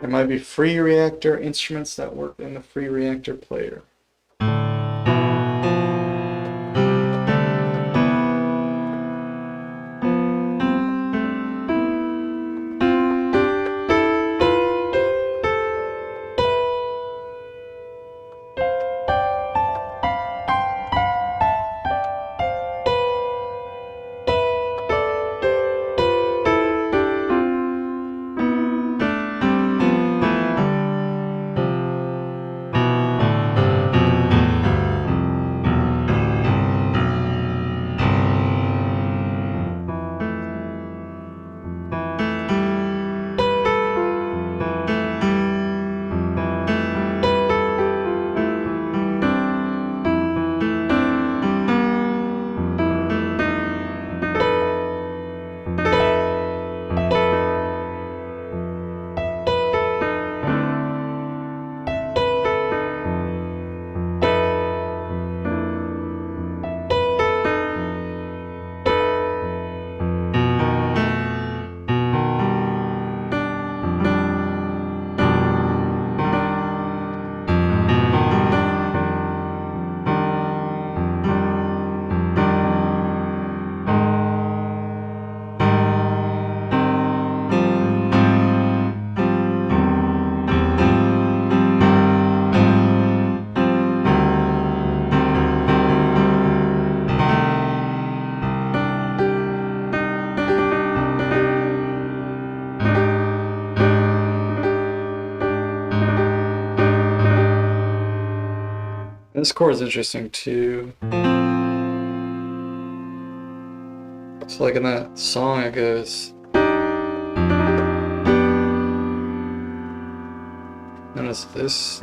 There might be free reactor instruments that work in the free reactor player. This chord is interesting too. It's like in that song it goes. Notice this.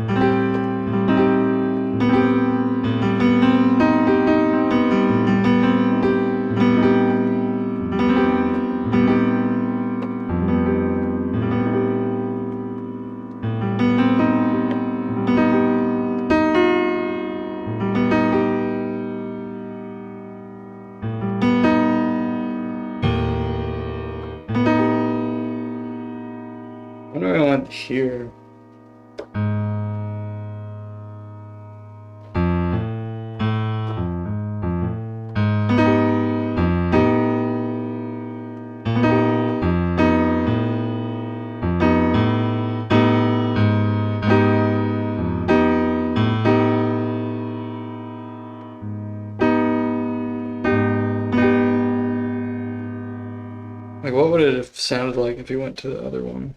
can't hear. Like, what would it have sounded like if you went to the other one?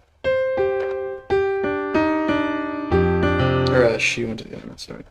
Or she went to the other one, sorry.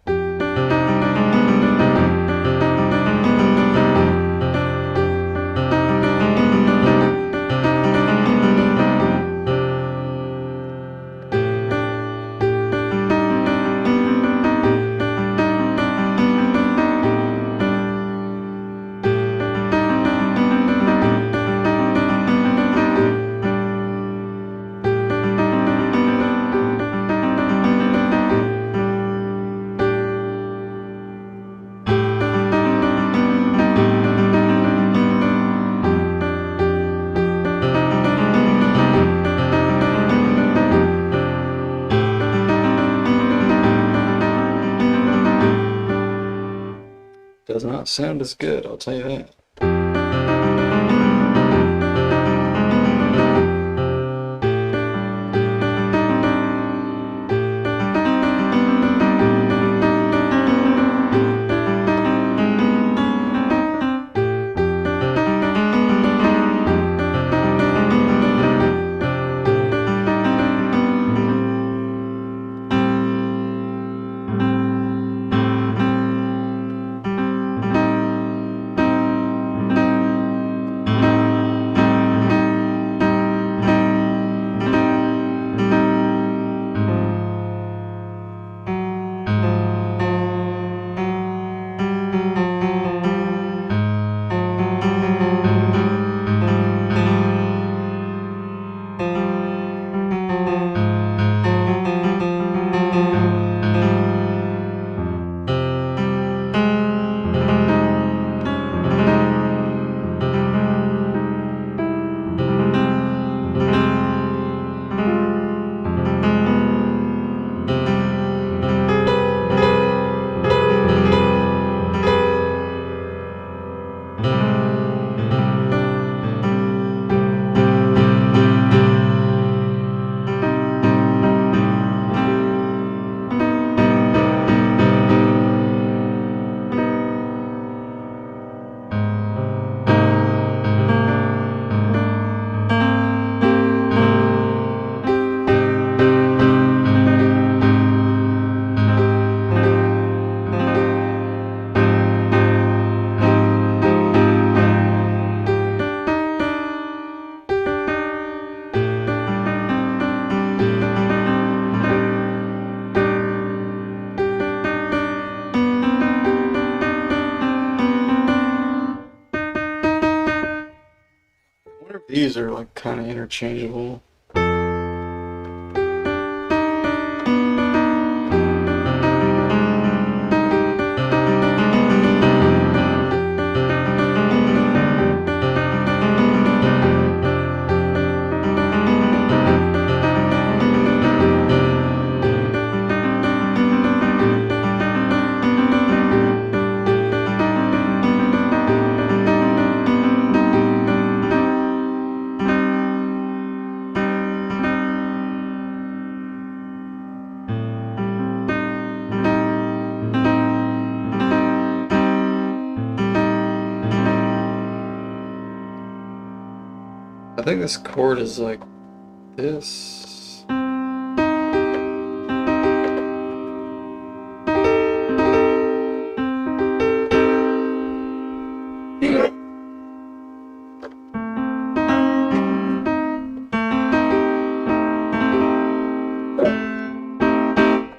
Does not sound as good, I'll tell you that. These are like kind of interchangeable. I think this chord is like this.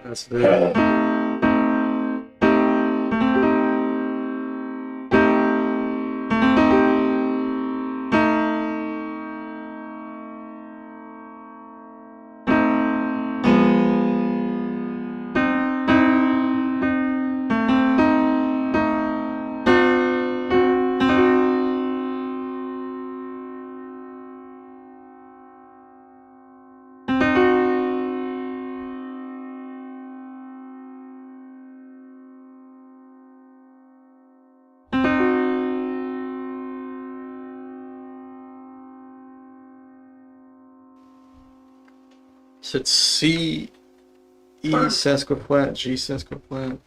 That's it. So it's C, E sesquiflat, G sesquiflat.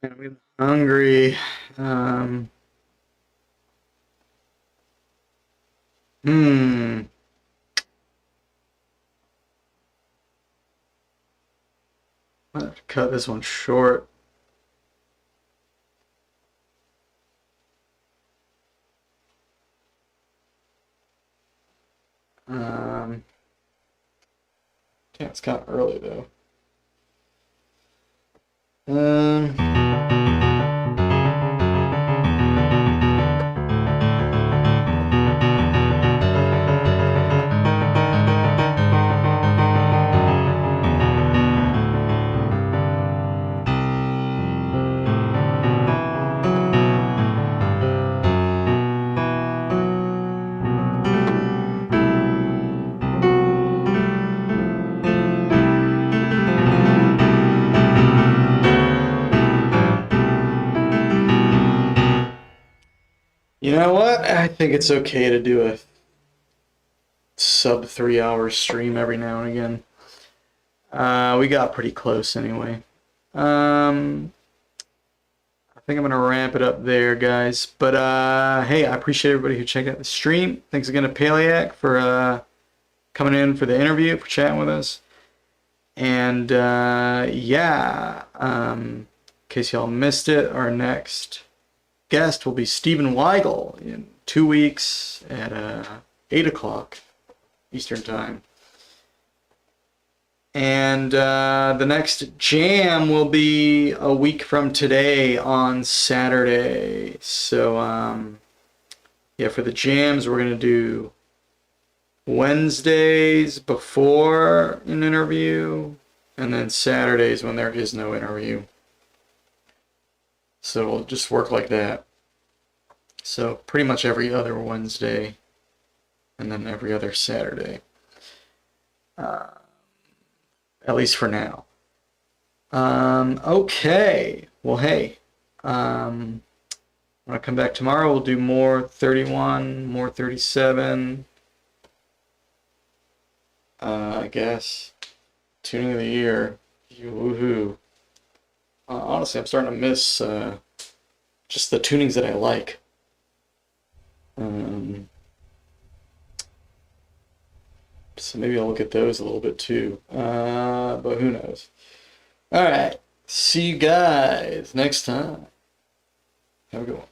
I'm hungry. Hmm. I'm gonna have to cut this one short. Damn, it's kind of early though. Um, you know what? I think it's okay to do a sub 3 hour stream every now and again. We got pretty close anyway. I think I'm gonna ramp it up there, guys. But hey, I appreciate everybody who checked out the stream. Thanks again to Pailiaq for coming in for the interview, for chatting with us. And yeah, in case y'all missed it, our next guest will be Stephen Weigel in 2 weeks at 8 o'clock Eastern Time. And the next jam will be a week from today on Saturday. So yeah, for the jams, we're gonna do Wednesdays before an interview, and then Saturdays when there is no interview. So we'll just work like that. So pretty much every other Wednesday, and then every other Saturday. At least for now. Okay. Well, hey. When I come back tomorrow, we'll do more 31, more 37. I guess. Tuning of the year. Woohoo. Honestly, I'm starting to miss just the tunings that I like. So maybe I'll look at those a little bit too. But who knows? All right. See you guys next time. Have a good one.